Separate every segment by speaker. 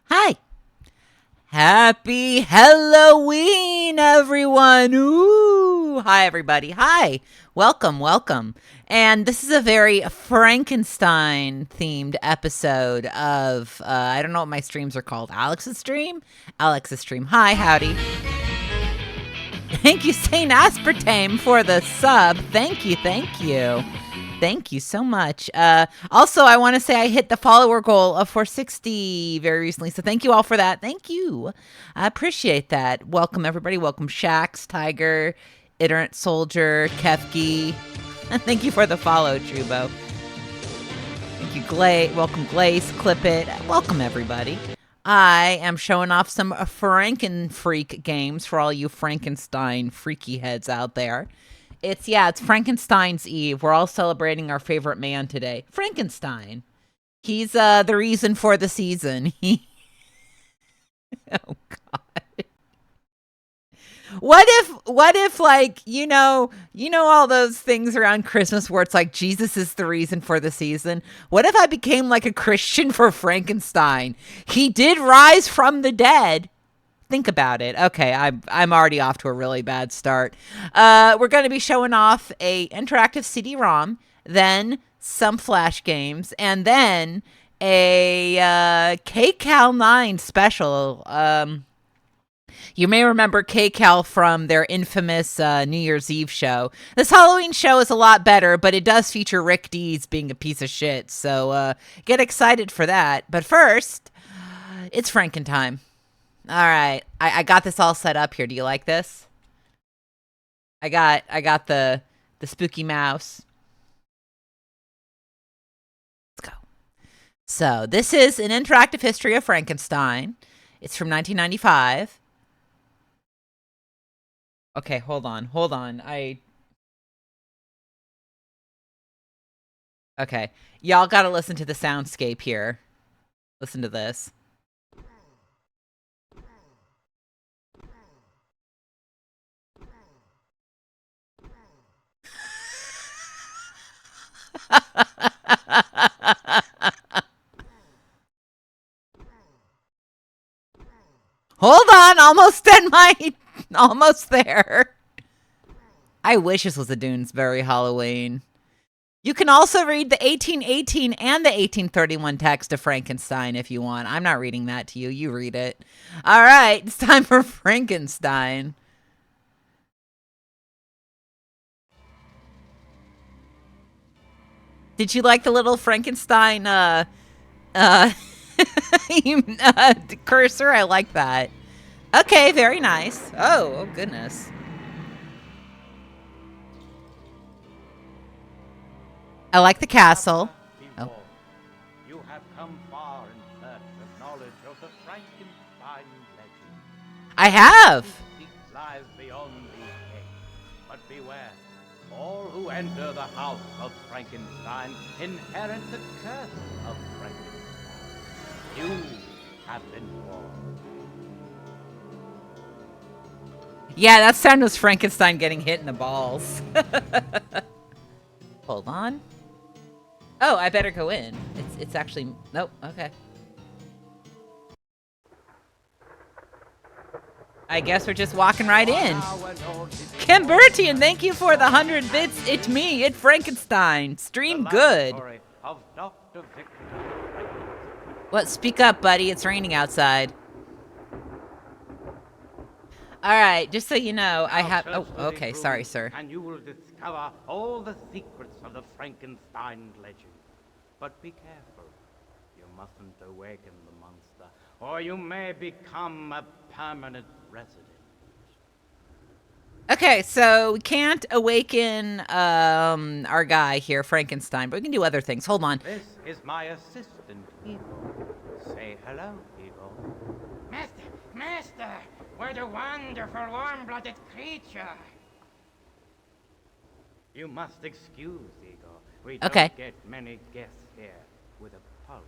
Speaker 1: Hi. Happy Halloween, everyone. Ooh. Hi, everybody. Hi. Welcome, welcome. And this is a very Frankenstein themed episode of, I don't know what my streams are called. Alex's stream? Alex's stream. Hi, howdy. Thank you, Saint Aspartame, for the sub. Thank you, thank you. Thank you so much. Also, I want to say I hit the follower goal of 460 very recently. So thank you all for that. Thank you. I appreciate that. Welcome, everybody. Welcome, Shax, Tiger, Iterant Soldier, Kefki. Thank you for the follow, Trubo. Thank you, Welcome, Glaze, Clip It. Welcome, everybody. I am showing off some Frankenfreak games for all you Frankenstein freaky heads out there. It's Frankenstein's Eve. We're all celebrating our favorite man today, Frankenstein. He's the reason for the season. Oh God. What if like, you know all those things around Christmas where it's like Jesus is the reason for the season? What if I became like a Christian for Frankenstein? He did rise from the dead. Think about it. Okay, I'm already off to a really bad start. We're going to be showing off a interactive CD-ROM, then some Flash games, and then a KCAL 9 special. You may remember KCAL from their infamous New Year's Eve show. This Halloween show is a lot better, but it does feature Rick Dees being a piece of shit, so get excited for that. But first, it's Frankentime. All right, I got this all set up here. Do you like this? I got the spooky mouse. Let's go. So this is an interactive history of Frankenstein. It's from 1995. Okay, hold on. Okay, y'all got to listen to the soundscape here. Listen to this. Hold on, almost there. I wish this was a Doonesbury Halloween. You can also read the 1818 and the 1831 text of Frankenstein if you want. I'm not reading that to you. You read it. All right, it's time for Frankenstein. Did you like the little Frankenstein cursor? I like that. Okay, very nice. Oh goodness. I like the castle. Oh.
Speaker 2: You have come far in search of knowledge of the Frankenstein legend.
Speaker 1: I have.
Speaker 2: Lies beyond these gates, but beware. All who enter the house of Frankenstein inherit the curse of Frankenstein. You have been warned.
Speaker 1: Yeah, that sound was Frankenstein getting hit in the balls. Hold on. Oh, I better go in. It's actually... Nope, okay. I guess we're just walking right in. Kimbertian, thank you for the 100 bits. It's me, it's Frankenstein. Stream good. What? Speak up, buddy. It's raining outside. All right, just so you know, I have... Oh, okay, sorry, sir.
Speaker 2: And you will discover all the secrets of the Frankenstein legend. But be careful. You mustn't awaken the monster, or you may become a permanent resident.
Speaker 1: Okay, so we can't awaken our guy here, Frankenstein, but we can do other things. Hold on.
Speaker 2: This is my assistant, Eagle. Say hello, Eagle.
Speaker 3: Master, what a wonderful warm-blooded creature.
Speaker 2: You must excuse, Eagle. We
Speaker 1: Okay.
Speaker 2: don't get many guests here with a pulse.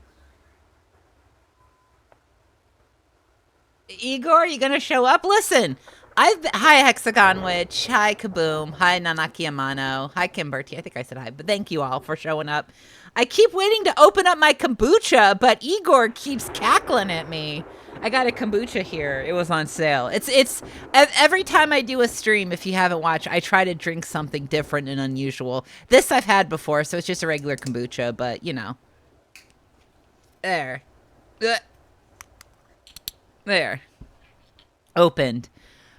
Speaker 1: Igor, you gonna show up? Listen, hi Hexagon Witch, hi Kaboom, hi Nanaki Amano, hi Kimberty. I think I said hi, but thank you all for showing up. I keep waiting to open up my kombucha, but Igor keeps cackling at me. I got a kombucha here. It was on sale. It's every time I do a stream, if you haven't watched, I try to drink something different and unusual. This I've had before, so it's just a regular kombucha, but you know. There. There. Opened.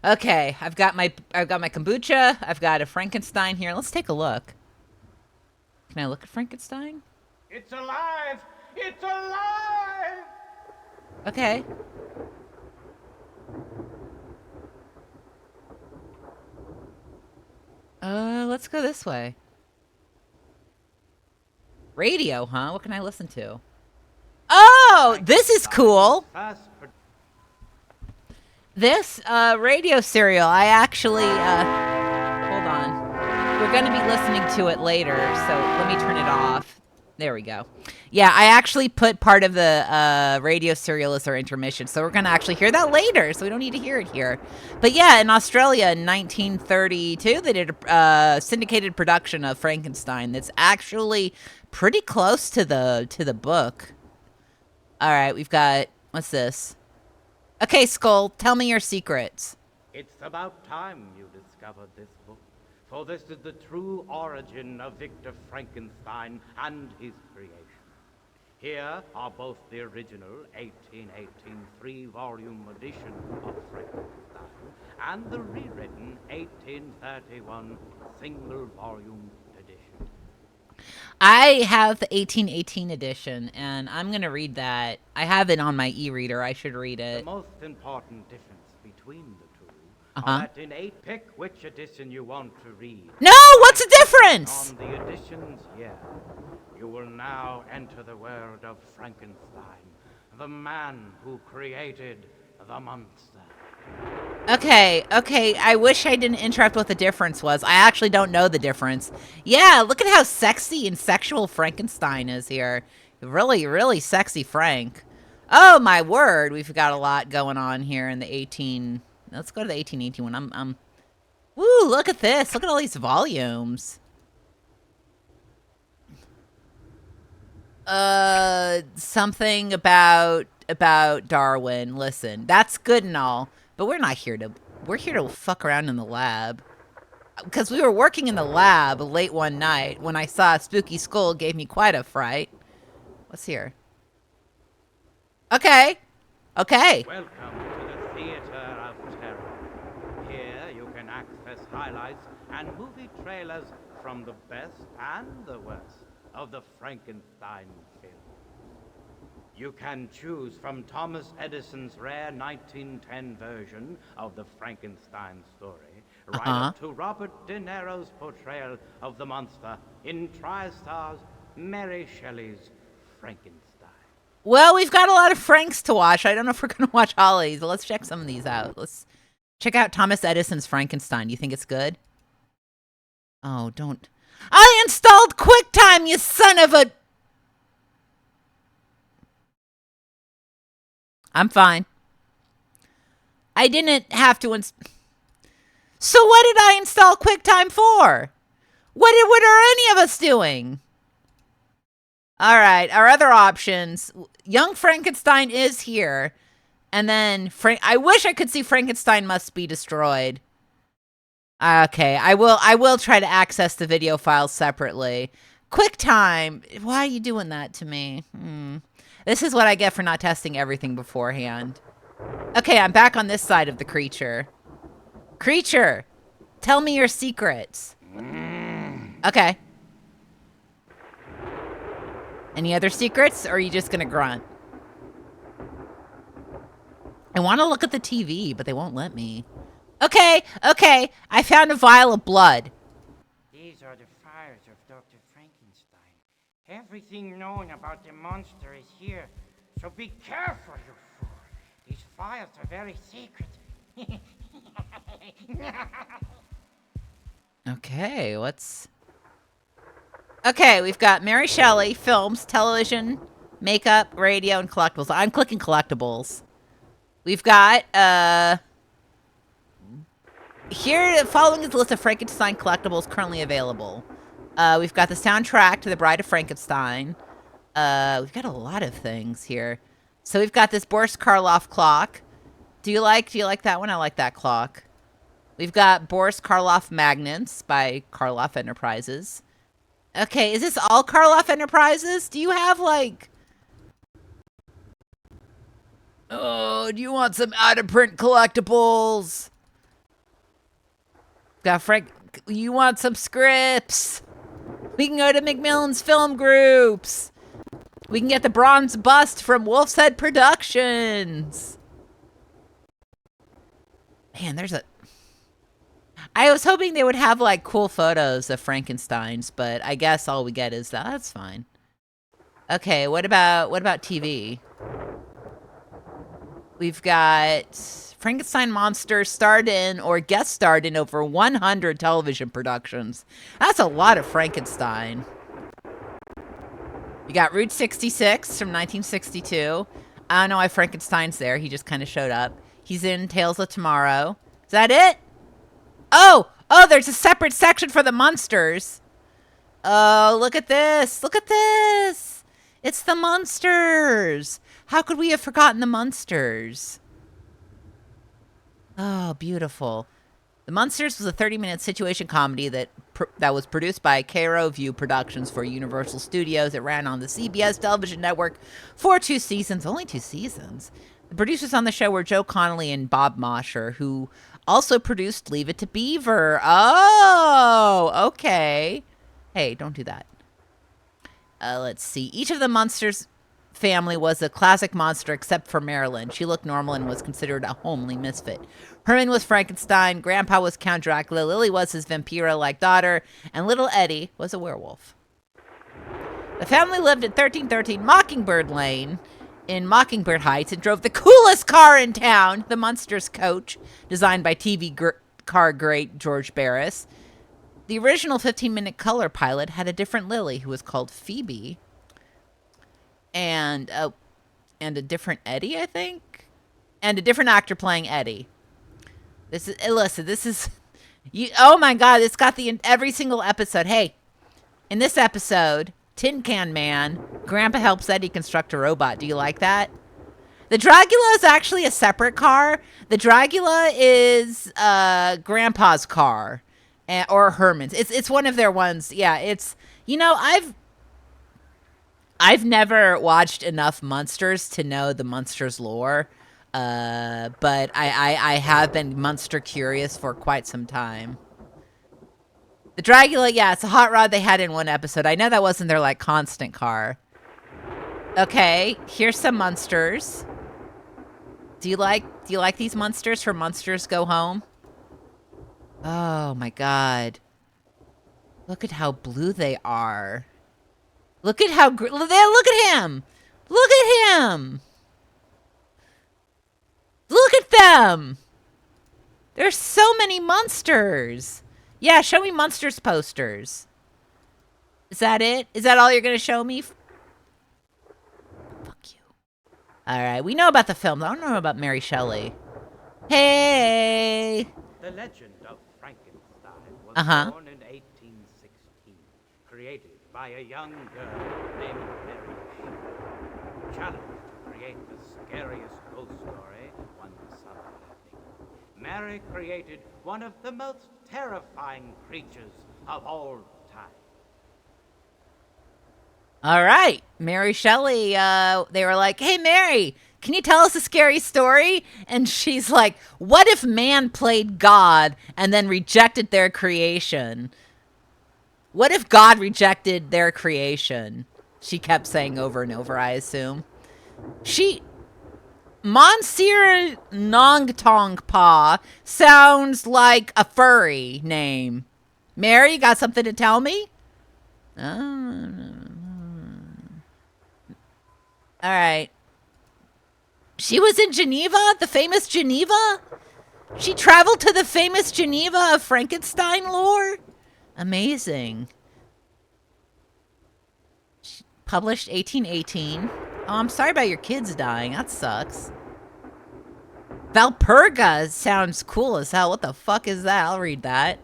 Speaker 1: Okay, I've got my kombucha. I've got a Frankenstein here. Let's take a look. Can I look at Frankenstein?
Speaker 3: It's alive! It's alive!
Speaker 1: Okay. Let's go this way. Radio, huh? What can I listen to? Oh, this is cool. This radio serial, I actually, hold on. We're going to be listening to it later, so let me turn it off. There we go. Yeah, I actually put part of the radio serial as our intermission, so we're going to actually hear that later, so we don't need to hear it here. But yeah, in Australia in 1932, they did a syndicated production of Frankenstein that's actually pretty close to the book. All right, we've got, what's this? Okay, Skull, tell me your secrets.
Speaker 2: It's about time you discovered this book, for this is the true origin of Victor Frankenstein and his creation. Here are both the original 1818 3-volume edition of Frankenstein and the rewritten 1831 single-volume edition.
Speaker 1: I have the 1818 edition, and I'm going to read that. I have it on my e-reader. I should read it.
Speaker 2: The most important difference between the two are that in 8, pick which edition you want to read.
Speaker 1: No, what's the difference?
Speaker 2: On the editions here, you will now enter the world of Frankenstein, the man who created the monster.
Speaker 1: Okay, I wish I didn't interrupt what the difference was. I actually don't know the difference. Yeah, look at how sexy and sexual Frankenstein is here. Really, really sexy Frank. Oh, my word. We've got a lot going on here in the 18... Let's go to the 1818 one. Woo, look at this. Look at all these volumes. Something about Darwin. Listen, that's good and all. But we're here to fuck around in the lab. Because we were working in the lab late one night when I saw a spooky skull gave me quite a fright. What's here? Okay.
Speaker 2: Welcome to the Theater of Terror. Here you can access highlights and movie trailers from the best and the worst of the Frankenstein film. You can choose from Thomas Edison's rare 1910 version of the Frankenstein story, right up to Robert De Niro's portrayal of the monster in TriStar's Mary Shelley's Frankenstein.
Speaker 1: Well, we've got a lot of Franks to watch. I don't know if we're going to watch all of these. Let's check some of these out. Let's check out Thomas Edison's Frankenstein. Do you think it's good? Oh, don't. I installed QuickTime, you son of a... I'm fine. I didn't have to So what did I install QuickTime for? What are any of us doing? All right, our other options. Young Frankenstein is here. And then I wish I could see Frankenstein Must Be Destroyed. Okay, I will try to access the video files separately. QuickTime, why are you doing that to me? This is what I get for not testing everything beforehand. Okay, I'm back on this side of the creature. Creature, tell me your secrets. Okay. Any other secrets, or are you just gonna grunt? I want to look at the TV, but they won't let me. Okay, I found a vial of blood.
Speaker 3: These are the files of Dr. Frankenstein. Everything known about the monster is here, so be careful, you fool. These files are very secret.
Speaker 1: Okay, Okay, we've got Mary Shelley, films, television, makeup, radio, and collectibles. I'm clicking collectibles. We've got, here, following is the list of Frankenstein collectibles currently available. We've got the soundtrack to The Bride of Frankenstein. We've got a lot of things here. So we've got this Boris Karloff clock. Do you like that one? I like that clock. We've got Boris Karloff magnets by Karloff Enterprises. Okay, is this all Karloff Enterprises? Do you have like... Oh, do you want some out-of-print collectibles? Got Frank... You want some scripts? We can go to Macmillan's Film Groups. We can get the bronze bust from Wolf's Head Productions. Man, there's a... I was hoping they would have, like, cool photos of Frankensteins, but I guess all we get is that. That's fine. Okay, what about TV? We've got Frankenstein Monster starred in or guest starred in over 100 television productions. That's a lot of Frankenstein. You got Route 66 from 1962. I don't know why Frankenstein's there. He just kind of showed up. He's in Tales of Tomorrow. Is that it? Oh, there's a separate section for the monsters. Oh, look at this. Look at this. It's the monsters. How could we have forgotten the monsters? Oh, beautiful. The Munsters was a 30-minute situation comedy that was produced by KRO View Productions for Universal Studios. It ran on the CBS television network for 2 seasons. Only 2 seasons. The producers on the show were Joe Connolly and Bob Mosher, who also produced Leave It to Beaver. Oh, okay. Hey, don't do that. Let's see. Each of the Munsters family was a classic monster except for Marilyn. She looked normal and was considered a homely misfit. Herman was Frankenstein, Grandpa was Count Dracula, Lily was his vampira-like daughter, and little Eddie was a werewolf. The family lived at 1313 Mockingbird Lane in Mockingbird Heights and drove the coolest car in town, the Munsters coach, designed by TV car great George Barris. The original 15-minute color pilot had a different Lily who was called Phoebe. And a different Eddie, I think? And a different actor playing Eddie. This is you. Oh my God, it's got every single episode. Hey, in this episode, Tin Can Man, Grandpa helps Eddie construct a robot. Do you like that? The Dragula is actually a separate car. The Dragula is Grandpa's car, or Herman's. It's one of their ones. Yeah, it's, I've never watched enough Munsters to know the Munsters lore, but I have been Munster curious for quite some time. The Dragula, yeah, it's a hot rod they had in one episode. I know that wasn't their, like, constant car. Okay, here's some Munsters. Do you like these Munsters from Munsters Go Home? Oh my God. Look at how blue they are. Look at how look at him. Look at him. Look at them. There's so many Munsters. Yeah, show me Munsters posters. Is that it? Is that all you're going to show me? Fuck you. All right, we know about the film. I don't know about Mary Shelley. Hey.
Speaker 2: The legend of Frankenstein was born in 1816, created by a young girl named Mary Shelley, challenged to create the scariest ghost story one summer evening. Mary created one of the most terrifying creatures of all time.
Speaker 1: All right, Mary Shelley, they were like, hey, Mary, can you tell us a scary story? And she's like, what if man played God and then rejected their creation? What if God rejected their creation? She kept saying over and over, I assume. Monsieur Nongtong Pa sounds like a furry name. Mary, you got something to tell me? All right. She was in Geneva, the famous Geneva? She traveled to the famous Geneva of Frankenstein lore? Amazing. She published 1818. Oh, I'm sorry about your kids dying. That sucks. Valpurga sounds cool as hell. What the fuck is that? I'll read that.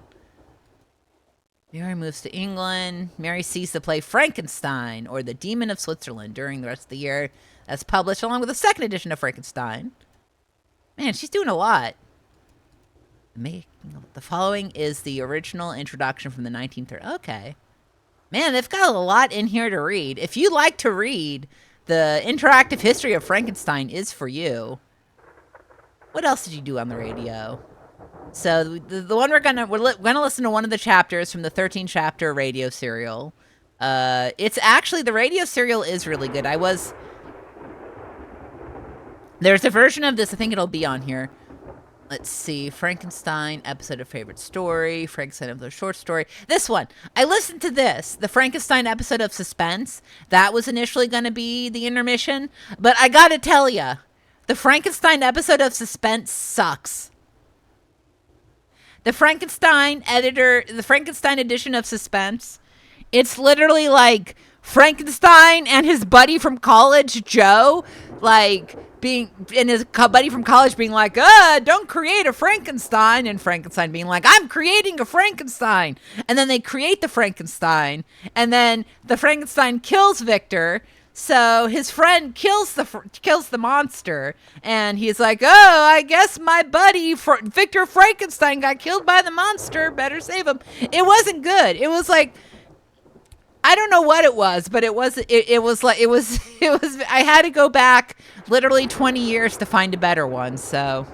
Speaker 1: Mary moves to England. Mary sees the play Frankenstein, or The Demon of Switzerland, during the rest of the year. That's published along with the second edition of Frankenstein. Man, she's doing a lot. The following is the original introduction from the 1930s. Okay. Man, they've got a lot in here to read. If you like to read, the interactive history of Frankenstein is for you. What else did you do on the radio? So the one we're gonna listen to one of the chapters from the 13-chapter radio serial. It's actually, the radio serial is really good. There's a version of this, I think it'll be on here. Let's see, Frankenstein episode of favorite story, Frankenstein episode of short story. This one, I listened to this, the Frankenstein episode of Suspense. That was initially going to be the intermission, but I gotta tell ya, the Frankenstein episode of Suspense sucks. The Frankenstein edition of Suspense, it's literally like Frankenstein and his buddy from college, Joe, his buddy from college being like, don't create a Frankenstein, and Frankenstein being like, I'm creating a Frankenstein. And then they create the Frankenstein, and then the Frankenstein kills Victor, so his friend kills the monster, and he's like, I guess my buddy Victor Frankenstein got killed by the monster, better save him. It wasn't good. It was like, I don't know what it was, but it was I had to go back literally 20 years to find a better one. So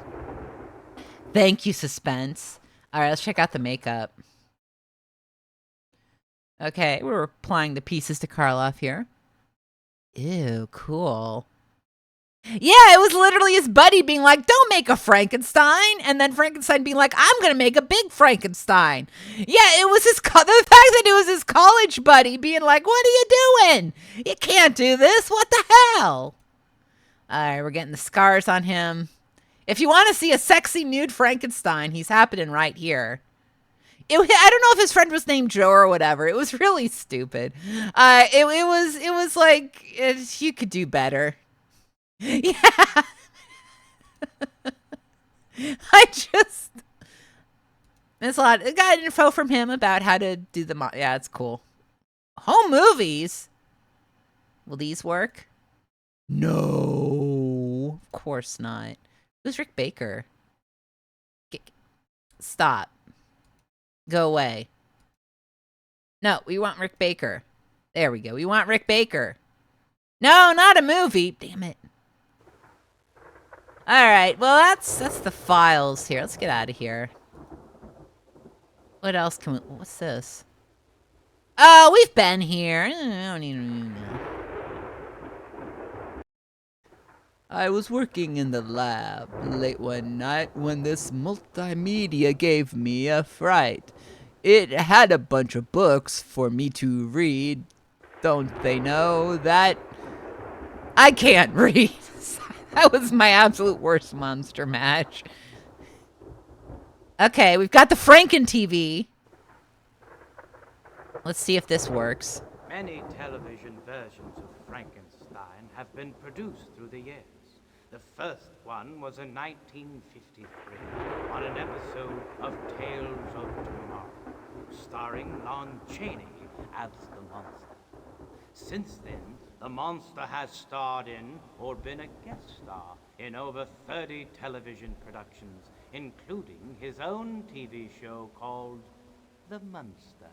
Speaker 1: thank you, Suspense. All right, let's check out the makeup. Okay, we're applying the pieces to Karloff here. Ew, cool. Yeah, it was literally his buddy being like, don't make a Frankenstein. And then Frankenstein being like, I'm going to make a big Frankenstein. Yeah, it was the fact that it was his college buddy being like, what are you doing? You can't do this. What the hell? All right, we're getting the scars on him. If you want to see a sexy nude Frankenstein, he's happening right here. I don't know if his friend was named Joe or whatever. It was really stupid. It was like, you could do better. Yeah. There's a lot. I got info from him about how to do yeah, it's cool. Home movies? Will these work? No. Of course not. Who's Rick Baker? Stop. Go away. No, we want Rick Baker. There we go. We want Rick Baker. No, not a movie. Damn it. All right, well, that's the files here. Let's get out of here. What else can we... What's this? Oh, we've been here. I don't even know. I was working in the lab late one night when this multimedia gave me a fright. It had a bunch of books for me to read. Don't they know that I can't read? That was my absolute worst monster match. Okay, we've got the Franken TV. Let's see if this works.
Speaker 2: Many television versions of Frankenstein have been produced through the years. The first one was in 1953 on an episode of Tales of Tomorrow, starring Lon Chaney as the monster. Since then, the monster has starred in or been a guest star in over 30 television productions, including his own TV show called The Munsters.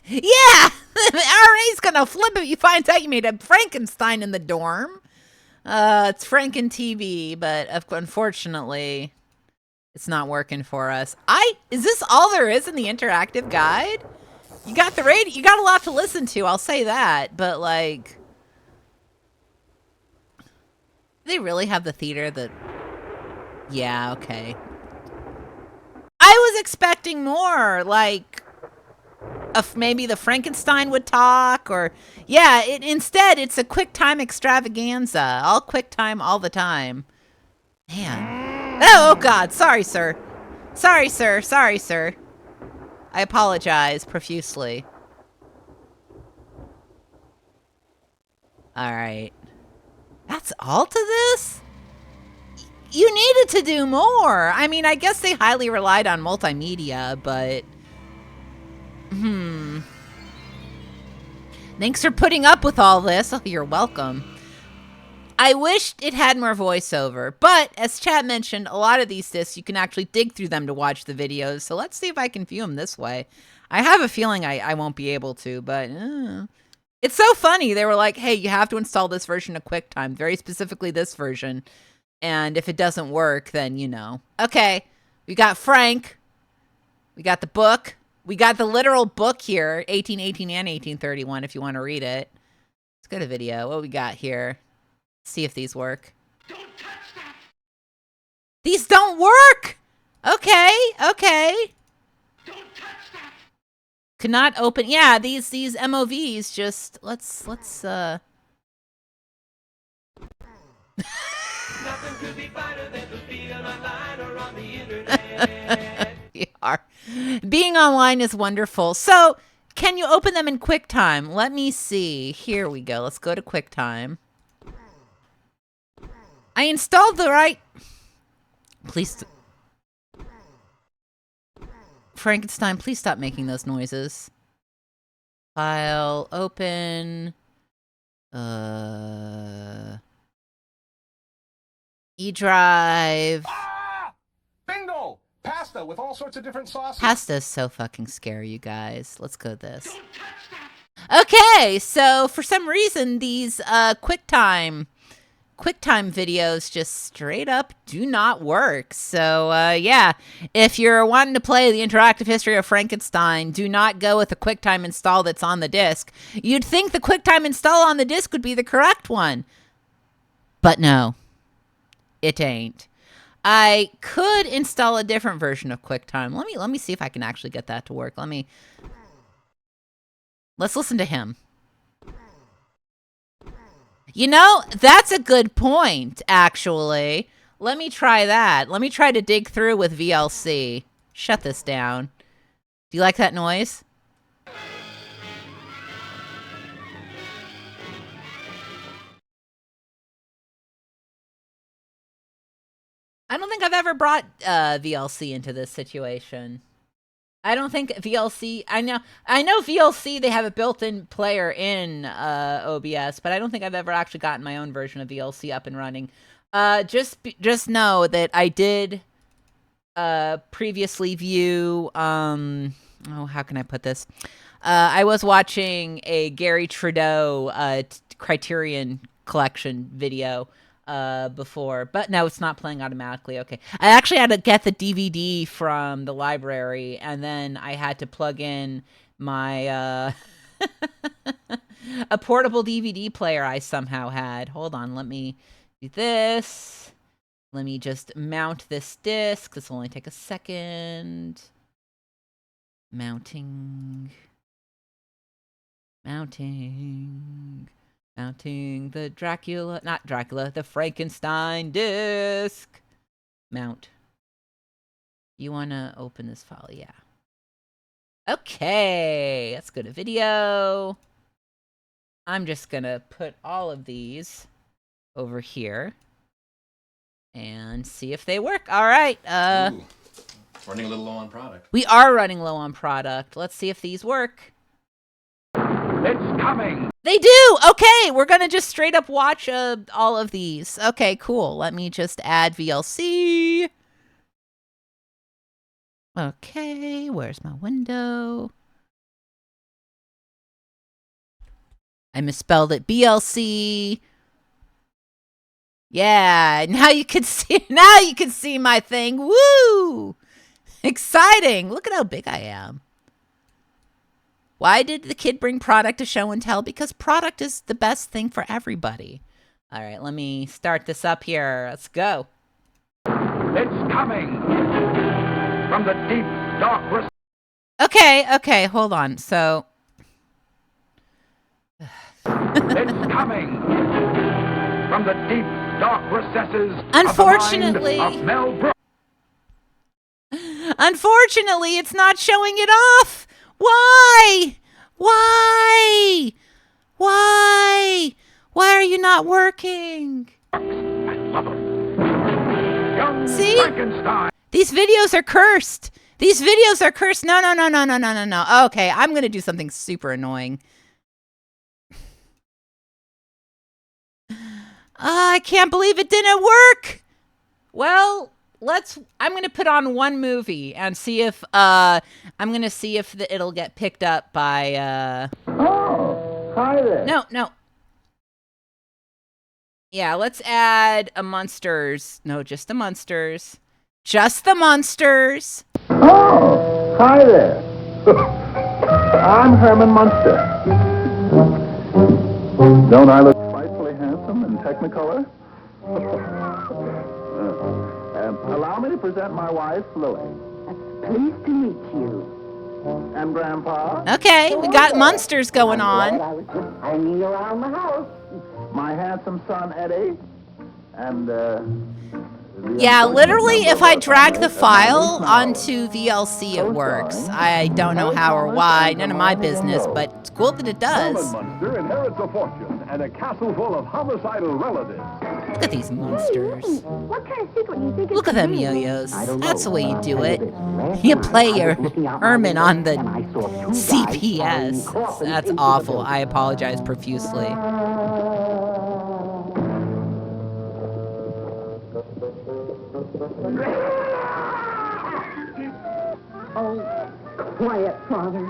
Speaker 1: Yeah! RA's gonna flip if he finds out you made a Frankenstein in the dorm. It's Franken TV, but unfortunately, it's not working for us. Is this all there is in the interactive guide? You got the radio. You got a lot to listen to. I'll say that. But like, do they really have the theater that? Yeah. Okay. I was expecting more. Like, if maybe the Frankenstein would talk, or yeah. Instead, it's a QuickTime extravaganza. All QuickTime, all the time. Man. Oh God. Sorry, sir. Sorry, sir. Sorry, sir. I apologize profusely. All right. That's all to this? You needed to do more. I mean, I guess they highly relied on multimedia, but Thanks for putting up with all this. Oh, you're welcome. I wished it had more voiceover, but as chat mentioned, a lot of these discs, you can actually dig through them to watch the videos. So let's see if I can view them this way. I have a feeling I won't be able to, but it's so funny. They were like, hey, you have to install this version of QuickTime, very specifically this version. And if it doesn't work, then you know. Okay, we got Frank. We got the book. We got the literal book here, 1818 and 1831, if you want to read it. Let's go to video. What we got here? See if these work.
Speaker 3: Don't touch that!
Speaker 1: These don't work! Okay.
Speaker 3: Don't touch that!
Speaker 1: Cannot open. Yeah, these MOVs just let's
Speaker 3: Nothing could be finer than to be online or on the internet.
Speaker 1: we are. Being online is wonderful. So, can you open them in QuickTime? Let me see. Here we go. Let's go to QuickTime. I installed the right... Please... Frankenstein, please stop making those noises. File, open... E-drive...
Speaker 4: Bingo! Pasta with all sorts of different sauces.
Speaker 1: Pasta's so fucking scary, you guys. Let's go with this. Okay, so for some reason, these QuickTime videos just straight up do not work. So, yeah, if you're wanting to play the interactive history of Frankenstein, do not go with the QuickTime install that's on the disc. You'd think the QuickTime install on the disc would be the correct one. But no, it ain't. I could install a different version of QuickTime. Let me see if I can actually get that to work. Let's listen to him. You know, that's a good point, actually. Let me try that. Let me try to dig through with VLC. Shut this down. Do you like that noise? I don't think I've ever brought VLC into this situation. I don't think VLC... I know VLC, they have a built-in player in OBS, but I don't think I've ever actually gotten my own version of VLC up and running. Just know that I did previously view... how can I put this? I was watching a Gary Trudeau Criterion Collection video before, but no, it's not playing automatically. Okay, I actually had to get the DVD from the library, and then I had to plug in my a portable DVD player I somehow had. Hold on, let me do this. Let me just mount this disc. This will only take a second. Mounting the the Frankenstein disc. Mount. You want to open this file? Yeah. Okay, let's go to video. I'm just going to put all of these over here and see if they work. All right.
Speaker 5: Ooh, running a little low on product.
Speaker 1: We are running low on product. Let's see if these work.
Speaker 4: It's coming.
Speaker 1: They do. Okay, we're going to just straight up watch all of these. Okay, cool. Let me just add VLC. Okay, where's my window? I misspelled it. BLC. Yeah, now you can see my thing. Woo! Exciting. Look at how big I am. Why did the kid bring product to show and tell? Because product is the best thing for everybody. All right, let me start this up here. Let's go.
Speaker 4: It's coming from the deep, dark...
Speaker 1: Okay, hold on. So...
Speaker 4: It's coming from the deep, dark recesses
Speaker 1: Unfortunately...
Speaker 4: of the mind of Mel Brooks.
Speaker 1: Unfortunately, it's not showing it off. Why? Why are you not working?
Speaker 4: I love him. Young
Speaker 1: See?
Speaker 4: Frankenstein.
Speaker 1: These videos are cursed. No. Okay, I'm going to do something super annoying. I can't believe it didn't work. Well, I'm going to put on one movie and see if it'll get picked up by
Speaker 6: Oh, hi there.
Speaker 1: No. Yeah, let's add a Munsters. No, just the Munsters. Just the Munsters.
Speaker 6: Oh, hi there. I'm Herman Munster. Don't I look frightfully handsome in Technicolor? Allow me to present my wife, Louie.
Speaker 7: Pleased to meet you.
Speaker 6: And Grandpa,
Speaker 1: Okay, we got Munsters going on.
Speaker 7: I was just hanging around the house.
Speaker 6: my handsome son, Eddie, and,
Speaker 1: Yeah, literally, if I drag the file onto VLC, it works. I don't know how or why, none of my business, but it's cool that it does.
Speaker 8: Munster inherits a fortune and a castle full of homicidal relatives.
Speaker 1: Look at these Munsters.
Speaker 7: What kind of secret do you think
Speaker 1: Look at them yo-yos. That's the way you do it. You play your Herman on the CPS. That's awful. I apologize profusely.
Speaker 7: Oh, quiet, Father.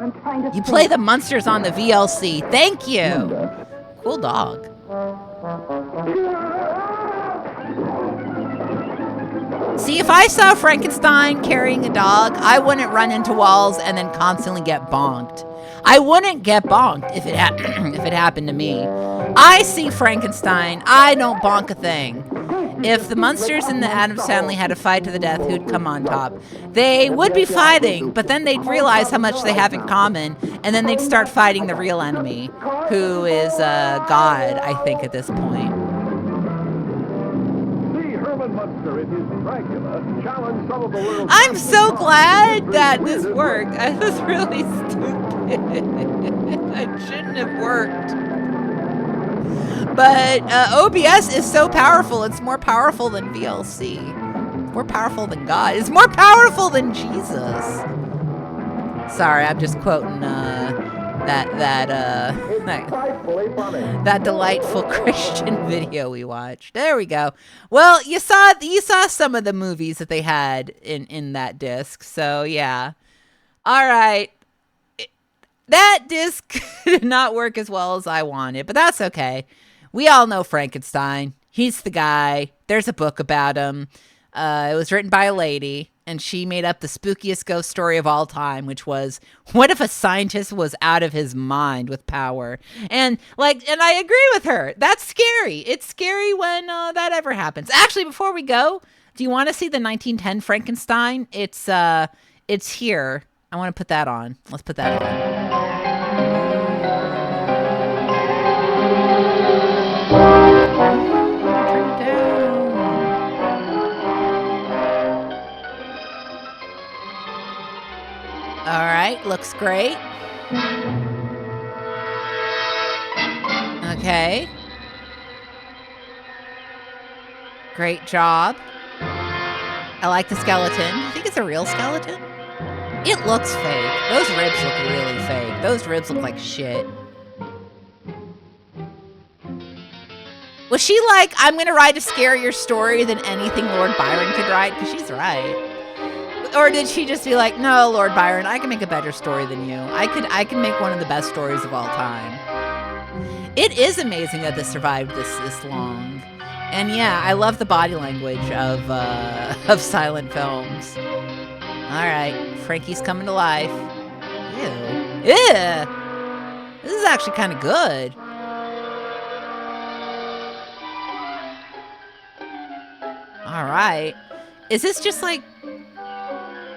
Speaker 7: I'm trying to...
Speaker 1: You play the Munsters on the VLC. Thank you. Cool dog. See, if I saw Frankenstein carrying a dog, I wouldn't run into walls and then constantly get bonked. I wouldn't get bonked if it happened to me. I see Frankenstein. I don't bonk a thing. If the Munsters and the Addams family had a fight to the death, who'd come on top? They would be fighting, but then they'd realize how much they have in common, and then they'd start fighting the real enemy, who is God, I think, at this point.
Speaker 8: See Herman Munster in his Dracula challenge some of the world's...
Speaker 1: I'm so glad that this worked. I was really stupid. It shouldn't have worked. But OBS is so powerful. It's more powerful than VLC. It's more powerful than God. It's more powerful than Jesus. Sorry, I'm just quoting that delightful Christian video we watched. There we go. Well, you saw some of the movies that they had in that disc. So yeah. All right. That disc did not work as well as I wanted, but that's okay. We all know Frankenstein. He's the guy. There's a book about him. It was written by a lady, and she made up the spookiest ghost story of all time, which was, what if a scientist was out of his mind with power? And I agree with her. That's scary. It's scary when that ever happens. Actually, before we go, do you want to see the 1910 Frankenstein? It's here. I want to put that on. Let's put that on. All right, looks great. Okay. Great job. I like the skeleton. You think it's a real skeleton? It looks fake. Those ribs look really fake. Those ribs look like shit. Was she like, I'm going to write a scarier story than anything Lord Byron could write? Because she's right. Or did she just be like, no, Lord Byron, I can make a better story than you. I can make one of the best stories of all time. It is amazing that this survived this long. And yeah, I love the body language of silent films. All right, Frankie's coming to life. Ew. Ew. This is actually kind of good. All right. Is this just like...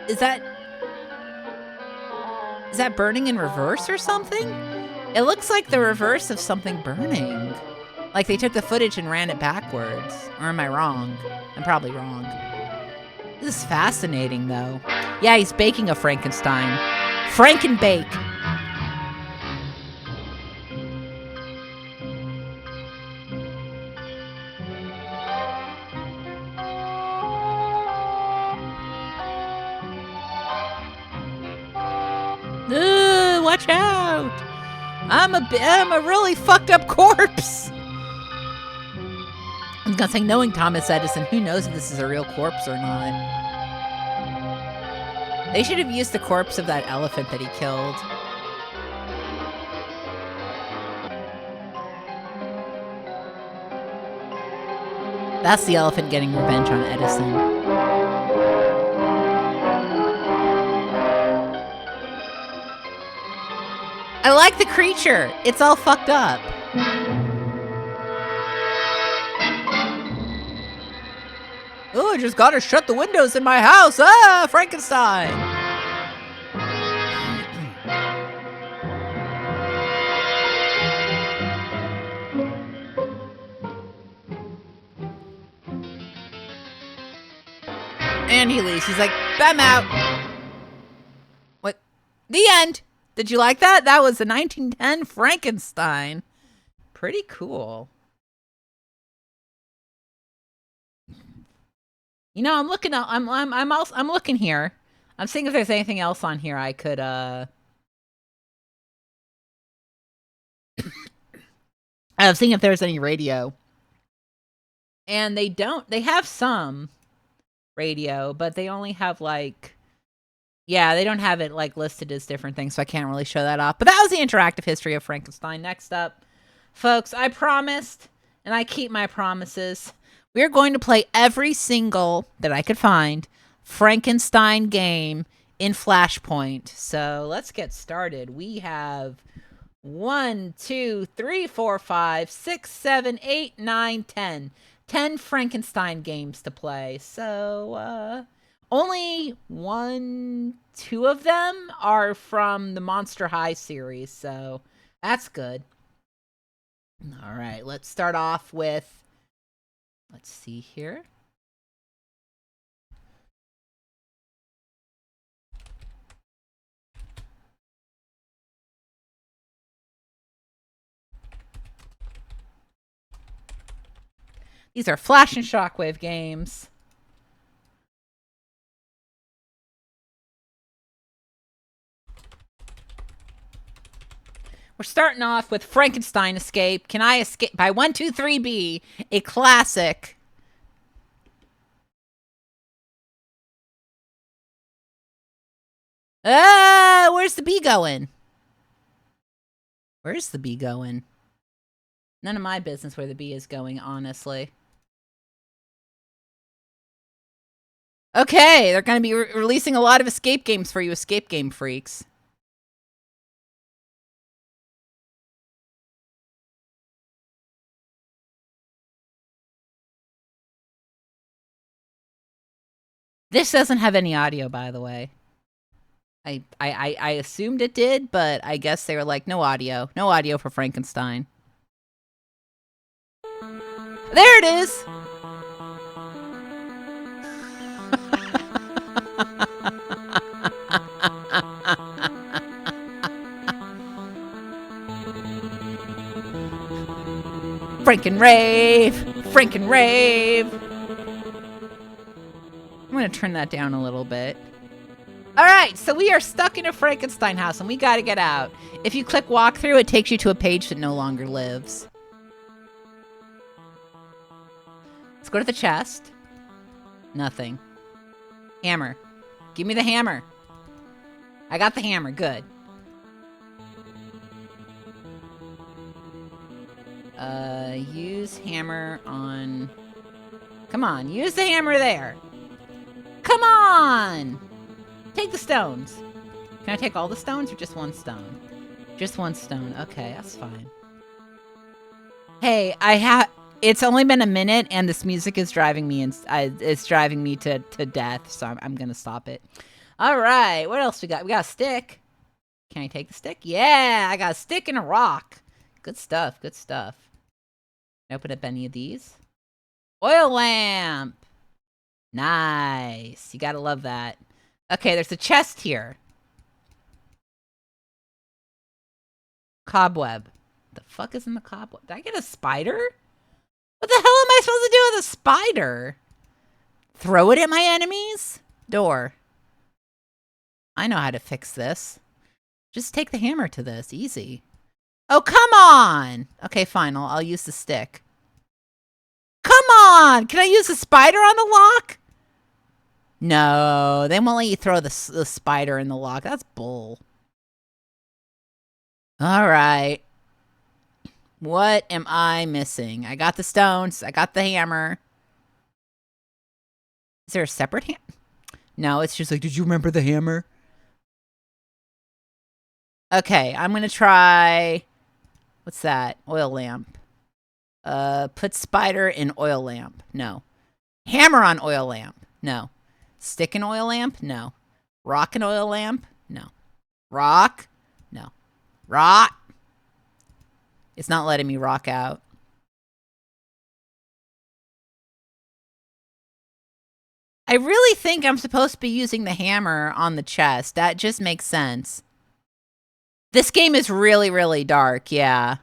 Speaker 1: Is that burning in reverse or something? It looks like the reverse of something burning. Like they took the footage and ran it backwards. Or am I wrong? I'm probably wrong. This is fascinating, though. Yeah, he's baking a Frankenstein. Frankenbake. Watch out! I'm a really fucked up corpse. was gonna say, knowing Thomas Edison, who knows if this is a real corpse or not. They should have used the corpse of that elephant that he killed. That's the elephant getting revenge on Edison. I like the creature. It's all fucked up. Oh, I just gotta shut the windows in my house. Ah, Frankenstein. And he leaves. He's like, I'm out. What? The end. Did you like that? That was the 1910 Frankenstein. Pretty cool. You know, I'm looking up. I'm looking here. I'm seeing if there's anything else on here I could. I'm seeing if there's any radio. And they don't. They have some radio, but they only have like. Yeah, they don't have it like listed as different things, so I can't really show that off. But that was the interactive history of Frankenstein. Next up, folks, I promised, and I keep my promises. We're going to play every single, that I could find, Frankenstein game in Flashpoint. So let's get started. We have 1, 2, 3, 4, 5, 6, 7, 8, 9, 10. 10 Frankenstein games to play. So, only 1, 2 of them are from the Monster High series. So, that's good. All right, let's start off with... Let's see here. These are Flash and Shockwave games. We're starting off with Frankenstein Escape. Can I Escape by 123B, a classic. Where's the bee going? Where's the bee going? None of my business where the bee is going, honestly. Okay, they're going to be releasing a lot of escape games for you escape game freaks. This doesn't have any audio, by the way. I assumed it did, but I guess they were like, no audio. No audio for Frankenstein. There it is! Frankenrave! Frankenrave! I'm going to turn that down a little bit. Alright, so we are stuck in a Frankenstein house and we got to get out. If you click walk through, it takes you to a page that no longer lives. Let's go to the chest. Nothing. Hammer. Give me the hammer. I got the hammer. Good. Use hammer on... Come on, use the hammer there. Come on! Take the stones. Can I take all the stones or just one stone? Just one stone. Okay, that's fine. Hey, it's only been a minute and this music is driving me it's driving me to death, so I'm going to stop it. All right, what else we got? We got a stick. Can I take the stick? Yeah, I got a stick and a rock. Good stuff, good stuff. Can I open up any of these? Oil lamp. Nice. You gotta love that. Okay, there's a chest here. Cobweb. The fuck is in the cobweb? Did I get a spider? What the hell am I supposed to do with a spider? Throw it at my enemies? Door. I know how to fix this. Just take the hammer to this. Easy. Oh, come on! Okay, fine. I'll use the stick. Come on! Can I use the spider on the lock? No, they won't let you throw the spider in the lock. That's bull. All right. What am I missing? I got the stones. I got the hammer. Is there a separate hammer? No, it's just like, did you remember the hammer? Okay, I'm going to try... What's that? Oil lamp. Put spider in oil lamp. No. Hammer on oil lamp. No. Stick in oil lamp? No. Rock in oil lamp? No. Rock? No. Rock? It's not letting me rock out. I really think I'm supposed to be using the hammer on the chest. That just makes sense. This game is really, really dark. Yeah.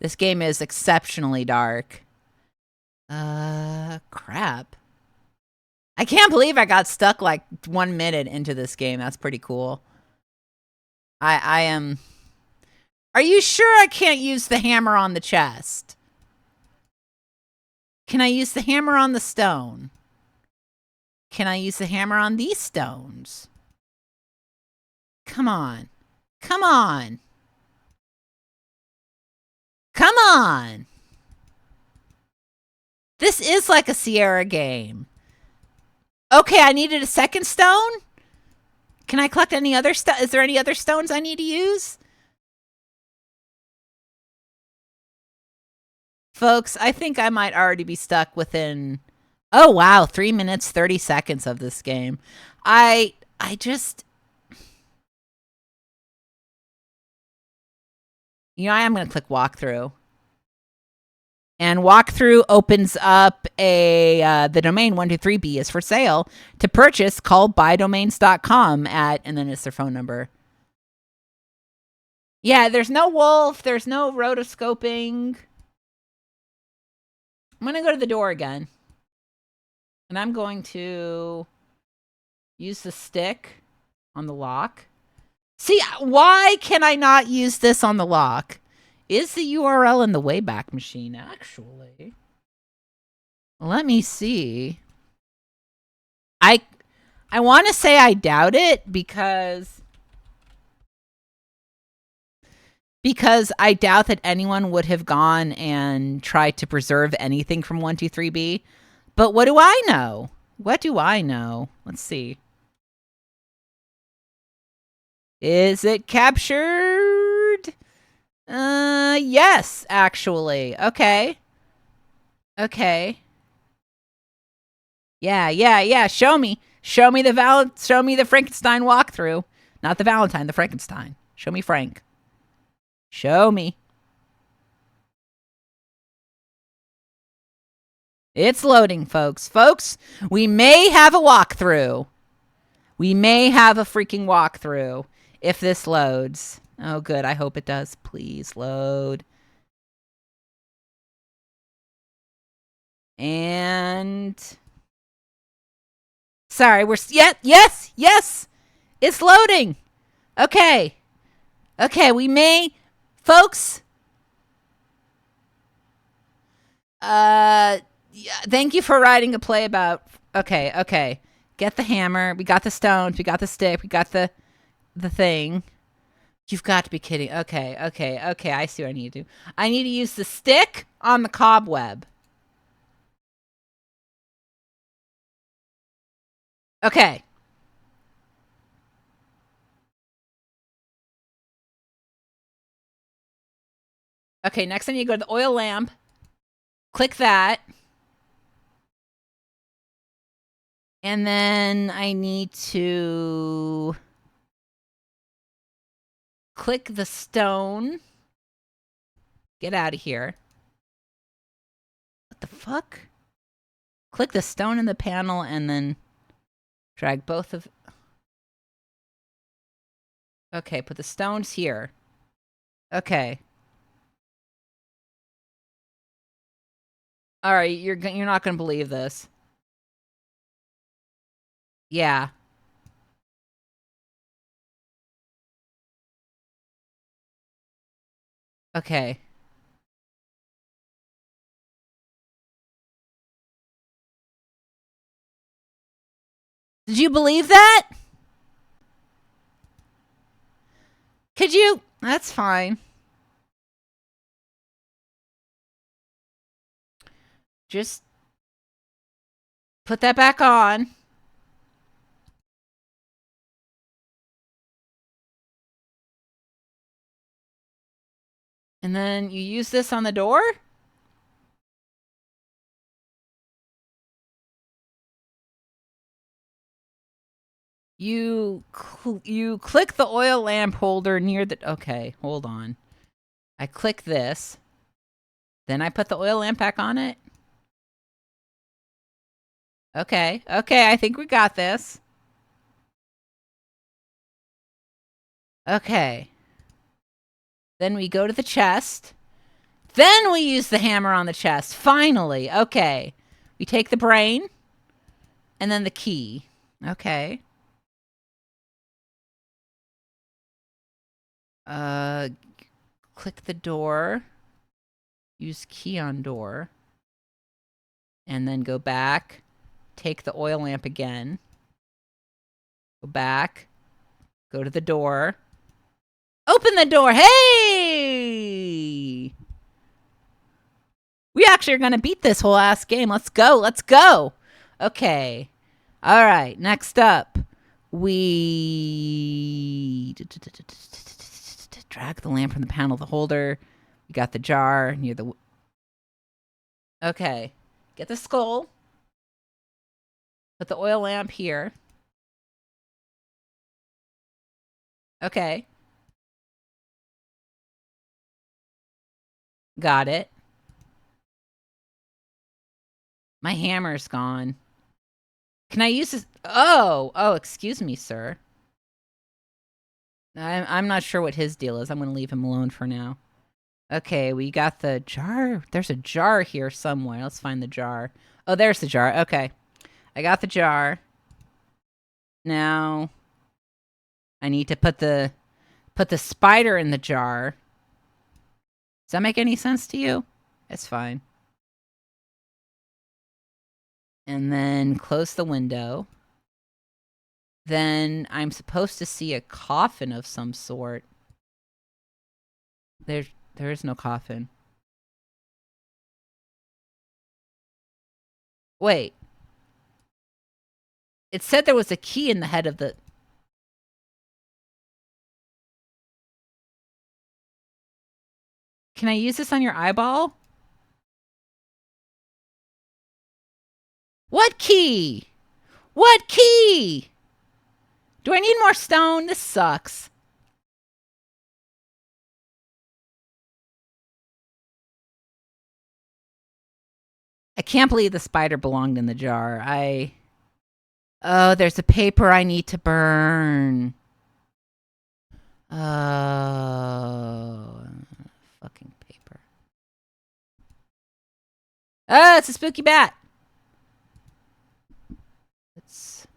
Speaker 1: This game is exceptionally dark. Crap. I can't believe I got stuck like 1 minute into this game. That's pretty cool. I am... Are you sure I can't use the hammer on the chest? Can I use the hammer on the stone? Can I use the hammer on these stones? Come on. Come on. Come on. This is like a Sierra game. Okay, I needed a second stone? Can I collect any other stuff? Is there any other stones I need to use? Folks, I think I might already be stuck within... Oh, wow. 3 minutes, 30 seconds of this game. I just... You know, I am going to click walkthrough. And walkthrough opens up the domain 123B is for sale. To purchase, call buydomains.com at, and then it's their phone number. Yeah, there's no wolf. There's no rotoscoping. I'm going to go to the door again. And I'm going to use the stick on the lock. See, why can I not use this on the lock? Is the URL in the Wayback Machine, actually? Let me see. I want to say I doubt it because I doubt that anyone would have gone and tried to preserve anything from 123B. But what do I know? What do I know? Let's see. Is it captured? Yes, actually. Okay. Okay. Yeah. Show me the Frankenstein walkthrough. Not the Valentine, the Frankenstein. Show me Frank. Show me. It's loading, folks. Folks, we may have a walkthrough. We may have a freaking walkthrough if this loads. Oh, good. I hope it does. Please load. And... Sorry, we're... Yes! It's loading! Okay. Okay, we may... Folks... thank you for writing a play about... Okay. Get the hammer. We got the stones. We got the stick. We got the thing. You've got to be kidding. Okay. I see what I need to do. I need to use the stick on the cobweb. Okay. Okay, next I need to go to the oil lamp. Click that. And then I need to click the stone. Get out of here. What the fuck? Click the stone in the panel and then drag both of... Okay, put the stones here. Okay. All right, you're not going to believe this. Yeah. Okay. Did you believe that? Could you? That's fine. Just put that back on. And then you use this on the door? You click the oil lamp holder near the... Okay, hold on. I click this. Then I put the oil lamp back on it. Okay, I think we got this. Okay. Then we go to the chest. Then we use the hammer on the chest. Finally. Okay. We take the brain. And then the key. Okay. Click the door. Use key on door. And then go back. Take the oil lamp again. Go back. Go to the door. Open the door. Hey! We actually are going to beat this whole ass game. Let's go. Let's go. Okay. All right. Next up. We drag the lamp from the panel of the holder. We got the jar near the... Okay. Get the skull. Put the oil lamp here. Okay. Got it. My hammer's gone. Can I use this? Oh, excuse me, sir. I'm not sure what his deal is. I'm going to leave him alone for now. Okay, we got the jar. There's a jar here somewhere. Let's find the jar. Oh, there's the jar. Okay. I got the jar. Now I need to put the spider in the jar. Does that make any sense to you? It's fine. And then close the window. Then I'm supposed to see a coffin of some sort. There is no coffin. Wait. It said there was a key in the head of the... Can I use this on your eyeball? What key? What key? Do I need more stone? This sucks. I can't believe the spider belonged in the jar. Oh, there's a paper I need to burn. Oh, fucking paper. Oh, it's a spooky bat. Let's...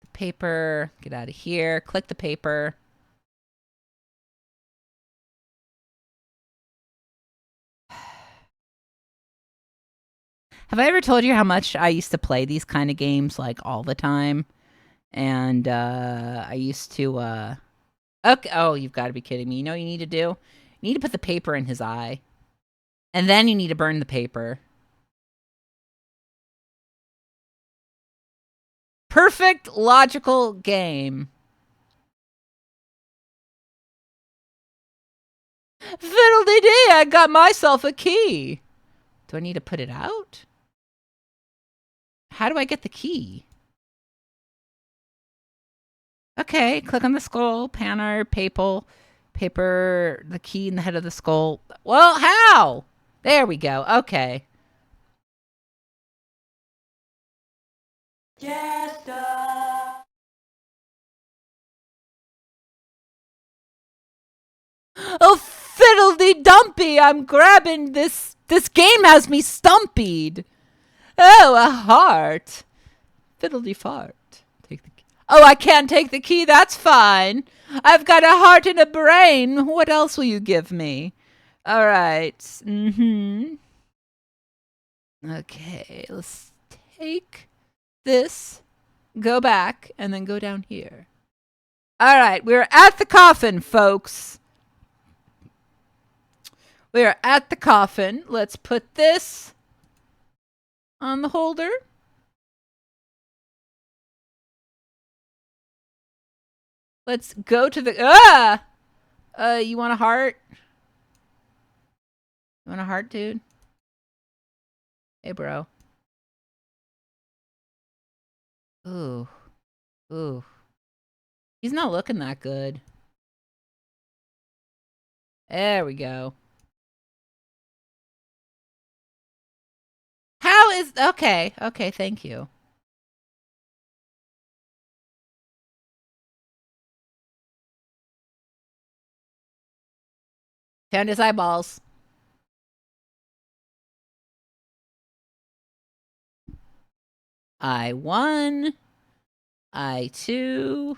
Speaker 1: The paper. Get out of here. Click the paper. Have I ever told you how much I used to play these kind of games, like, all the time? And, I used to, Okay, oh, you've got to be kidding me. You know what you need to do? You need to put the paper in his eye. And then you need to burn the paper. Perfect logical game. Fiddle-dee-dee, I got myself a key. Do I need to put it out? How do I get the key? Okay, click on the skull, panner, paper, the key in the head of the skull. Well, how? There we go. Okay. Oh, fiddle-dee-dumpy, I'm grabbing this. This game has me stumpied. Oh, a heart. Fiddle-dee-fart. Take the key. Oh, I can't take the key. That's fine. I've got a heart and a brain. What else will you give me? All right. Okay, let's take this, go back, and then go down here. All right, we're at the coffin, folks. We are at the coffin. Let's put this on the holder. Let's go to the... you want a heart? You want a heart, dude? Hey, bro. Ooh. Ooh. He's not looking that good. There we go. How is... Okay. Okay, thank you. Found his eyeballs. I1. I2.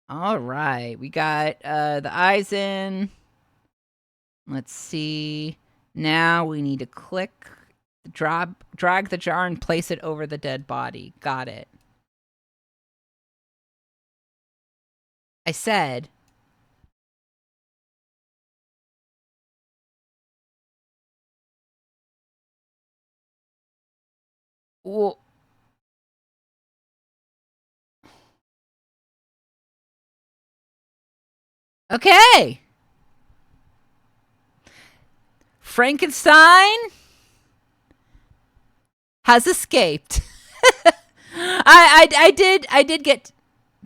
Speaker 1: All right. We got the eyes in. Let's see. Now we need to click, drag the jar and place it over the dead body. Got it. I said... Well, okay. Frankenstein has escaped. I did get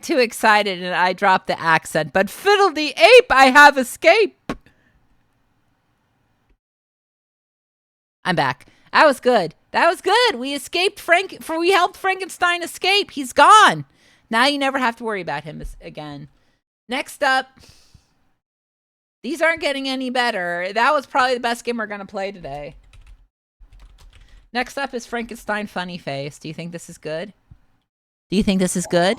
Speaker 1: too excited and I dropped the accent, but fiddle the ape, I have escaped. I'm back. That was good. That was good. We escaped we helped Frankenstein escape. He's gone. Now you never have to worry about him again. Next up, these aren't getting any better. That was probably the best game we're going to play today. Next up is Frankenstein Funny Face. Do you think this is good? Do you think this is good?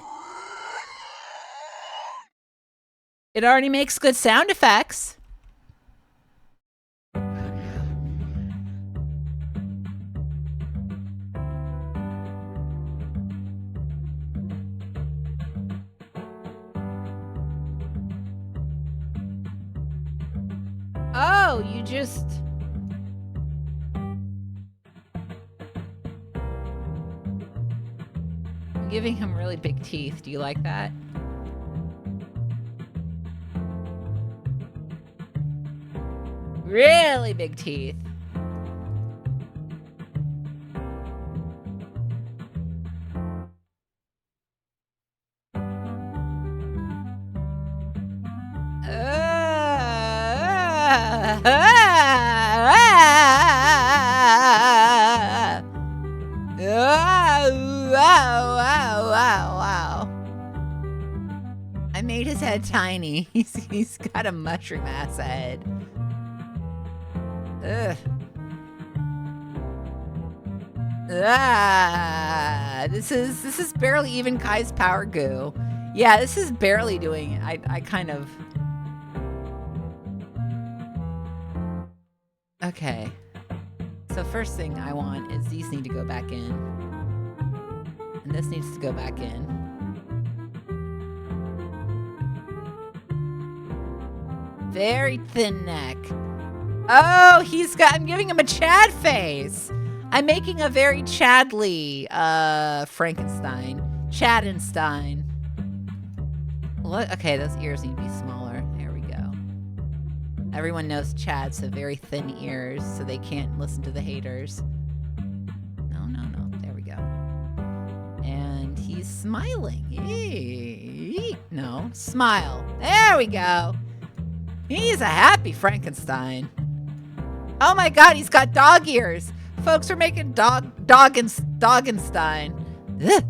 Speaker 1: It already makes good sound effects. Oh, you just... I'm giving him really big teeth. Do you like that? Really big teeth. Wow. I made his head tiny. He's got a mushroom ass head. Ugh. This is barely even Kai's power goo. Yeah, this is barely doing it. I kind of... Okay. So first thing I want is these need to go back in. And this needs to go back in. Very thin neck. Oh, I'm giving him a Chad face. I'm making a very Chadly Frankenstein. Chadenstein. Okay, those ears need to be smaller. There we go. Everyone knows Chads have very thin ears, so they can't listen to the haters. No. There we go. And he's smiling. No, smile. There we go. He's a happy Frankenstein. Oh my god, he's got dog ears. Folks are making Doggenstein. Ugh.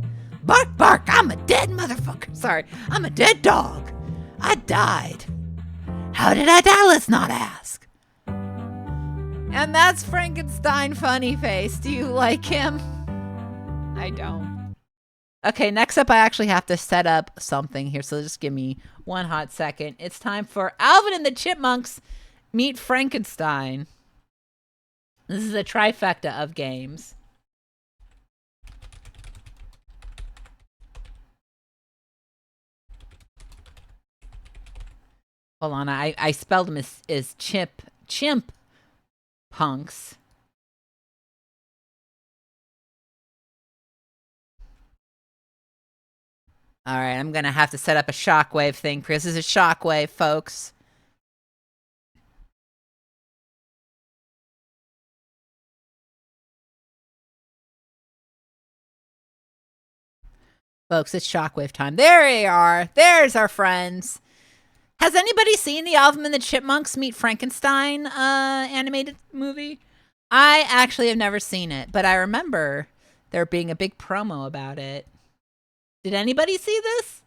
Speaker 1: Bark, bark, I'm a dead motherfucker. Sorry, I'm a dead dog. I died. How did I die? Let's not ask. And that's Frankenstein Funny Face. Do you like him? I don't. Okay, next up I actually have to set up something here, so just give me one hot second. It's time for Alvin and the Chipmunks meet Frankenstein. This is a trifecta of games. Hold on, I spelled them as chimp punks. All right, I'm gonna have to set up a shockwave thing because this is a shockwave, folks. Folks, it's shockwave time. There they are. There's our friends. Has anybody seen the Alvin and the Chipmunks Meet Frankenstein animated movie? I actually have never seen it, but I remember there being a big promo about it. Did anybody see this?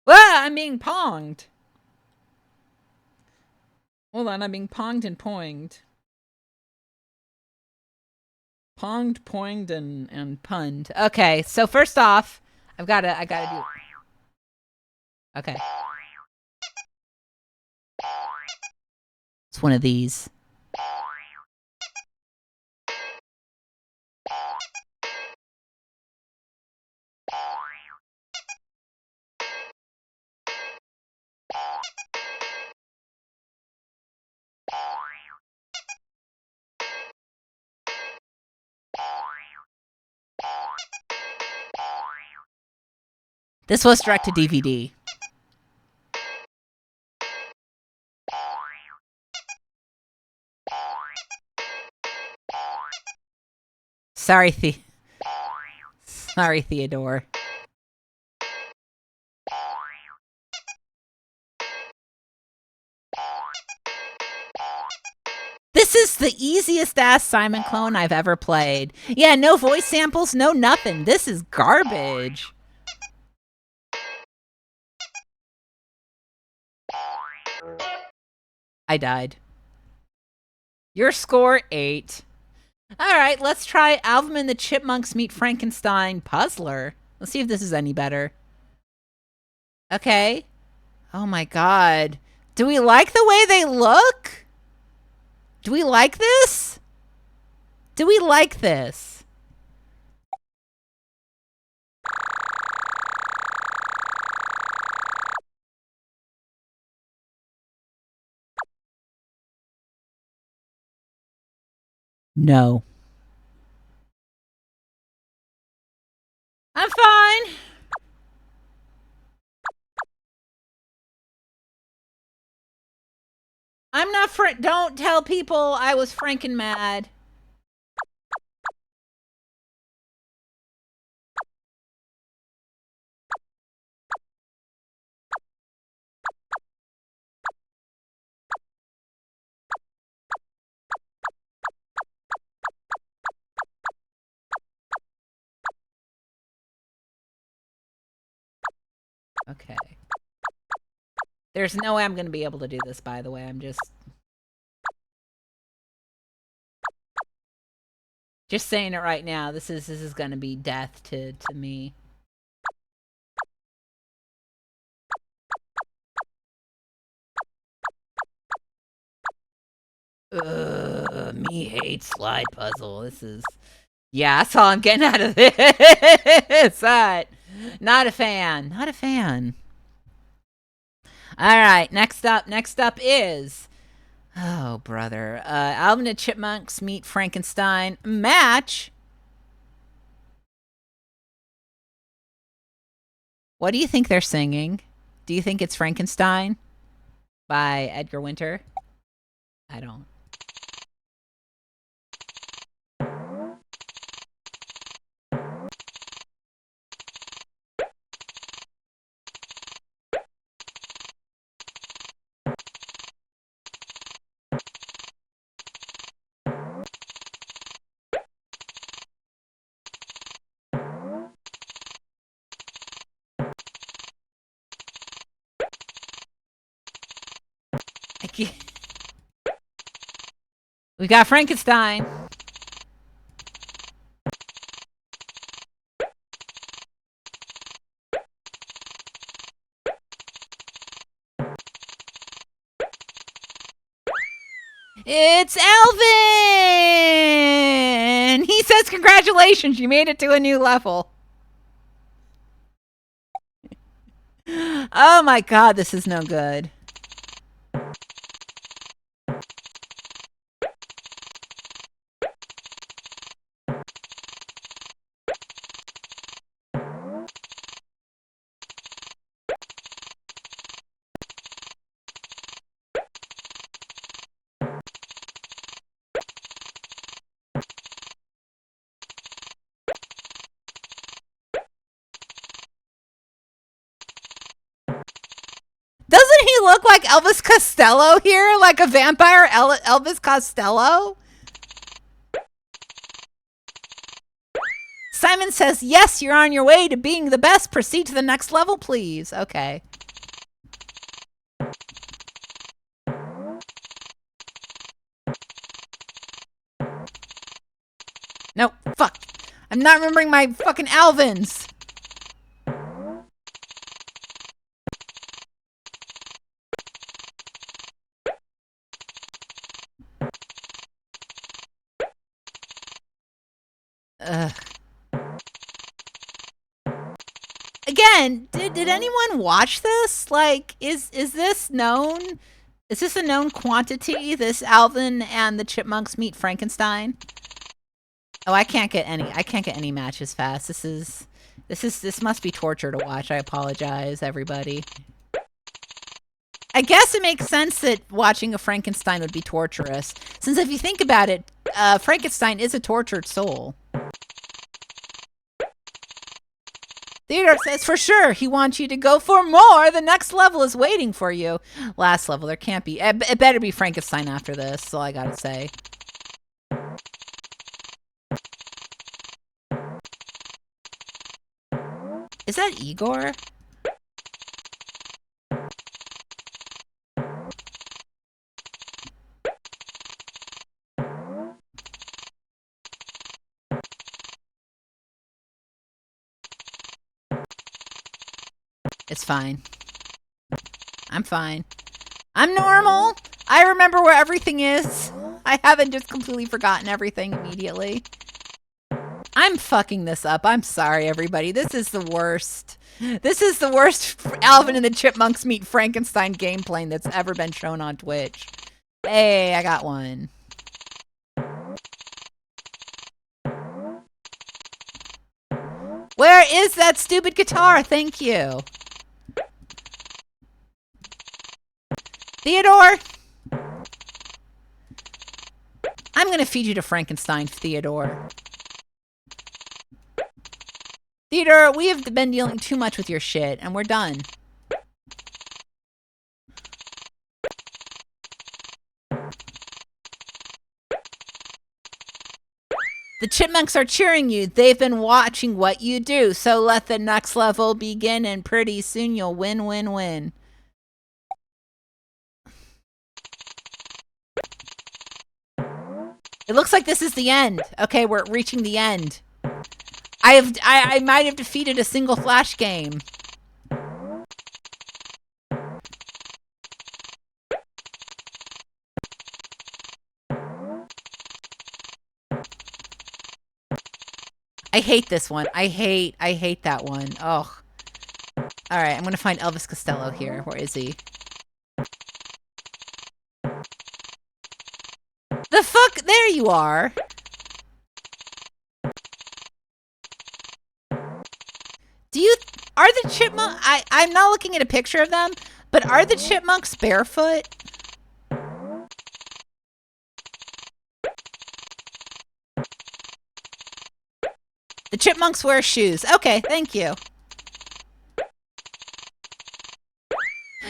Speaker 1: Ah, I'm being ponged. Hold on, I'm being ponged and poinged. Ponged, poinged, and punned. Okay, so first off, I gotta do. Okay. It's one of these. This was direct to DVD. Sorry, Theodore. This is the easiest ass Simon clone I've ever played. Yeah, no voice samples, no nothing. This is garbage. I died. Your score 8. Alright, let's try Alvin and the Chipmunks Meet Frankenstein Puzzler. Let's see if this is any better. Okay. Oh my god. Do we like the way they look? Do we like this? Do we like this? No. I'm fine. I'm not don't tell people I was Franken mad. Okay. There's no way I'm going to be able to do this, by the way. I'm just saying it right now. This is going to be death to me. Me hates slide puzzle. This is... Yeah, that's all I'm getting out of this. Not a fan. Not a fan. All right, next up is... Oh, brother. Alvin and Chipmunks Meet Frankenstein match. What do you think they're singing? Do you think it's Frankenstein by Edgar Winter? I don't. We got Frankenstein. It's Alvin! He says congratulations, you made it to a new level. Oh my god, this is no good. Doesn't he look like Elvis Costello here? Like a vampire Elvis Costello? Simon says, yes, you're on your way to being the best. Proceed to the next level, please. Okay. Nope. Fuck. I'm not remembering my fucking Alvins. Ugh. Again, did anyone watch this? Like, is this known? Is this a known quantity? This Alvin and the Chipmunks meet Frankenstein? Oh, I can't get any matches fast. This must be torture to watch. I apologize, everybody. I guess it makes sense that watching a Frankenstein would be torturous, since if you think about it, Frankenstein is a tortured soul. Theodore says, for sure, he wants you to go for more. The next level is waiting for you. Last level, there can't be. It better be Frankenstein after this, that's all I gotta say. Is that Igor? It's fine. I'm fine. I'm normal. I remember where everything is. I haven't just completely forgotten everything immediately. I'm fucking this up. I'm sorry, everybody. This is the worst. This is the worst Alvin and the Chipmunks meet Frankenstein gameplay that's ever been shown on Twitch. Hey, I got one. Where is that stupid guitar? Thank you. Theodore? I'm going to feed you to Frankenstein, Theodore. Theodore, we have been dealing too much with your shit, and we're done. The Chipmunks are cheering you. They've been watching what you do, so let the next level begin, and pretty soon you'll win, win, win. It looks like this is the end. Okay, we're reaching the end. I might have defeated a single Flash game. I hate this one. I hate that one. Oh. Alright, I'm gonna find Elvis Costello here. Where is he? The fuck? There you are. Are the chipmunks, I'm not looking at a picture of them, but are the chipmunks barefoot? The chipmunks wear shoes. Okay, thank you.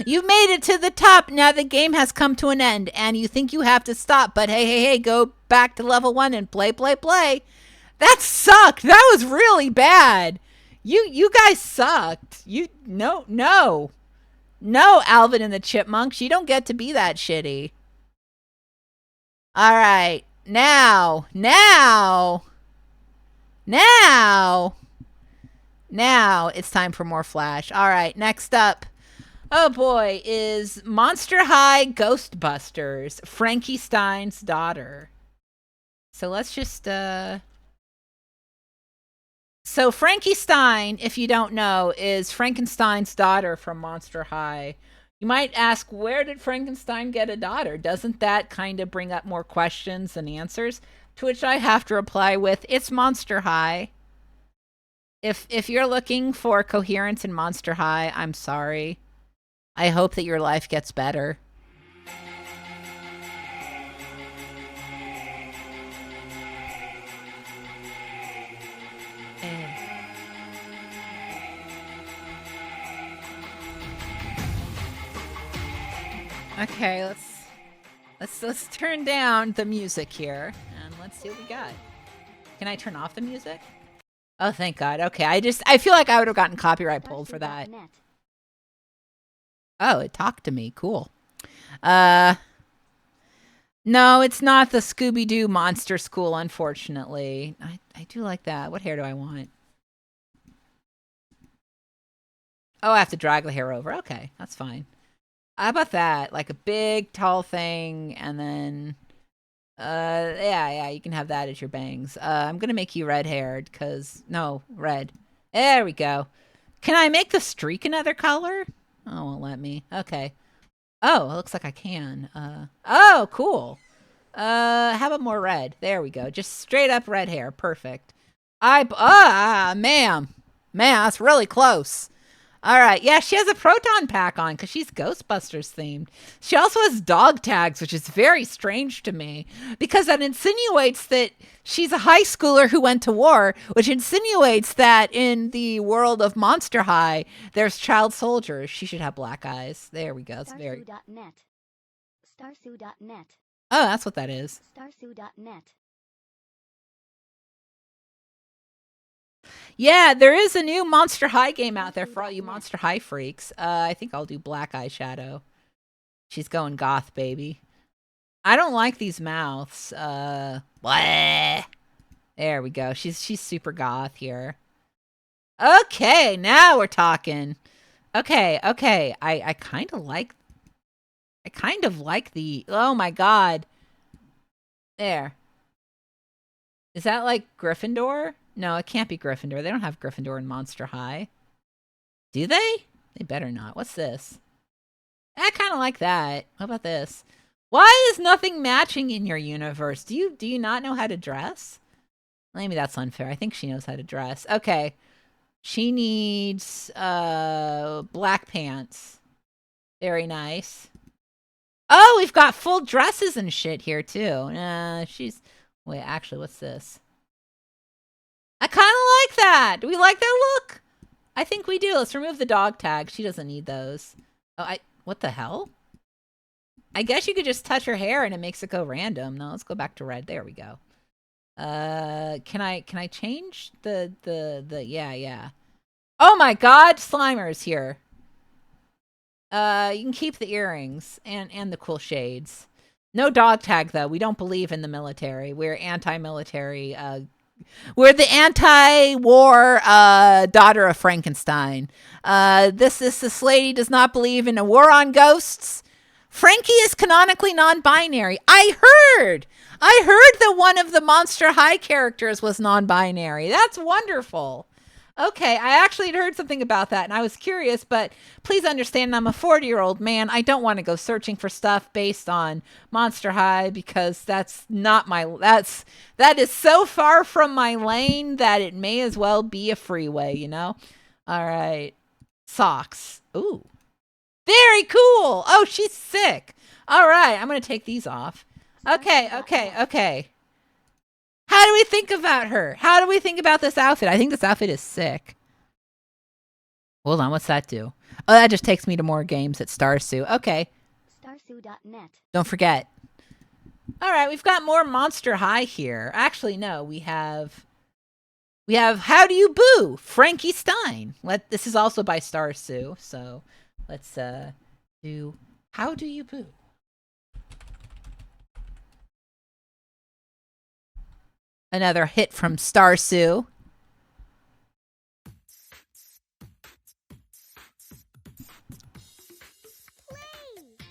Speaker 1: You made it to the top. Now the game has come to an end, and you think you have to stop. But hey, go back to level 1 and play. That sucked. That was really bad. You guys sucked. No, Alvin and the Chipmunks. You don't get to be that shitty. All right, now it's time for more Flash. All right, next up. Oh boy, is Monster High Ghostbusters, Frankenstein's daughter. So let's just So Frankie Stein, if you don't know, is Frankenstein's daughter from Monster High. You might ask, where did Frankenstein get a daughter? Doesn't that kind of bring up more questions than answers? To which I have to reply with, it's Monster High. If you're looking for coherence in Monster High, I'm sorry. I hope that your life gets better. Okay, let's turn down the music here and let's see what we got. Can I turn off the music? Oh, thank God. Okay, I feel like I would have gotten copyright pulled for that. Oh, it talked to me. Cool. No, it's not the Scooby-Doo Monster School, unfortunately. I do like that. What hair do I want? Oh, I have to drag the hair over. Okay, that's fine. How about that? Like a big, tall thing, and then... yeah, you can have that as your bangs. I'm gonna make you red-haired, because... No, red. There we go. Can I make the streak another color? Oh, it won't let me. Okay. Oh, it looks like I can. Oh, cool. How about more red? There we go. Just straight up red hair. Perfect. Ma'am. Man, that's really close. All right. Yeah, she has a proton pack on because she's Ghostbusters themed. She also has dog tags, which is very strange to me because that insinuates that she's a high schooler who went to war, which insinuates that in the world of Monster High, there's child soldiers. She should have black eyes. There we go. It's very... Starsu.net. Oh, that's what that is. Starsu.net. Yeah, there is a new Monster High game out there for all you Monster High freaks. I think I'll do black eyeshadow. She's going goth, baby. I don't like these mouths. Bleh. There we go. She's super goth here. Okay, now we're talking. Okay. I kind of like the... Oh my God. There. Is that like Gryffindor? No, it can't be Gryffindor. They don't have Gryffindor in Monster High. Do they? They better not. What's this? I kind of like that. How about this? Why is nothing matching in your universe? Do you not know how to dress? Maybe that's unfair. I think she knows how to dress. Okay. She needs black pants. Very nice. Oh, we've got full dresses and shit here too. She's... Wait, actually, what's this? I kind of like that. Do we like that look? I think we do. Let's remove the dog tag. She doesn't need those. Oh, what the hell? I guess you could just touch her hair and it makes it go random. No, let's go back to red. There we go. Can I change the yeah. Oh my God, Slimer's here. You can keep the earrings and the cool shades. No dog tag though. We don't believe in the military. We're anti-military. We're the anti-war daughter of Frankenstein. This lady does not believe in a war on ghosts. Frankie is canonically non-binary. I heard that one of the Monster High characters was non-binary. That's wonderful. Okay, I actually had heard something about that, and I was curious, but please understand I'm a 40-year-old man. I don't want to go searching for stuff based on Monster High because that's not my... That is so far from my lane that it may as well be a freeway, you know? All right. Socks. Ooh. Very cool. Oh, she's sick. All right, I'm going to take these off. Okay. How do we think about her? How do we think about this outfit? I think this outfit is sick. Hold on, what's that do? Oh, that just takes me to more games at Starsu. Okay. Starsu.net. Don't forget. All right, we've got more Monster High here. Actually, no, we have How Do You Boo? Frankie Stein. This is also by Starsu, so let's do How Do You Boo? Another hit from Starsu.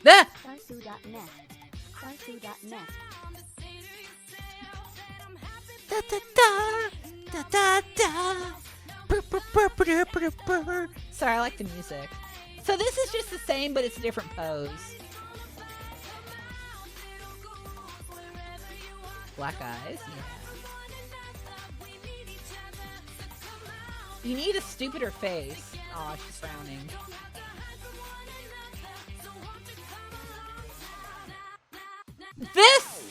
Speaker 1: Starsu.net. Starsu.net. Da da da da da da. Sorry, I like the music. So this is just the same, but it's a different pose. Black eyes, yeah. You need a stupider face. Oh, she's frowning. This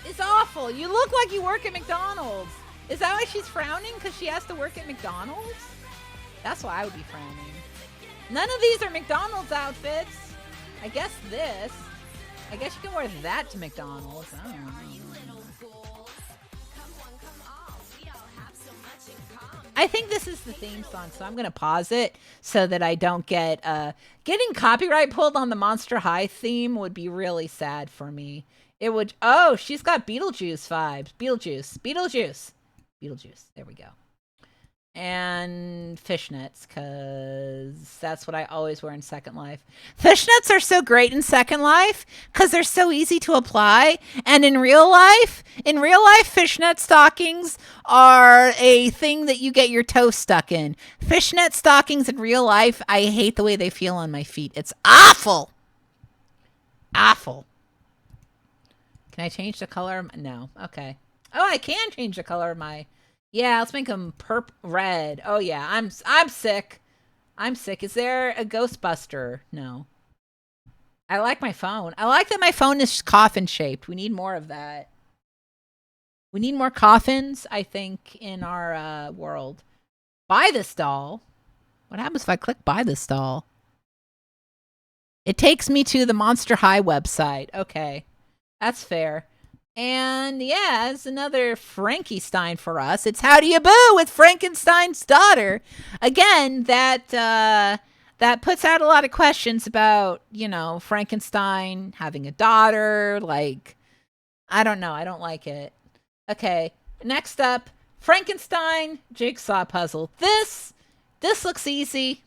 Speaker 1: is awful. You look like you work at McDonald's. Is that why she's frowning? Because she has to work at McDonald's? That's why I would be frowning. None of these are McDonald's outfits. I guess this. I guess you can wear that to McDonald's. I don't know. I think this is the theme song, so I'm going to pause it so that I don't get... getting copyright pulled on the Monster High theme would be really sad for me. It would... Oh, she's got Beetlejuice vibes. Beetlejuice. There we go. And fishnets, because that's what I always wear in Second Life. Fishnets are so great in Second Life because they're so easy to apply. And in real life, fishnet stockings are a thing that you get your toe stuck in. Fishnet stockings in real life, I hate the way they feel on my feet. It's awful. Awful. Can I change the color? No. Okay. Oh, I can change the color of my... Yeah, let's make them red. Oh yeah, I'm sick. I'm sick. Is there a Ghostbuster? No. I like my phone. I like that my phone is coffin shaped. We need more of that. We need more coffins, I think, in our world. Buy this doll. What happens if I click buy this doll? It takes me to the Monster High website. Okay. That's fair. And yeah, it's another Frankenstein for us. It's How Do You Boo with Frankenstein's daughter. Again, that puts out a lot of questions about, you know, Frankenstein having a daughter. Like, I don't know. I don't like it. Okay, next up, Frankenstein Jigsaw puzzle. This looks easy.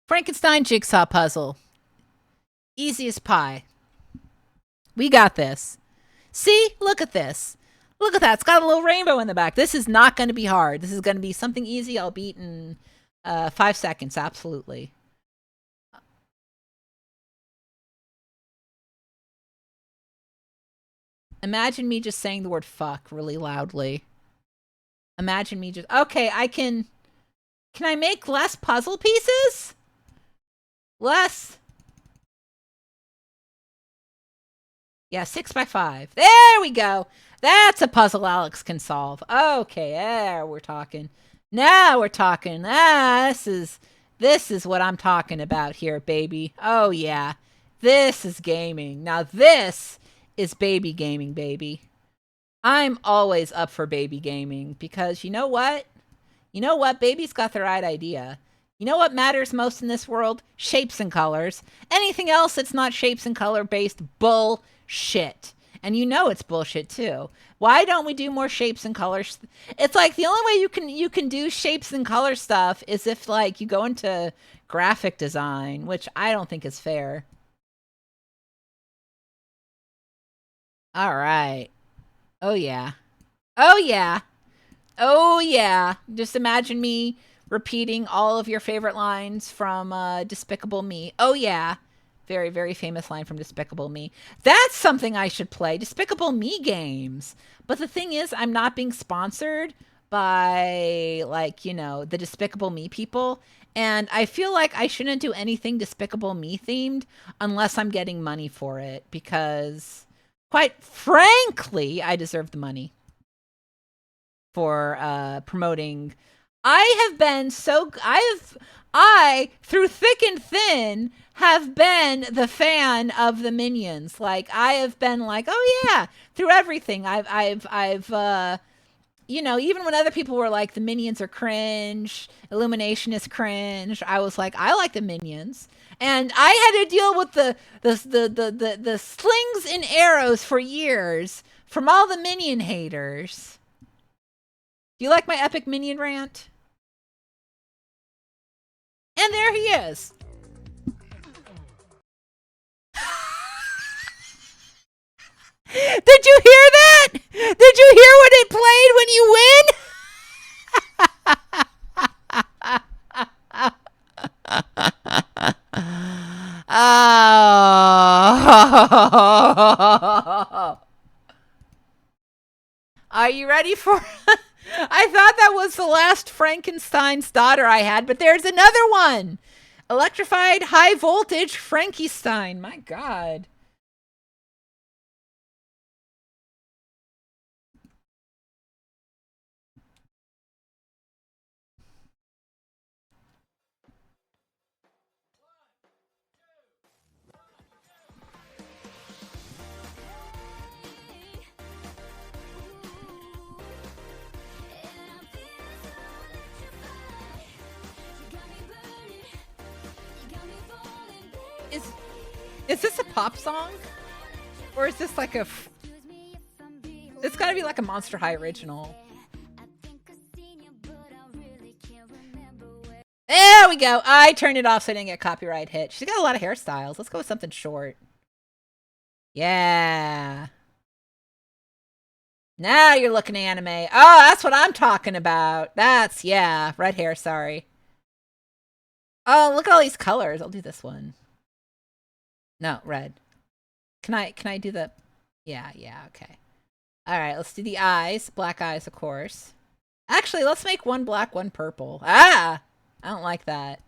Speaker 1: Frankenstein Jigsaw puzzle. Easy as pie. We got this. See? Look at this. Look at that. It's got a little rainbow in the back. This is not going to be hard. This is going to be something easy I'll beat in 5 seconds. Absolutely. Imagine me just saying the word fuck really loudly. Imagine me just... Okay, I can... Can I make less puzzle pieces? Less. Yeah, 6 by 5. There we go. That's a puzzle Alex can solve. Okay, there we're talking. Now we're talking. This is what I'm talking about here, baby. Oh yeah. This is gaming. Now this is baby gaming, baby. I'm always up for baby gaming because you know what? You know what? Babies got the right idea. You know what matters most in this world? Shapes and colors. Anything else that's not shapes and color based, bullshit. And you know it's bullshit too. Why don't we do more shapes and colors? It's like the only way you can do shapes and color stuff is if like you go into graphic design, which I don't think is fair. All right. Oh yeah. Oh yeah. Oh yeah. Just imagine me repeating all of your favorite lines from Despicable Me. Oh yeah. Very, very famous line from Despicable Me. That's something I should play. Despicable Me games. But the thing is, I'm not being sponsored by, like, you know, the Despicable Me people. And I feel like I shouldn't do anything Despicable Me themed unless I'm getting money for it. Because, quite frankly, I deserve the money for promoting. I, through thick and thin, have been the fan of the Minions. Like, I have been like, oh yeah, through everything. I've you know, even when other people were like, the Minions are cringe, Illumination is cringe, I was like, I like the Minions. And I had to deal with the slings and arrows for years from all the Minion haters. Do you like my epic Minion rant? And there he is. Did you hear that? Did you hear what it played when you win? Oh. Are you ready for... I thought that was the last Frankenstein's daughter I had, but there's another one. Electrified high voltage Frankenstein. My God. Is this a pop song? Or is this like a... It's gotta be like a Monster High original. There we go. I turned it off so I didn't get copyright hit. She's got a lot of hairstyles. Let's go with something short. Yeah. Now you're looking anime. Oh, that's what I'm talking about. That's, yeah. Red hair, sorry. Oh, look at all these colors. I'll do this one. No, red. Can I do the... Yeah, okay. Alright, let's do the eyes. Black eyes, of course. Actually, let's make one black, one purple. Ah! I don't like that.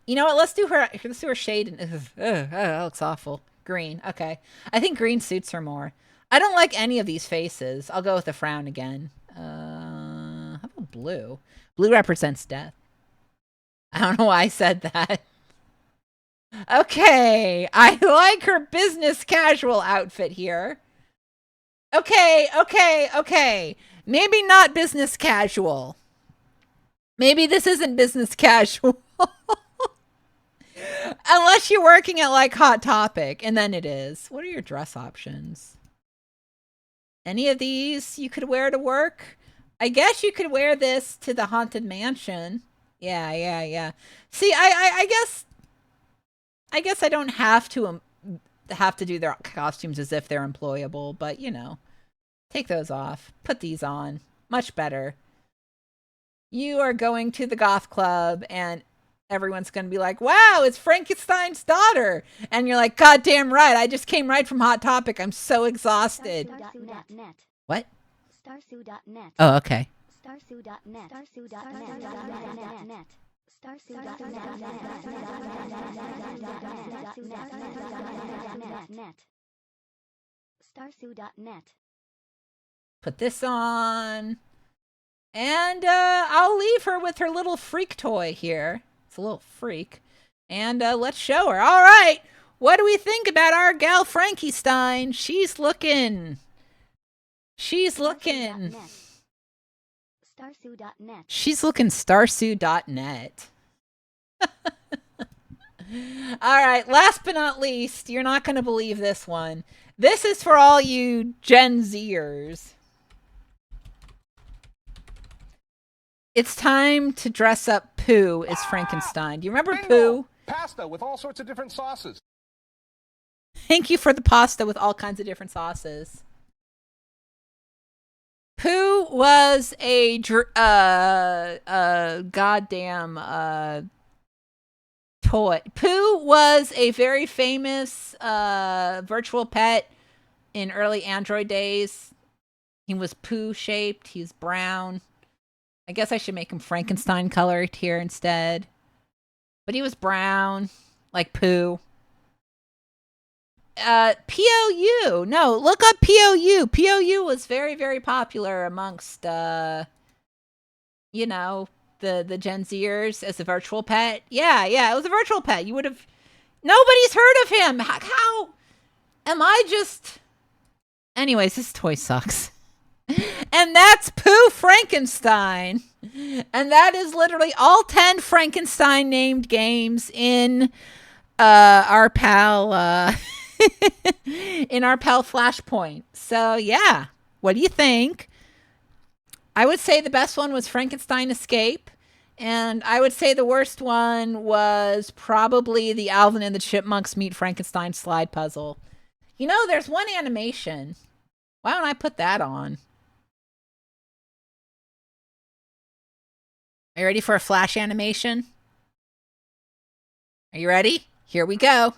Speaker 1: You know what? Let's do her shade. That looks awful. Green. Okay. I think green suits her more. I don't like any of these faces. I'll go with the frown again. How about blue? Blue represents death. I don't know why I said that. Okay. I like her business casual outfit here. Okay. Maybe not business casual. Maybe this isn't business casual. Unless you're working at like Hot Topic, and then it is. What are your dress options? Any of these you could wear to work? I guess you could wear this to the Haunted Mansion. Yeah. See, I guess I don't have to do their costumes as if they're employable, but you know, take those off. Put these on. Much better. You are going to the goth club and everyone's going to be like, wow, it's Frankenstein's daughter. And you're like, God damn right. I just came right from Hot Topic. I'm so exhausted. What? Starsu.net. Oh, okay. Starsu.net. Starsu.net. Starsu.net. Put this on. And I'll leave her with her little freak toy here. It's a little freak. And let's show her. All right. What do we think about our gal Frankenstein? She's looking. She's looking Starsu.net. All right. Last but not least, you're not going to believe this one. This is for all you Gen Zers. It's time to dress up Pooh as Frankenstein. Do you remember
Speaker 4: Bingo!
Speaker 1: Pooh?
Speaker 4: Pasta with all sorts of different sauces.
Speaker 1: Thank you for the pasta with all kinds of different sauces. Pooh was a goddamn toy. Pooh was a very famous virtual pet in early Android days. He was Pooh shaped. He's brown. I guess I should make him Frankenstein colored here instead. But he was brown, like Pooh. POU. No, look up POU. POU was very, very popular amongst, you know, the Gen Zers as a virtual pet. Yeah, it was a virtual pet. You would have... Nobody's heard of him. How am I just... Anyways, this toy sucks. And that's Pooh Frankenstein. And that is literally all 10 Frankenstein named games in our pal in our pal Flashpoint. So yeah, what do you think? I would say the best one was Frankenstein Escape, and I would say the worst one was probably the Alvin and the Chipmunks meet Frankenstein slide puzzle. You know, there's one animation Why don't I put that on? Are you ready for a flash animation? Are you ready? Here we go.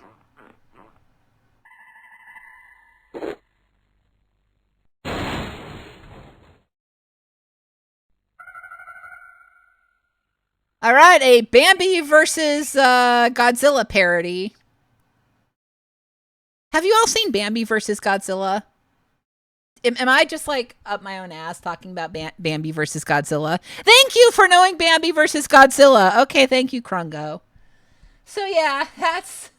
Speaker 1: All right, a Bambi versus Godzilla parody. Have you all seen Bambi versus Godzilla? Am I just like up my own ass talking about Bambi versus Godzilla? Thank you for knowing Bambi versus Godzilla. Okay, thank you, Krungo. So yeah, that's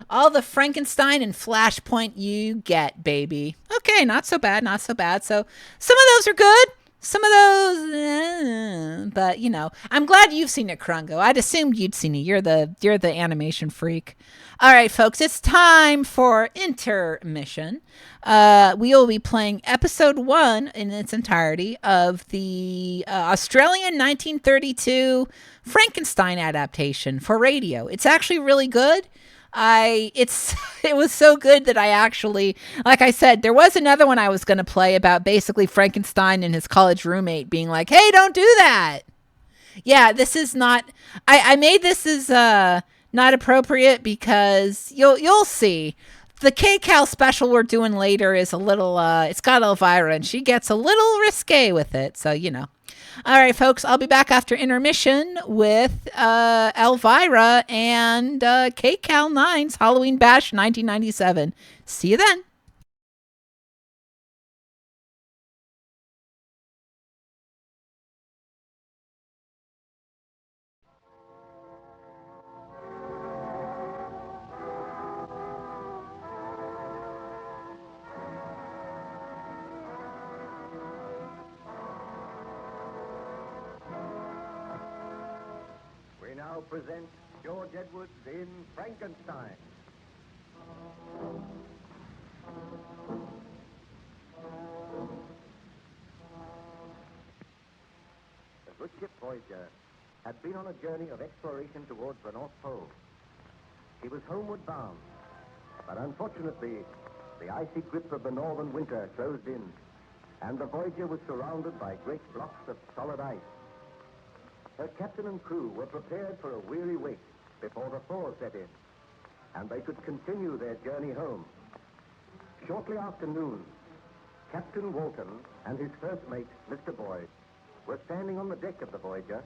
Speaker 1: all the Frankenstein and Flashpoint you get, baby. Okay, not so bad, not so bad. So some of those are good. Some of those, but you know, I'm glad you've seen it, Krungo. I'd assumed you'd seen it. You're the animation freak. All right, folks, it's time for intermission. We will be playing episode 1 in its entirety of the Australian 1932 Frankenstein adaptation for radio. It's actually really good. It was so good that I actually, like I said, there was another one I was going to play about basically Frankenstein and his college roommate being like, "Hey, don't do that." Yeah, this is not. I made this as not appropriate because you'll see. The KCAL special we're doing later is a little. It's got Elvira and she gets a little risque with it, so you know. All right, folks, I'll be back after intermission with Elvira and KCAL 9's Halloween Bash 1997. See you then.
Speaker 8: We now present George Edwards in Frankenstein. The good ship Voyager had been on a journey of exploration towards the North Pole. He was homeward bound, but unfortunately, the icy grip of the northern winter closed in, and the Voyager was surrounded by great blocks of solid ice. Her captain and crew were prepared for a weary wait before the thaw set in, and they could continue their journey home. Shortly after noon, Captain Walton and his first mate, Mr. Boyd, were standing on the deck of the Voyager.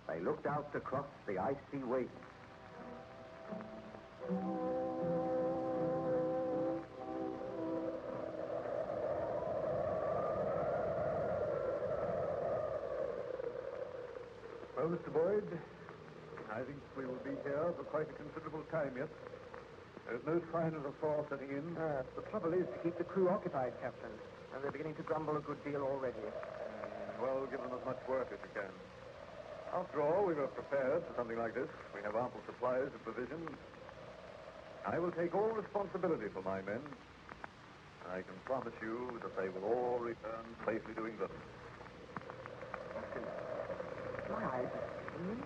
Speaker 8: They looked out across the icy waste.
Speaker 9: Well, Mr. Boyd, I think we will be here for quite a considerable time yet. There's no sign of the thaw setting in.
Speaker 6: The trouble is to keep the crew occupied, Captain. And they're beginning to grumble a good deal already.
Speaker 9: Well, give them as much work as you can. After all, we were prepared for something like this. We have ample supplies of provisions. I will take all responsibility for my men. I can promise you that they will all return safely to England.
Speaker 6: My eyes are seeing.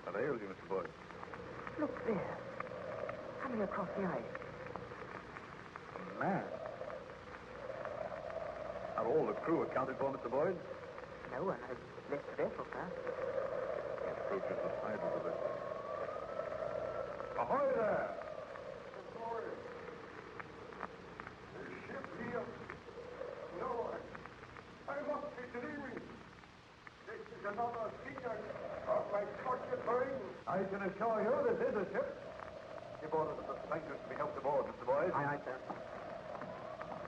Speaker 9: What ails you, Mr. Boyd?
Speaker 6: Look there. Coming across the ice.
Speaker 9: A man. Are all the crew accounted for, Mr. Boyd?
Speaker 6: No one has left the vessel, sir.
Speaker 9: He approaches the side of the vessel. Ahoy there!
Speaker 4: The ship here? No, I must be dreaming. This is another scene of my tortured brain.
Speaker 9: I can assure you this is a ship. Give orders that the strangers to be helped aboard, Mr. Boyd.
Speaker 6: Aye, aye, sir.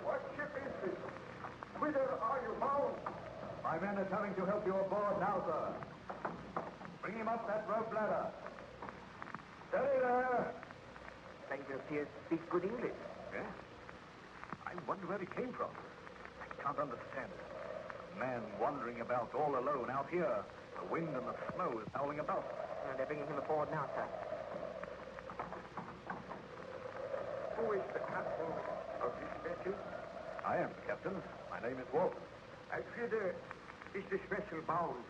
Speaker 4: What ship is this? Whither are you bound?
Speaker 9: My men are coming to help you aboard now, sir. Bring him up that rope ladder. Steady there.
Speaker 6: Stranger appears to speak good English.
Speaker 9: Yeah? I wonder where he came from. I can't understand it. A man wandering about all alone out here. The wind and the snow is howling about.
Speaker 6: They're bringing him aboard now, sir.
Speaker 4: Who is the captain of this vessel?
Speaker 9: I am the captain. My name is Walton.
Speaker 4: Whither is this vessel bound?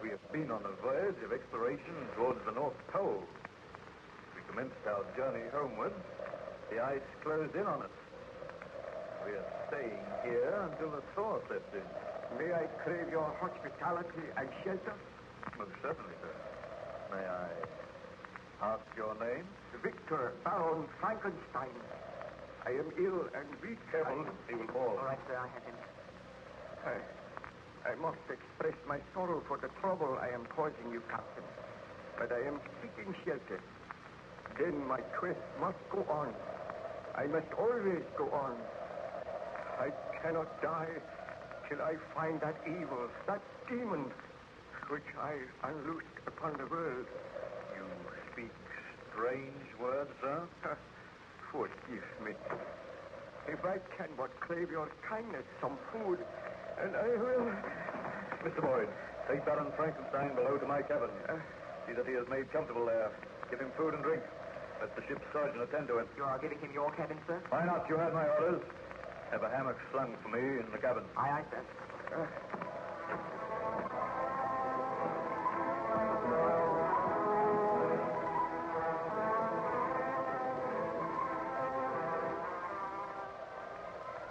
Speaker 9: We have been on a voyage of exploration towards the North Pole. We commenced our journey homeward. The ice closed in on us. We're staying here until the thaw sets in.
Speaker 4: May I crave your hospitality and shelter?
Speaker 9: Most certainly, sir. May I ask your name?
Speaker 4: Victor Baron Frankenstein. I am ill and weak.
Speaker 9: Careful, he will fall.
Speaker 6: All right, sir, I have him.
Speaker 4: I must express my sorrow for the trouble I am causing you, Captain. But I am seeking shelter. Then my quest must go on. I must always go on. I cannot die till I find that evil, that demon, which I unloosed upon the world.
Speaker 9: You speak strange words, sir.
Speaker 4: Forgive me. If I can but crave your kindness, some food, and I will...
Speaker 9: Mr. Boyd, take Baron Frankenstein below to my cabin. See that he is made comfortable there. Give him food and drink. Let the ship's surgeon attend to him.
Speaker 6: You are giving him your cabin, sir?
Speaker 9: Why not? You had my orders. Have a hammock slung for me in the cabin.
Speaker 6: Aye, aye, sir.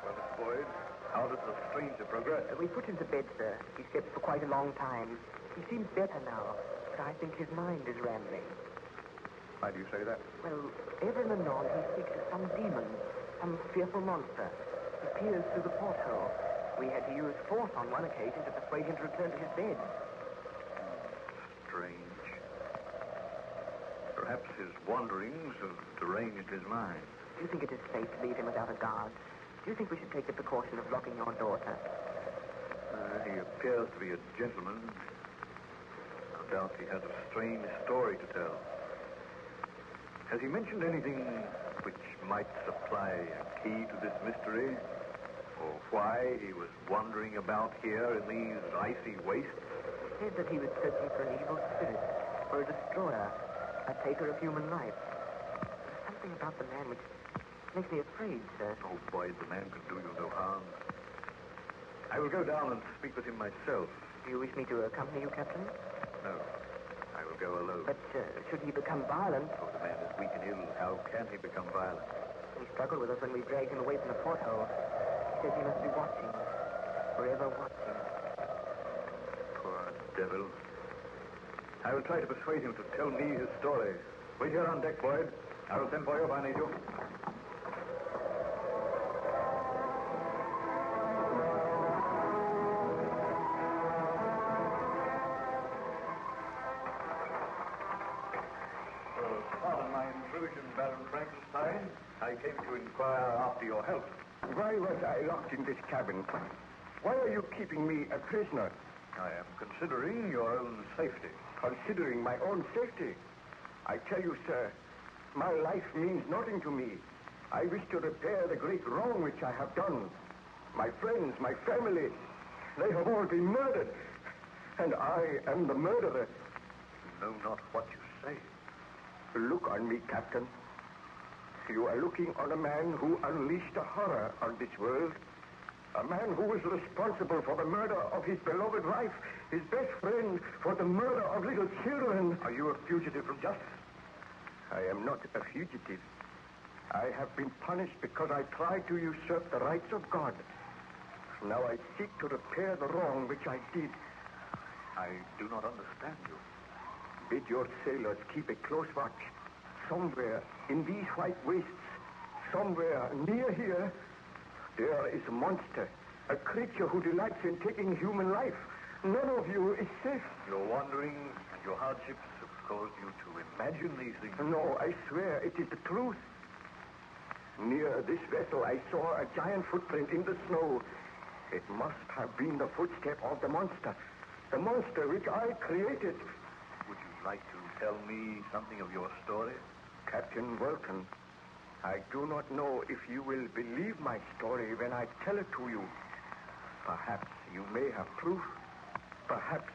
Speaker 9: Well, Mr. Boyd, how does the stranger progress?
Speaker 6: We put him to bed, sir. He slept for quite a long time. He seems better now, but I think his mind is rambling.
Speaker 9: Why do you say that?
Speaker 6: Well, ever and anon he speaks of some demon, some fearful monster. He peers through the porthole. We had to use force on one occasion to persuade him to return to his bed.
Speaker 9: Strange. Perhaps his wanderings have deranged his mind.
Speaker 6: Do you think it is safe to leave him without a guard? Do you think we should take the precaution of locking your daughter?
Speaker 9: He appears to be a gentleman. No doubt he has a strange story to tell. Has he mentioned anything which might supply a key to this mystery? Or why he was wandering about here in these icy wastes?
Speaker 6: He said that he was searching for an evil spirit, for a destroyer, a taker of human life. There's something about the man which makes me afraid, sir.
Speaker 9: Oh, Boyd, the man can do you no harm. I will go down and speak with him myself.
Speaker 6: Do you wish me to accompany you, Captain?
Speaker 9: No, I will go alone.
Speaker 6: But should he become violent?
Speaker 9: Oh, the man is weak and ill. How can he become violent?
Speaker 6: He struggled with us when we dragged him away from the porthole. He said he must be watching, forever watching.
Speaker 9: Poor devil. I will try to persuade him to tell me his story. Wait here on deck, Boyd. I will send for you if I need you. Pardon my intrusion, Baron Frankenstein. I came to inquire after your health.
Speaker 4: Why was I locked in this cabin? Why are you keeping me a prisoner?
Speaker 9: I am considering your own safety.
Speaker 4: Considering my own safety? I tell you, sir, my life means nothing to me. I wish to repair the great wrong which I have done. My friends, my family, they have all been murdered. And I am the murderer.
Speaker 9: You know not what you say.
Speaker 4: Look on me, Captain. You are looking on a man who unleashed a horror on this world. A man who was responsible for the murder of his beloved wife, his best friend, for the murder of little children.
Speaker 9: Are you a fugitive from justice?
Speaker 4: I am not a fugitive. I have been punished because I tried to usurp the rights of God. Now I seek to repair the wrong which I did.
Speaker 9: I do not understand you.
Speaker 4: Bid your sailors keep a close watch. Somewhere in these white wastes, somewhere near here, there is a monster, a creature who delights in taking human life. None of you is safe.
Speaker 9: Your wanderings and your hardships have caused you to imagine these things.
Speaker 4: No, I swear it is the truth. Near this vessel, I saw a giant footprint in the snow. It must have been the footstep of the monster which I created.
Speaker 9: Would you like to tell me something of your story?
Speaker 4: Captain Welton, I do not know if you will believe my story when I tell it to you. Perhaps you may have proof. Perhaps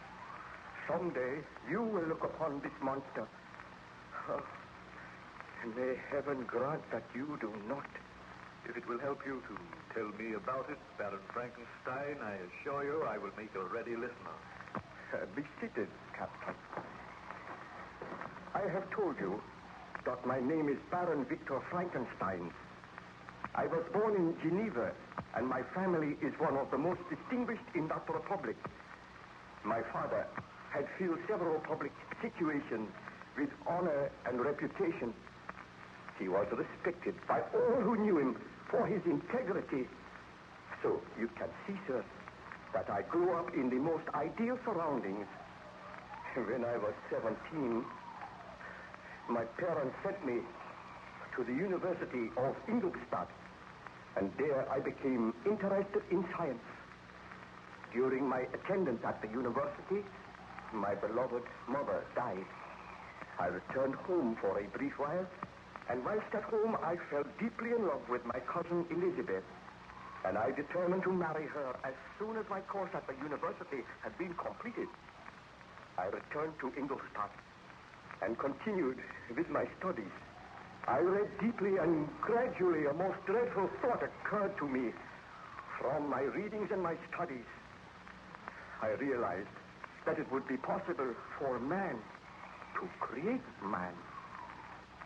Speaker 4: someday you will look upon this monster. Oh, may heaven grant that you do not.
Speaker 9: If it will help you to tell me about it, Baron Frankenstein, I assure you I will make a ready listener.
Speaker 4: Be seated, Captain. I have told you that my name is Baron Victor Frankenstein. I was born in Geneva, and my family is one of the most distinguished in that republic. My father had filled several public situations with honor and reputation. He was respected by all who knew him for his integrity. So you can see, sir, that I grew up in the most ideal surroundings. When I was 17, my parents sent me to the University of Ingolstadt, and there I became interested in science. During my attendance at the university, my beloved mother died. I returned home for a brief while, and whilst at home, I fell deeply in love with my cousin Elizabeth, and I determined to marry her as soon as my course at the university had been completed. I returned to Ingolstadt and continued with my studies. I read deeply, and gradually a most dreadful thought occurred to me. From my readings and my studies, I realized that it would be possible for man to create man.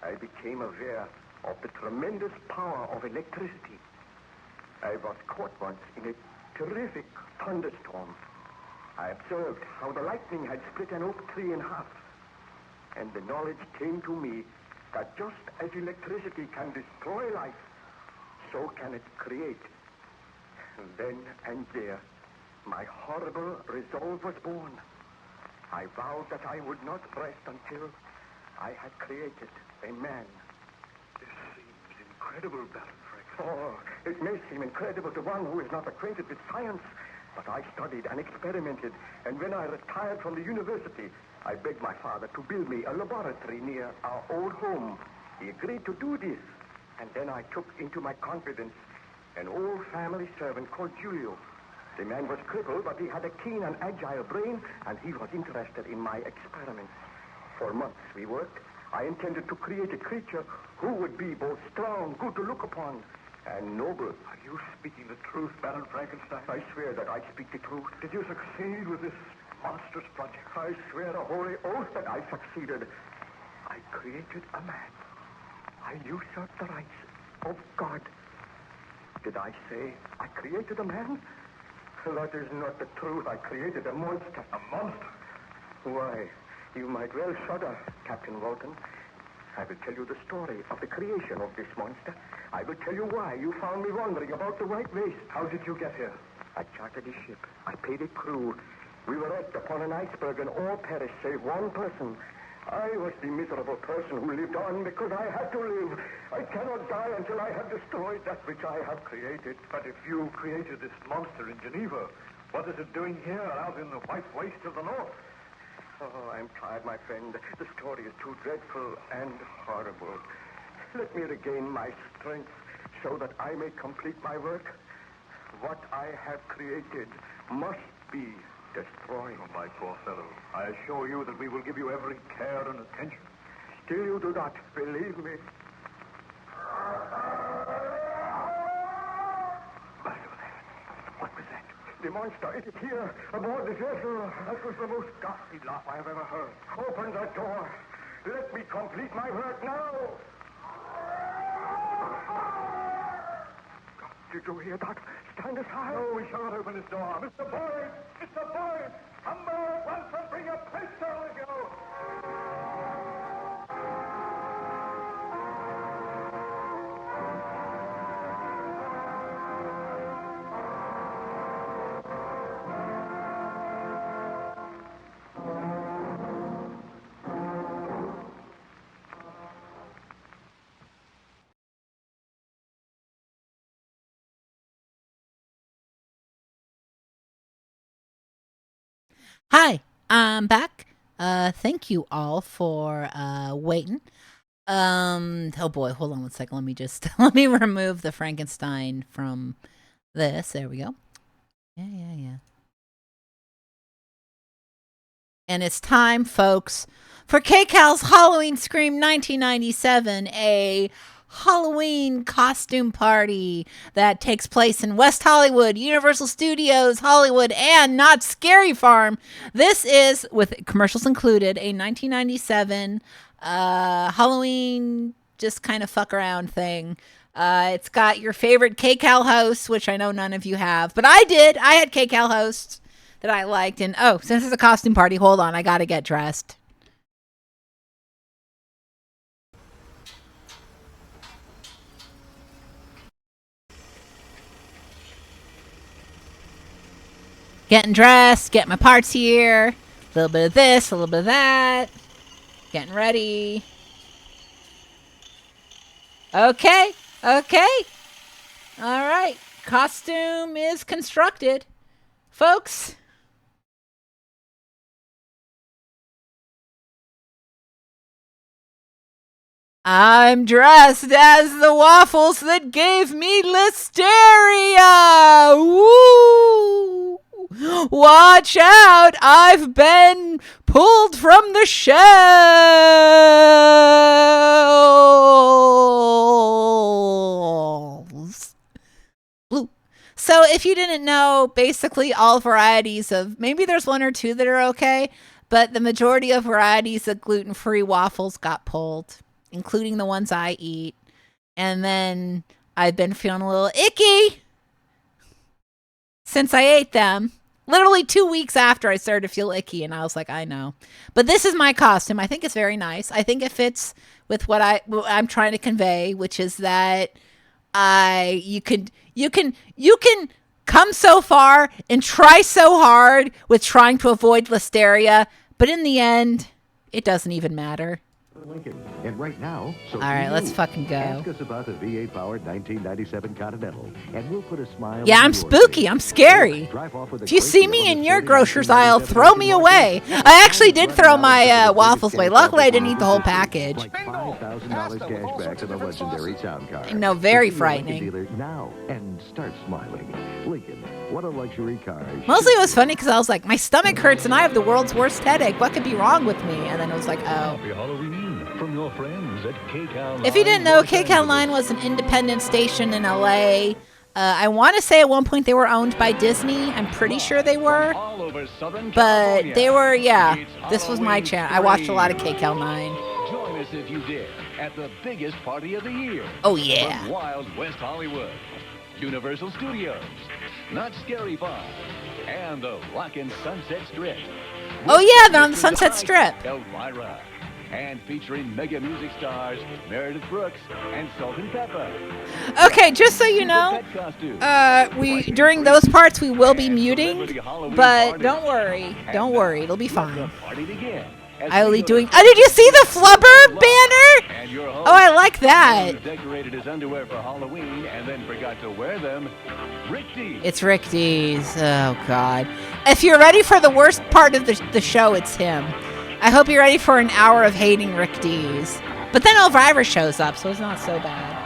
Speaker 4: I became aware of the tremendous power of electricity. I was caught once in a terrific thunderstorm. I observed how the lightning had split an oak tree in half, and the knowledge came to me that just as electricity can destroy life, so can it create. And then and there, my horrible resolve was born. I vowed that I would not rest until I had created a man.
Speaker 9: This seems incredible, Baron Frank.
Speaker 4: Oh, it may seem incredible to one who is not acquainted with science, but I studied and experimented, and when I retired from the university, I begged my father to build me a laboratory near our old home. He agreed to do this, and then I took into my confidence an old family servant called Julio. The man was crippled, but he had a keen and agile brain, and he was interested in my experiments. For months we worked. I intended to create a creature who would be both strong, good to look upon, and noble.
Speaker 9: Are you speaking the truth, Baron Frankenstein?
Speaker 4: I swear that I speak the truth.
Speaker 9: Did you succeed with this monstrous project?
Speaker 4: I swear a holy oath that I succeeded. I created a man. I usurped the rights of God. Did I say I created a man? That is not the truth. I created a monster.
Speaker 9: A monster?
Speaker 4: Why, you might well shudder, Captain Walton. I will tell you the story of the creation of this monster. I will tell you why you found me wandering about the white waste.
Speaker 9: How did you get here?
Speaker 4: I chartered a ship. I paid a crew. We were wrecked upon an iceberg, and all perished save one person. I was the miserable person who lived on because I had to live. I cannot die until I have destroyed that which I have created.
Speaker 9: But if you created this monster in Geneva, what is it doing here out in the white waste of the north?
Speaker 4: Oh, I'm tired, my friend. The story is too dreadful and horrible. Let me regain my strength so that I may complete my work. What I have created must be destroyed.
Speaker 9: Oh, my poor fellow. I assure you that we will give you every care and attention.
Speaker 4: Still you do not believe me.
Speaker 9: By your heaven, what was that?
Speaker 4: The monster, it is here, aboard the vessel. That was the most ghastly laugh I have ever heard. Open the door. Let me complete my work now. Did you hear that? Stand aside.
Speaker 9: No, we shall not open this door. Mr. Boyd! Mr. Boyd! Come back at once and bring a pistol with you!
Speaker 1: Hi, I'm back. Thank you all for waiting. Oh boy, hold on one second. Let me just let me remove the Frankenstein from this. There we go. Yeah. And it's time, folks, for KCAL's Halloween Scream 1997, a Halloween costume party that takes place in West Hollywood, Universal Studios, Hollywood, and Not Scary Farm. This is, with commercials included, a 1997 Halloween just kind of fuck around thing. It's got your favorite KCAL hosts, which I know none of you have, but I did. I had KCAL hosts that I liked. And oh, since it's a costume party, hold on, I gotta get dressed. Getting dressed, get my parts here. A little bit of this, a little bit of that. Getting ready. Okay. All right. Costume is constructed. Folks. I'm dressed as the waffles that gave me listeria. Woo! Watch out! I've been pulled from the shells. Blue. So if you didn't know, basically all varieties of, maybe there's one or two that are okay, but the majority of varieties of gluten-free waffles got pulled, including the ones I eat. And then I've been feeling a little icky since I ate them. Literally 2 weeks after I started to feel icky, and I was like, I know. But this is my costume. I think it's very nice. I think it fits with what I'm trying to convey, which is that you can come so far and try so hard with trying to avoid listeria, but in the end, it doesn't even matter.
Speaker 8: Lincoln. And right now, so
Speaker 1: all right, let's fucking go.
Speaker 8: Ask us about the V8-powered 1997 Continental, and we'll put a smile.
Speaker 1: Yeah, I'm spooky. I'm scary. If you see me in your grocer's aisle, throw me away. I actually did throw my waffles away. Luckily, I didn't eat the whole package.
Speaker 8: Like $5,000 cash back to the legendary sound car.
Speaker 1: No, very frightening.
Speaker 8: Now and start smiling. Lincoln, what a luxury car.
Speaker 1: Mostly it was funny because I was like, my stomach hurts and I have the world's worst headache. What could be wrong with me? And then it was like, oh.
Speaker 10: Happy Halloween from your friends at KCAL.
Speaker 1: If you didn't know, KCAL 9 was an independent station in LA. I want to say at one point they were owned by Disney. I'm pretty sure they were. But they were, yeah. This was my channel. I watched a lot of KCAL 9.
Speaker 10: Join us if you dare at the biggest party of the year.
Speaker 1: Oh, yeah.
Speaker 10: From Wild West Hollywood, Universal Studios, Not Scary Farm, and the Rockin' Sunset Strip.
Speaker 1: Oh, yeah, they're on the Sunset Strip.
Speaker 10: Elvira. And featuring mega music stars Meredith Brooks and Salt and Pepper.
Speaker 1: Okay, just so you know, we during those parts we will be muting, but don't worry, it'll be fine. I will be doing. Oh, did you see the Flubber banner? Oh, I like that.
Speaker 10: Decorated his underwear for Halloween and then forgot to wear them. Rick D's.
Speaker 1: It's Rick D's. Oh God! If you're ready for the worst part of the show, it's him. I hope you're ready for an hour of hating Rick D's. But then Elvira shows up, so it's not so bad.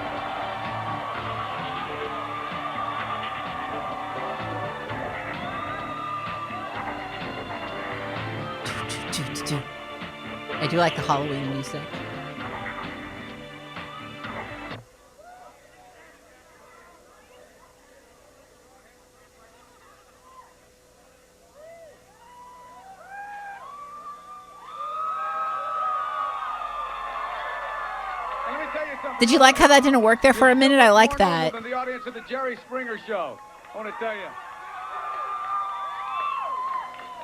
Speaker 1: I do like the Halloween music. Did you like how that didn't work there for a minute? I like that.
Speaker 9: The audience of the Jerry Springer Show. I want to tell you.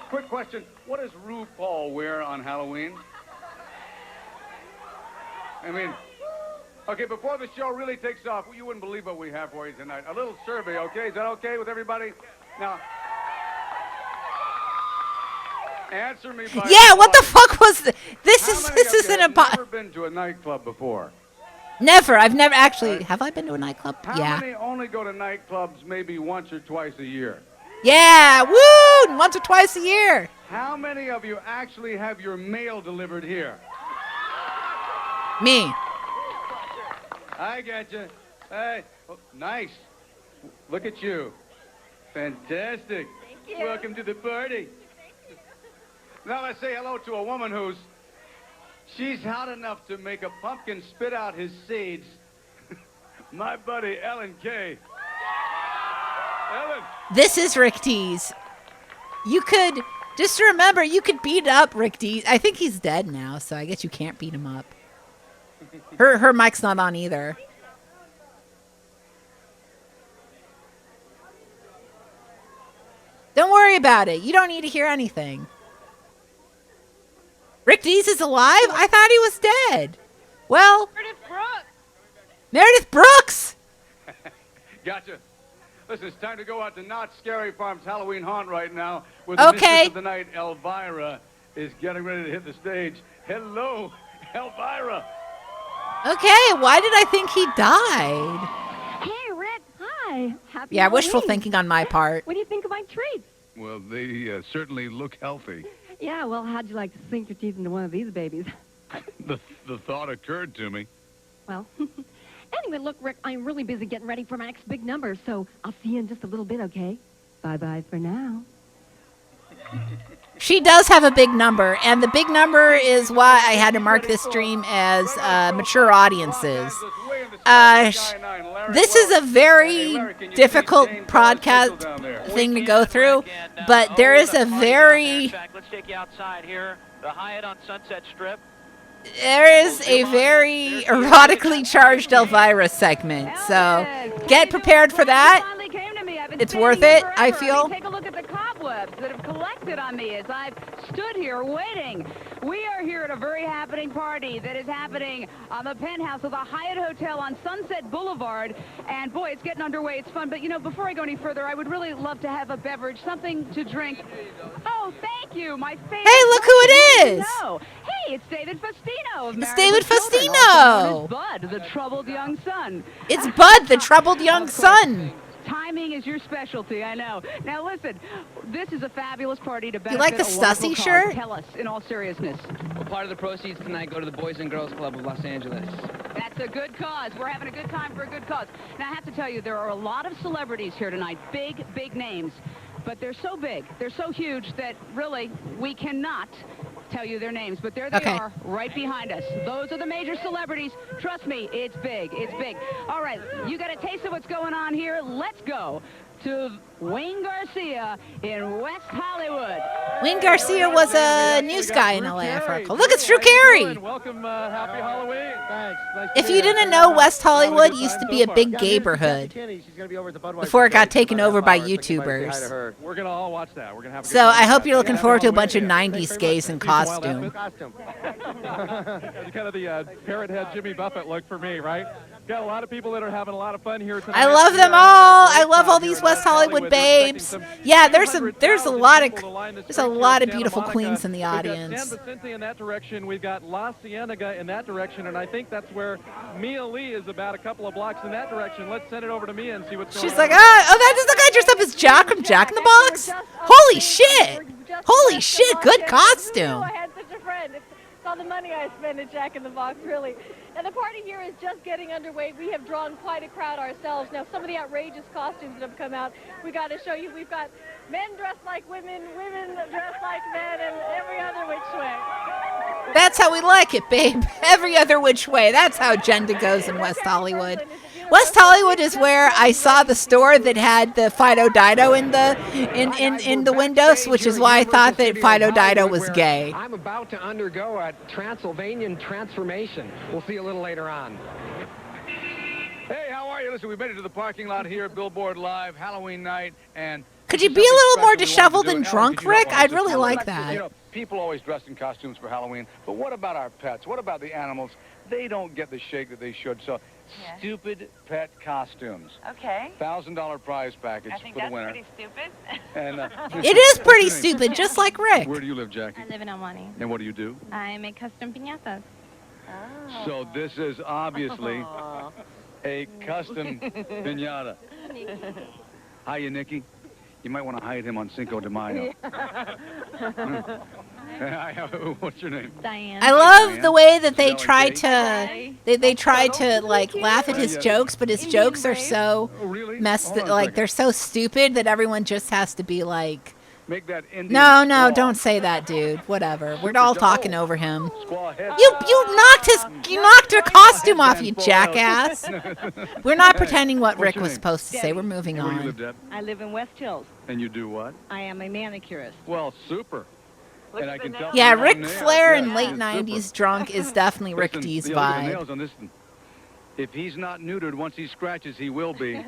Speaker 9: Quick question. What does RuPaul wear on Halloween? I mean, okay, before the show really takes off, you wouldn't believe what we have for you tonight. A little survey, okay? Is that okay with everybody? Now, answer me by
Speaker 1: yeah, what the fuck was this? This isn't a
Speaker 9: Have never been to a nightclub before?
Speaker 1: Never. I've never actually. Have I been to a nightclub?
Speaker 9: How many only go to nightclubs maybe once or twice a year?
Speaker 1: Yeah, woo! Once or twice a year.
Speaker 9: How many of you actually have your mail delivered here?
Speaker 1: Me.
Speaker 9: I got you. Hey, oh, nice. Look at you. Fantastic.
Speaker 7: Thank you.
Speaker 9: Welcome to the party. Now let's say hello to a woman who's she's hot enough to make a pumpkin spit out his seeds. My buddy Ellen Kay. Ellen.
Speaker 1: This is Rick D's. You could just remember you could beat up Rick D's. I think he's dead now, so I guess you can't beat him up. Her mic's not on either. Don't worry about it. You don't need to hear anything. Rick Dees is alive? I thought he was dead. Well, Meredith Brooks.
Speaker 2: Gotcha. Listen, it's time to go out to Not Scary Farm's Halloween haunt right now. With the mistress of the night, Elvira, is getting ready to hit the stage. Hello, Elvira.
Speaker 1: Okay, why did I think he died?
Speaker 11: Hey, Rick. Hi. Happy
Speaker 1: Yeah,
Speaker 11: Halloween.
Speaker 1: wishful thinking on my part.
Speaker 11: What do you think of my treats?
Speaker 10: Well, they certainly look healthy.
Speaker 11: Yeah, well, how'd you like to sink your teeth into one of these babies?
Speaker 10: The thought occurred to me.
Speaker 11: Well, anyway, look, Rick, I'm really busy getting ready for my next big number, so I'll see you in just a little bit, okay? Bye-bye for now.
Speaker 1: She does have a big number, and the big number is why I had to mark this stream as mature audiences. This is a very difficult podcast thing to go through, but there is a very...
Speaker 12: Let's take you outside here. The Hyatt on Sunset Strip.
Speaker 1: There is a very erotically charged Elvira segment, so get prepared for that. It's worth it, I feel.
Speaker 13: Take a look at the cobwebs that have collected on me as I've stood here waiting. We are here at a very happening party that is happening on the penthouse of the Hyatt Hotel on Sunset Boulevard. And boy, it's getting underway. It's fun. But, you know, before I go any further, I would really love to have a beverage, something to drink. Oh, thank you. My favorite.
Speaker 1: Hey, look who it is.
Speaker 13: Hey, it's David Faustino. Of
Speaker 1: It's
Speaker 13: Married
Speaker 1: David
Speaker 13: with Children,
Speaker 1: Faustino.
Speaker 13: also known as Bud, the troubled young son.
Speaker 1: It's Bud, the troubled young son.
Speaker 13: Timing is your specialty, I know. Now listen, this is a fabulous party to benefit
Speaker 1: You like the
Speaker 13: a wonderful
Speaker 1: Stussy
Speaker 13: cause.
Speaker 1: shirt?
Speaker 13: Tell us, in all seriousness.
Speaker 14: Well, part of the proceeds tonight go to the Boys and Girls Club of Los Angeles.
Speaker 13: That's a good cause. We're having a good time for a good cause. Now I have to tell you, there are a lot of celebrities here tonight, big, big names. But they're so big, they're so huge that really we cannot tell you their names, but there they are right behind us. Those are the major celebrities. Trust me, it's big. It's big. All right, you got a taste of what's going on here. Let's go to Wayne Garcia in West Hollywood.
Speaker 1: Wayne Garcia was a news guy in LA, I recall. Look, it's Drew Carey.
Speaker 15: Welcome, happy Halloween. Thanks.
Speaker 1: If you didn't know, West Hollywood used to be a big gayborhood before it got taken over by YouTubers.
Speaker 15: We're going to all watch that. We're going to have a good
Speaker 1: So
Speaker 15: time.
Speaker 1: I hope you're looking forward to a bunch of 90s gays in costume.
Speaker 15: It's kind of the parrot head Jimmy Buffett look for me, right? Got a lot of people that are having a lot of fun here tonight.
Speaker 1: I love them all. I love all these West Hollywood babes. Yeah, there's a lot of beautiful queens in the audience.
Speaker 15: San Vicente in that direction. We've got La Cienega in that direction, and I think that's where Mia Lee is about a couple of blocks in that direction. Let's send it over to Mia and see what's going on.
Speaker 1: She's like, that is the guy dressed up as Jack from Jack in the Box? Holy shit! Holy shit, good costume.
Speaker 16: I had such a friend. It's all the money I spend at Jack in the Box, really. And the party here is just getting underway. We have drawn quite a crowd ourselves. Now, some of the outrageous costumes that have come out, we got to show you. We've got men dressed like women, women dressed like men, and every other which way.
Speaker 1: That's how we like it, babe. Every other which way. That's how agenda goes in West Hollywood. West Hollywood is where I saw the store that had the Fido Dido in the windows, which is why I thought that Fido Dido was gay.
Speaker 17: I'm about to undergo a Transylvanian transformation. We'll see a little later on.
Speaker 2: Hey, how are you? Listen, we made it to the parking lot here at Billboard Live, Halloween night, and...
Speaker 1: Could you be a little more disheveled and drunk, Rick? I'd really like that.
Speaker 2: You know, people always dress in costumes for Halloween, but what about our pets? What about the animals? They don't get the shake that they should, so...
Speaker 18: Yeah.
Speaker 2: Stupid pet costumes.
Speaker 18: Okay.
Speaker 2: $1,000 prize package
Speaker 18: I think
Speaker 2: for the
Speaker 18: that's
Speaker 2: winner.
Speaker 18: pretty stupid.
Speaker 2: And,
Speaker 1: it is pretty stupid, just like Rick.
Speaker 2: Where do you live, Jackie?
Speaker 19: I live in El Monte.
Speaker 2: And what do you do?
Speaker 19: I make custom piñatas.
Speaker 2: So this is obviously a custom piñata. Hiya, Nikki. You might want to hide him on Cinco de Mayo. What's your name?
Speaker 19: Diane.
Speaker 1: I love the way that they try to they try to like laugh at his jokes, but his jokes are so messed like they're so stupid that everyone just has to be like, no, don't say that, dude. Whatever. We're all talking over him. You knocked her costume off, you jackass. We're not pretending what Rick was supposed to say. We're moving on.
Speaker 18: I live in West Hills.
Speaker 2: And you do what?
Speaker 18: I am a manicurist.
Speaker 2: Well, super. And I can tell
Speaker 1: Yeah, Ric Flair in late 90s drunk is definitely Rick D's vibe.
Speaker 19: If he's not neutered, once he scratches, he will be.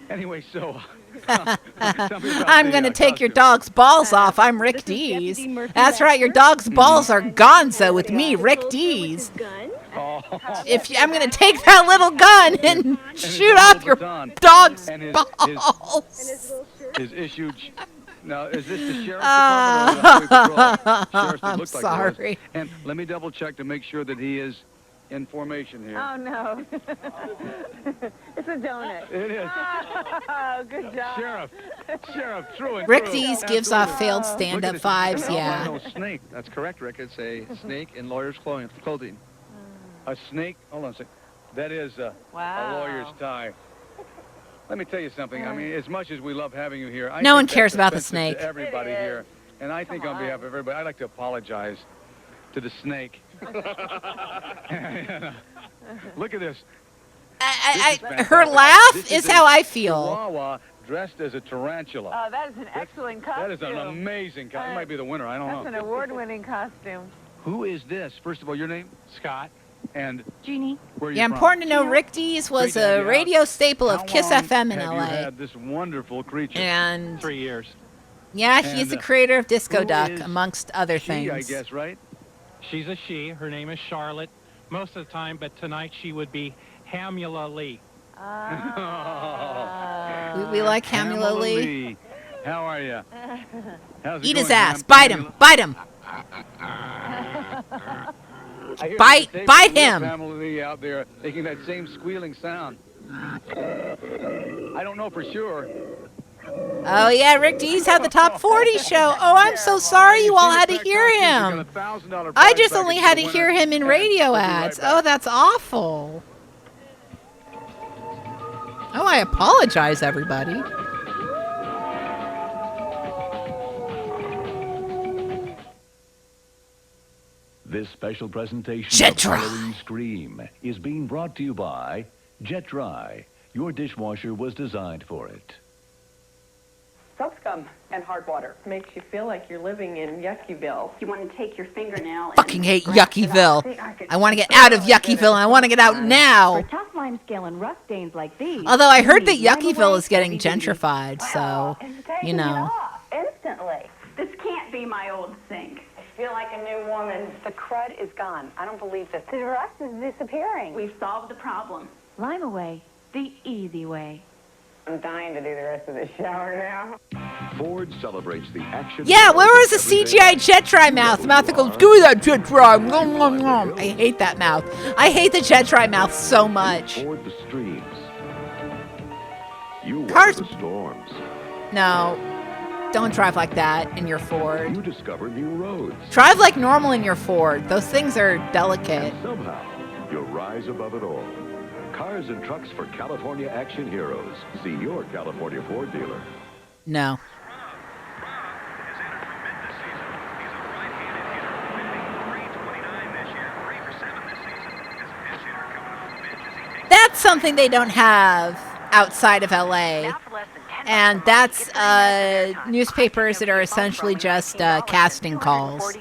Speaker 19: Anyway, so...
Speaker 1: I'm going to take your dog's balls off. I'm Rick Dees. That's right, your dog's balls are gonzo with me, Rick Dees. I'm going to take that little gun and shoot off your dog's balls.
Speaker 19: His issue... Now, is this the sheriff's department or the highway patrol? Sheriff's,
Speaker 1: I'm
Speaker 19: looks like
Speaker 1: sorry.
Speaker 19: And let me double check to make sure that he is in formation here.
Speaker 18: Oh, no. It's a donut.
Speaker 19: It is.
Speaker 18: Oh, good job.
Speaker 19: Sheriff, true and
Speaker 1: Rick
Speaker 19: true.
Speaker 1: Dees gives off failed stand-up vibes, yeah.
Speaker 19: No, snake. That's correct, Rick. It's a snake in lawyer's clothing. A snake, hold on a second. That is a lawyer's tie. Let me tell you something. I mean, as much as we love having you here,
Speaker 1: No one cares about the snake.
Speaker 19: To everybody here, and I think on behalf of everybody, I'd like to apologize to the snake. Look at this.
Speaker 1: Her laugh is how I feel.
Speaker 19: Chihuahua dressed as a tarantula.
Speaker 18: Oh, that is an excellent costume.
Speaker 19: That is an amazing costume. It might be the winner. I don't know.
Speaker 18: That's an award-winning costume.
Speaker 19: Who is this? First of all, your name? Scott. And
Speaker 11: Jeannie.
Speaker 19: Where are you
Speaker 1: Yeah,
Speaker 19: from?
Speaker 1: important to know Rick Dees was a radio staple of Kiss FM in
Speaker 19: Have
Speaker 1: LA.
Speaker 19: you had this wonderful creature?
Speaker 1: And
Speaker 19: 3 years.
Speaker 1: Yeah, he's
Speaker 19: And,
Speaker 1: the creator of Disco
Speaker 19: who
Speaker 1: Duck,
Speaker 19: is
Speaker 1: amongst other
Speaker 19: she,
Speaker 1: things.
Speaker 19: I guess, right?
Speaker 20: She's a she. Her name is Charlotte. Most of the time, but tonight she would be Hamula Lee.
Speaker 1: We like Hamula Lee.
Speaker 19: How are you? How's it
Speaker 1: Eat
Speaker 19: going,
Speaker 1: his ass.
Speaker 19: Ham?
Speaker 1: Bite him. Bite him. Bite him.
Speaker 19: Hamula Lee out there making that same squealing sound. I don't know for sure.
Speaker 1: Oh, yeah, Rick Dees had the Top 40 show. Oh, I'm so sorry you all had to hear him. I just only had to hear him in radio ads. Oh, that's awful. Oh, I apologize, everybody.
Speaker 10: This special presentation
Speaker 1: Jet
Speaker 10: of
Speaker 1: Dry.
Speaker 10: Halloween Scream is being brought to you by Jet Dry. Your dishwasher was designed for it.
Speaker 21: Soap scum and hard water. Makes you feel like you're living in Yuckyville. You want to take your fingernail
Speaker 1: Fucking hate Yuckyville. I want to get out of Yuckyville, and I want to get out now.
Speaker 22: Tough lime scale and rough stains like these.
Speaker 1: Although I heard that Yuckyville is getting gentrified, so, you know.
Speaker 21: Instantly. This can't be my old sink. I feel like a new woman. The crud is gone. I don't believe this. The rust is disappearing. We've solved the problem.
Speaker 22: Lime away, the easy way.
Speaker 21: I'm dying to do the rest of the shower now.
Speaker 10: Ford celebrates the action.
Speaker 1: Yeah, where was the CGI Jet Dry mouth? The mouth that goes, give me that Jet Dry. Nom, nom, nom. I hate that mouth. I hate the Jet Dry mouth so much.
Speaker 10: Ford the streams. You
Speaker 1: Cars-
Speaker 10: weather the storms.
Speaker 1: No, don't drive like that in your Ford.
Speaker 10: You discover new roads.
Speaker 1: Drive like normal in your Ford. Those things are delicate.
Speaker 10: And somehow, you'll rise above it all. Cars and trucks for California action heroes. See your California Ford dealer.
Speaker 1: No. That's something they don't have outside of LA. And that's newspapers that are essentially just casting calls.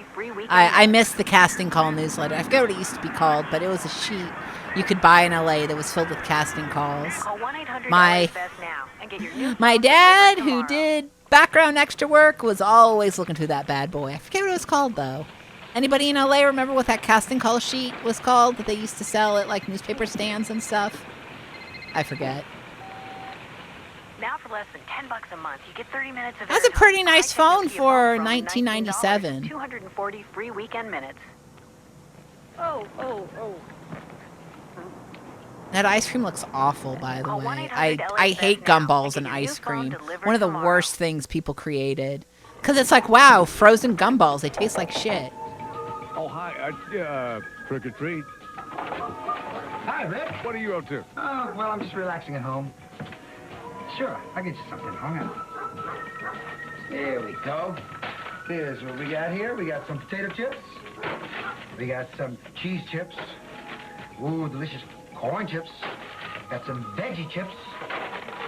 Speaker 1: I miss the casting call newsletter. I forget what it used to be called, but it was a sheet you could buy in LA that was filled with casting calls. My dad, who did background extra work, was always looking through that bad boy. I forget what it was called, though. Anybody in LA remember what that casting call sheet was called that they used to sell at like newspaper stands and stuff? I forget.
Speaker 23: Now for less than $10 a month, you get 30 minutes of
Speaker 1: That's a pretty nice phone for
Speaker 23: $19,
Speaker 1: 1997.
Speaker 23: 240 free weekend minutes.
Speaker 16: Oh.
Speaker 1: That ice cream looks awful, by the way. I hate gumballs and ice cream. One of the worst things people created. Because it's like, wow, frozen gumballs. They taste like shit.
Speaker 19: Oh, hi. Trick or treat.
Speaker 17: Hi, Rick.
Speaker 19: What are you up to?
Speaker 17: Oh, well, I'm just relaxing at home. Sure, I'll get you something. Hang on. There we go. Here's what we got here. We got some potato chips. We got some cheese chips. Ooh, delicious corn chips. Got some veggie chips.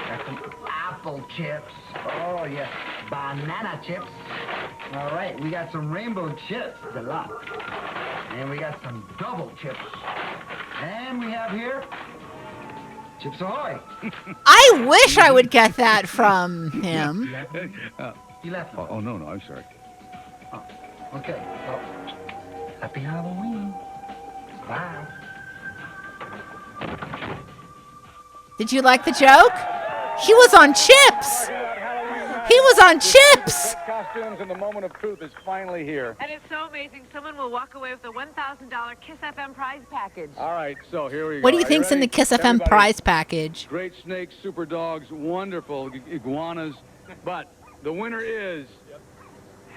Speaker 17: Got some apple chips. Oh, yes. Banana chips. All right, we got some rainbow chips, deluxe. And we got some double chips. And we have here Chips Ahoy.
Speaker 1: I wish I would get that from him.
Speaker 17: You left
Speaker 19: Oh, no, I'm sorry.
Speaker 17: Oh, okay. Well, happy Halloween. Bye.
Speaker 1: Did you like the joke? He was on chips. He was on chips.
Speaker 19: Costumes and the moment of truth is finally here.
Speaker 3: And it's so amazing. Someone will walk away with a $1,000 Kiss FM prize package.
Speaker 19: All right, so here we go.
Speaker 1: What do you think's in the Kiss FM
Speaker 19: Everybody,
Speaker 1: prize package?
Speaker 19: Great snakes, super dogs, wonderful iguanas. But the winner is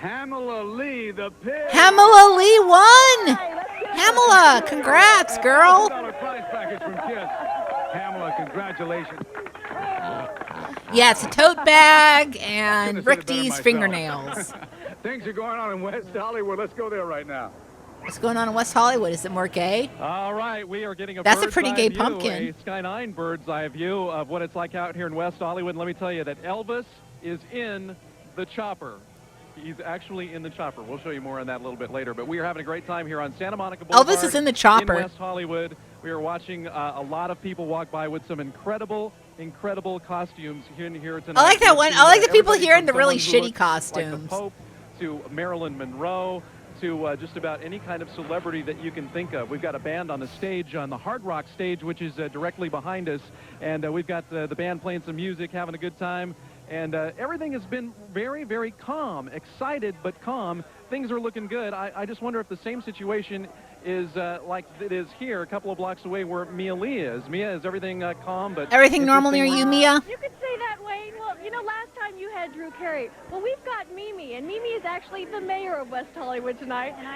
Speaker 19: Hamela Lee, the pig.
Speaker 1: Hamela Lee won. Hamela, congrats, girl.
Speaker 19: $1,000 prize package from Kiss. Hamela, congratulations.
Speaker 1: Yeah, it's a tote bag and Rick D's fingernails.
Speaker 19: Things are going on in West Hollywood. Let's go there right now.
Speaker 1: What's going on in West Hollywood? Is it more gay?
Speaker 15: All right, we are getting
Speaker 1: That's a pretty gay pumpkin.
Speaker 15: A Sky 9 bird's eye view of what it's like out here in West Hollywood. And let me tell you that Elvis is in the chopper. He's actually in the chopper. We'll show you more on that a little bit later. But we are having a great time here on Santa Monica Boulevard.
Speaker 1: Elvis is in the chopper.
Speaker 15: In West Hollywood. We are watching a lot of people walk by with some incredible costumes here tonight.
Speaker 1: I like that one. I like the people here in the really
Speaker 15: someone who
Speaker 1: shitty
Speaker 15: looks
Speaker 1: costumes.
Speaker 15: Like the Pope to Marilyn Monroe to just about any kind of celebrity that you can think of. We've got a band on the stage, on the Hard Rock stage, which is directly behind us. And we've got the band playing some music, having a good time. And everything has been very, very calm, excited but calm. Things are looking good. I just wonder if the same situation is like it is here, a couple of blocks away where Mia Lee is. Mia, is everything calm? But
Speaker 1: everything normal near you, Mia?
Speaker 16: You could say that, Wayne. Well, you know, last time you had Drew Carey. Well, we've got Mimi, and Mimi is actually the mayor of West Hollywood tonight. And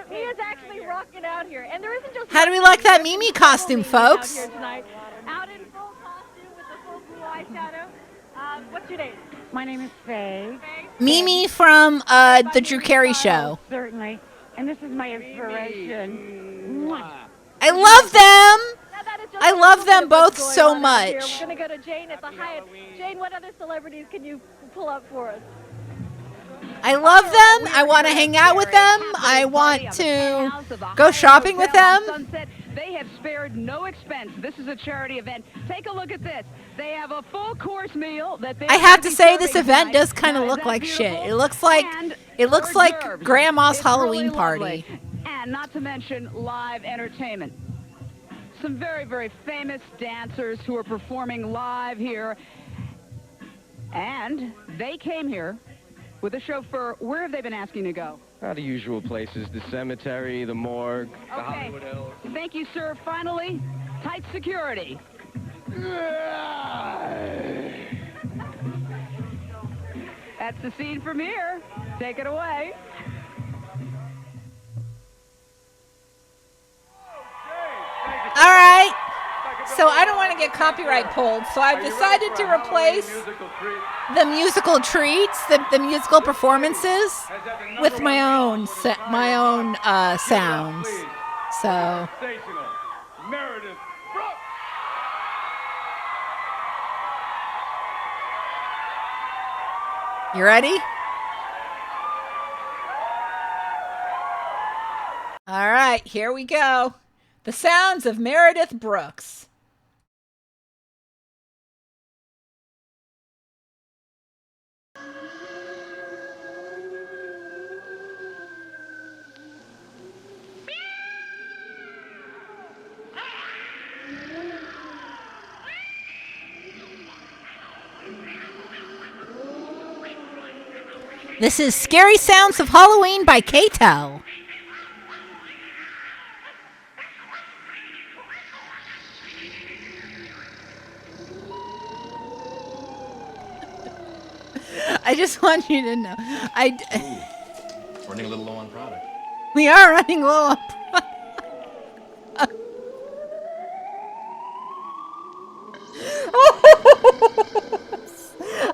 Speaker 16: Mia's actually rocking out here. And there isn't just...
Speaker 1: How do we like that Mimi costume, folks?
Speaker 16: Out here tonight, out in full costume with the full blue eyeshadow. What's your name?
Speaker 18: My name is Faye.
Speaker 1: Mimi from the Drew Carey show.
Speaker 18: Certainly. And this is my inspiration.
Speaker 1: I love them. I love them both so much.
Speaker 16: We're going to go to Jane at the Hyatt. Jane, what other celebrities can you pull up for us?
Speaker 1: I love them. I want to hang out with them. I want to go shopping with them.
Speaker 13: They have spared no expense. This is a charity event. Take a look at this. They have a full course meal that they
Speaker 1: I have to say this event does kind of look like shit. It looks like Grandma's Halloween party.
Speaker 13: And not to mention live entertainment. Some very, very famous dancers who are performing live here. And they came here with a chauffeur. Where have they been asking to go?
Speaker 5: The usual places, the cemetery, the morgue, the Hollywood Hills.
Speaker 13: Thank you, sir. Finally, tight security. That's the scene from here. Take it away.
Speaker 1: All right. So I don't want to get copyright pulled, so I've decided to replace the musical treats, the musical performances, with my own sounds. So.
Speaker 19: Meredith.
Speaker 1: You ready? All right, here we go. The sounds of Meredith Brooks. This is Scary Sounds of Halloween by KCAL. I just want you to know.
Speaker 6: Running a little low on product.
Speaker 1: We are running low on product.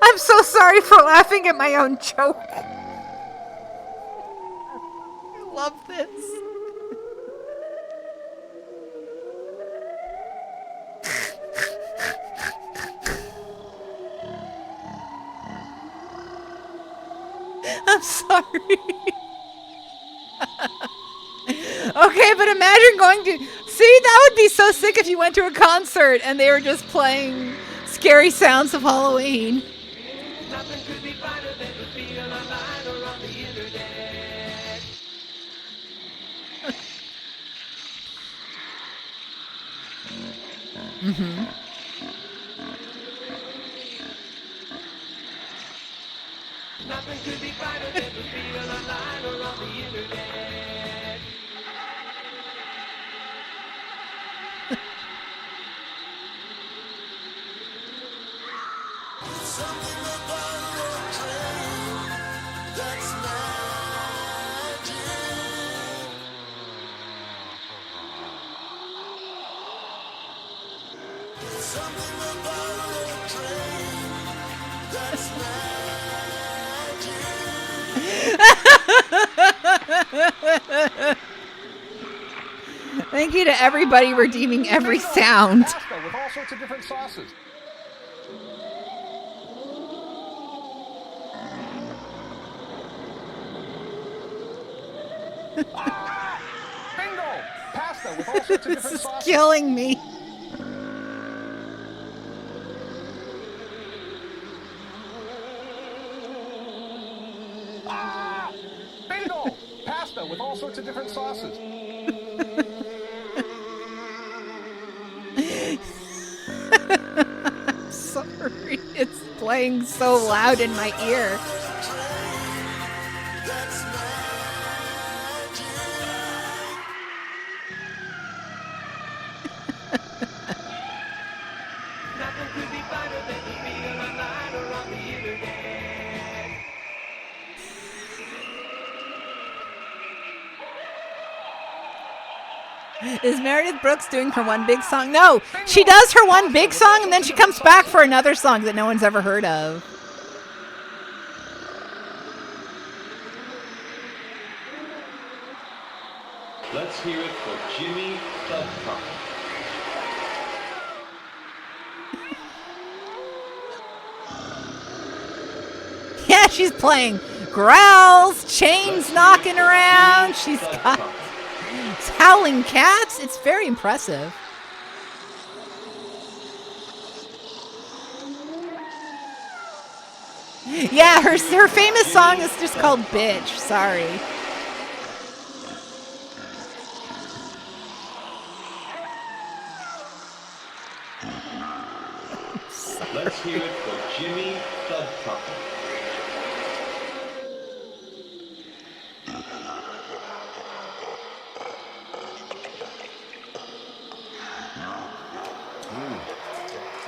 Speaker 1: I'm so sorry for laughing at my own joke. I love this. I'm I'm sorry. Okay, but imagine going to... See, that would be so sick if you went to a concert and they were just playing scary sounds of Halloween. Mm-hmm.
Speaker 4: Nothing could be finer than to be online or on the internet. Something about a train that's magic. Something about a train that's magic.
Speaker 1: Thank you to everybody redeeming every sound.
Speaker 6: Pasta with all sorts of different sauces. Bingo! Pasta with all sorts of different
Speaker 1: This is
Speaker 6: sauces.
Speaker 1: killing me.
Speaker 6: Bingo! Pasta with all sorts of different sauces.
Speaker 1: Sorry, it's playing so loud in my ear. Is Meredith Brooks doing her one big song? No, she does her one big song and then she comes back for another song that no one's ever heard of.
Speaker 10: Let's hear it for Jimmy Dubcom.
Speaker 1: Yeah, she's playing growls, chains knocking around. She's got howling cats. It's very impressive. Yeah, her famous song is just called Bitch. Sorry.
Speaker 10: Let's hear it for Jimmy Dubcom.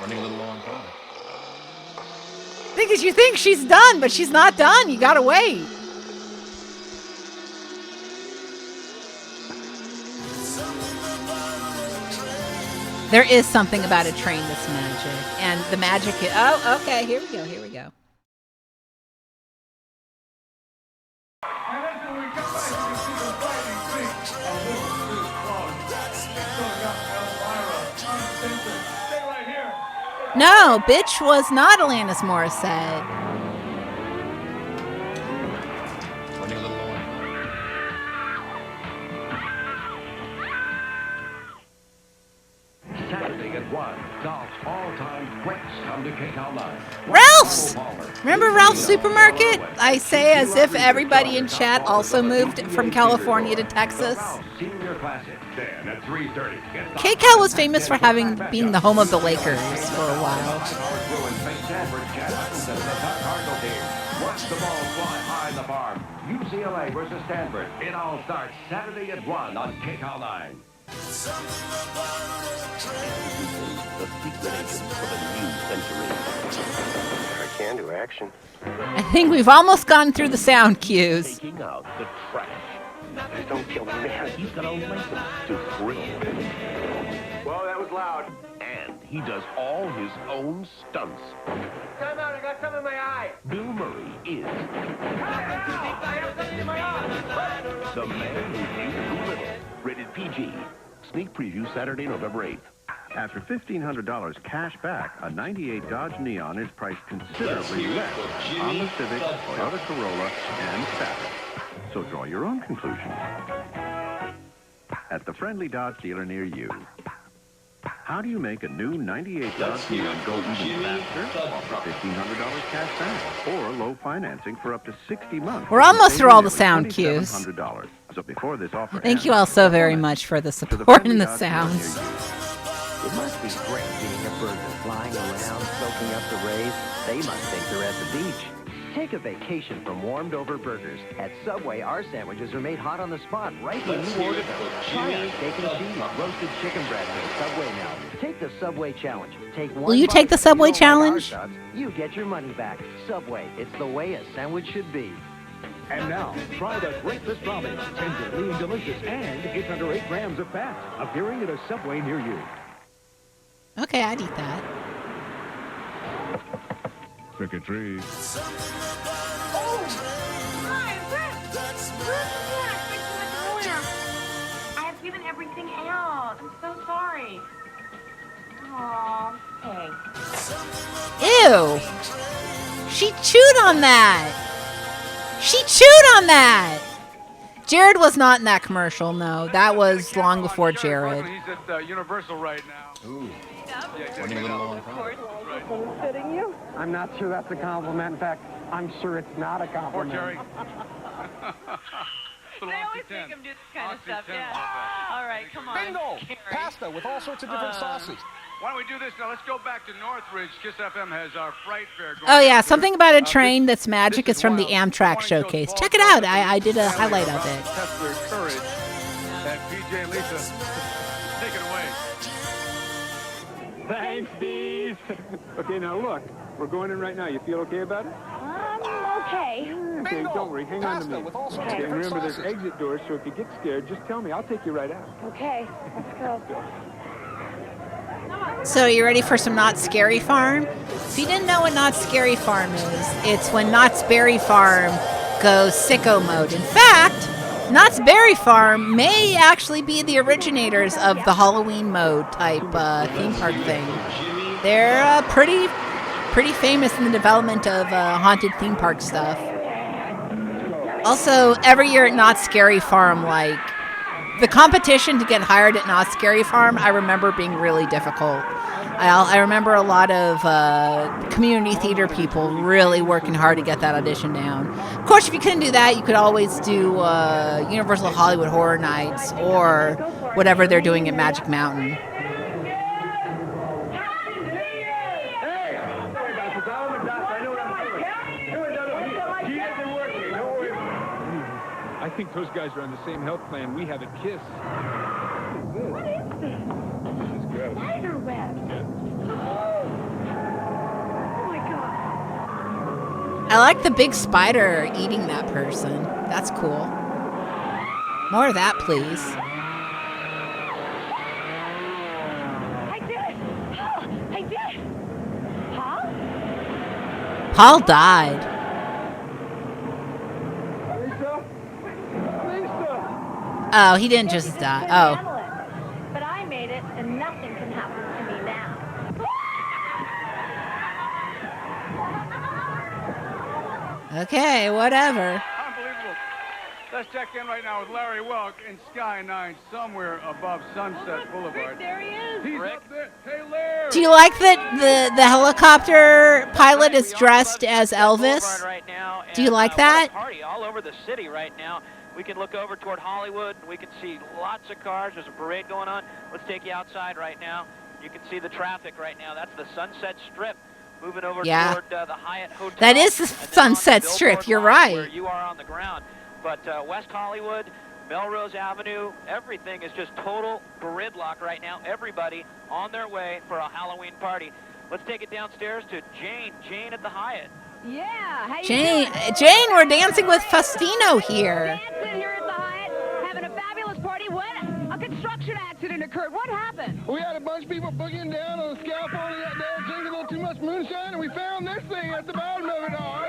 Speaker 6: Running a little low on product.
Speaker 1: Because you think she's done, but she's not done. You gotta wait. There is something about a train that's magic. And the magic is... Oh, okay. Here we go. Here we go. No, Bitch was not Alanis Morissette.
Speaker 6: Running a little low on
Speaker 10: Saturday at 1, golf's all-time greats come to KCAL Live.
Speaker 1: Ralph's! Remember Ralph's Supermarket? I say as if everybody in chat also moved from California to Texas.
Speaker 10: Then at 3:30,
Speaker 1: KCAL was famous for being the home of the Lakers for a while.
Speaker 10: Watch the ball fly high in the farm. UCLA versus Stanford. It all starts Saturday at 1 on KCAL 9. The secret agents for the new century.
Speaker 7: I can do action.
Speaker 1: I think we've almost gone through the sound cues.
Speaker 10: Taking out the trash. Just don't kill me, man. He's got a license to thrill.
Speaker 7: Whoa, that was loud.
Speaker 10: And he does all his own stunts.
Speaker 7: Time out, I got something in my eye.
Speaker 10: Bill Murray is the man who knew too little. Rated PG. Sneak preview Saturday, November 8th.
Speaker 8: After $1,500 cash back, a 98 Dodge Neon is priced considerably less on the Civic, Toyota Corolla, and Saturn. So draw your own conclusions at the friendly Dodge dealer near you. How do you make a new 98 Dodge Neon go even faster? Offer $1,500 cash back or low financing for up to 60 months.
Speaker 1: We're almost through all the sound cues.
Speaker 8: $2,700. So before this offer
Speaker 1: Thank you all so very much for the support and the sounds.
Speaker 9: It must be great being a bird flying around, soaking up the rays. They must think they're at the beach. Take a vacation from warmed-over burgers. At Subway, our sandwiches are made hot on the spot right when you order them. Try our steak and cheese, roasted chicken breast at Subway now. Take the Subway challenge.
Speaker 1: Will you take the Subway challenge?
Speaker 9: You get your money back. Subway, it's the way a sandwich should be.
Speaker 12: And now, try the breakfast brownie. Tender, lean, delicious, and it's under 8 grams of fat. Appearing at a Subway near you.
Speaker 1: Okay, I'd eat that.
Speaker 24: Trick or treat.
Speaker 3: Oh, hi, Rick. I have given everything out. I'm so sorry. Aw, hey.
Speaker 1: Ew! She chewed on that! She chewed on that! Jared was not in that commercial, no. That was long before Jared.
Speaker 19: He's at Universal right now. Ooh.
Speaker 6: Running a little long.
Speaker 7: Fitting you? I'm not sure that's a compliment. In fact, I'm sure it's not a compliment.
Speaker 19: Poor Jerry.
Speaker 3: They always make him do this kind of stuff, yeah. All right, come on.
Speaker 6: Bingo!
Speaker 3: Gary.
Speaker 6: Pasta with all sorts of different sauces.
Speaker 19: Why don't we do this now? Let's go back to Northridge. KISS FM has our Fright Fair going.
Speaker 1: Oh yeah, something about a train that's magic is from the Amtrak showcase. Check it out. I did a highlight of it.
Speaker 19: Test their courage. And PJ and Lisa, take it away.
Speaker 15: Thanks, Steve. Okay, now look. We're going in right now. You feel okay about it?
Speaker 11: Okay.
Speaker 15: Okay, don't worry. Hang on to me.
Speaker 6: With all sorts of
Speaker 15: Okay, and
Speaker 6: different
Speaker 15: remember, there's
Speaker 6: sauces.
Speaker 15: exit doors, so if you get scared, just tell me. I'll take you right out.
Speaker 11: Okay, let's go.
Speaker 1: So you ready for some Knott's Scary Farm? If you didn't know what Knott's Scary Farm is, it's when Knott's Berry Farm goes sicko mode. In fact, Knott's Berry Farm may actually be the originators of the Halloween mode type theme park thing. They're pretty famous in the development of haunted theme park stuff. Also, every year at Knott's Scary Farm, like, the competition to get hired at Knott's Scary Farm, I remember being really difficult. I remember a lot of community theater people really working hard to get that audition down. Of course, if you couldn't do that, you could always do Universal Hollywood Horror Nights or whatever they're doing at Magic Mountain.
Speaker 15: I think those guys are on the same health plan we have at KISS.
Speaker 11: What is this?
Speaker 15: This is gross.
Speaker 11: Spider web. Oh my God.
Speaker 1: I like the big spider eating that person. That's cool. More of that, please.
Speaker 11: I did it. Paul, I did it. Paul?
Speaker 1: Paul died. Oh, he didn't just die. Oh.
Speaker 11: But I made it, and nothing can happen to me now.
Speaker 1: Okay, whatever.
Speaker 19: Unbelievable. Let's check in right now with Larry Welk in Sky 9, somewhere above Sunset Boulevard.
Speaker 3: There he is.
Speaker 19: He's up there. Hey, Larry.
Speaker 1: Do you like that the helicopter pilot is dressed as Elvis? Do you like that?
Speaker 25: Party all over the city right now. We can look over toward Hollywood. We can see lots of cars. There's a parade going on. Let's take you outside right now. You can see the traffic right now. That's the Sunset Strip moving over toward the Hyatt Hotel.
Speaker 1: That is the Sunset Strip. You're right.
Speaker 25: Where you are on the ground. But West Hollywood, Melrose Avenue, everything is just total gridlock right now. Everybody on their way for a Halloween party. Let's take it downstairs to Jane. Jane at the Hyatt.
Speaker 13: Yeah, how you
Speaker 1: Jane,
Speaker 13: doing?
Speaker 1: Jane, we're dancing with Faustino here.
Speaker 13: Dancing here at the Hyatt, having a fabulous party. What? A construction accident occurred. What happened?
Speaker 6: We had a bunch of people boogieing down on the scaffolding out there, drinking a little too much moonshine, and we found this thing at the bottom of it all.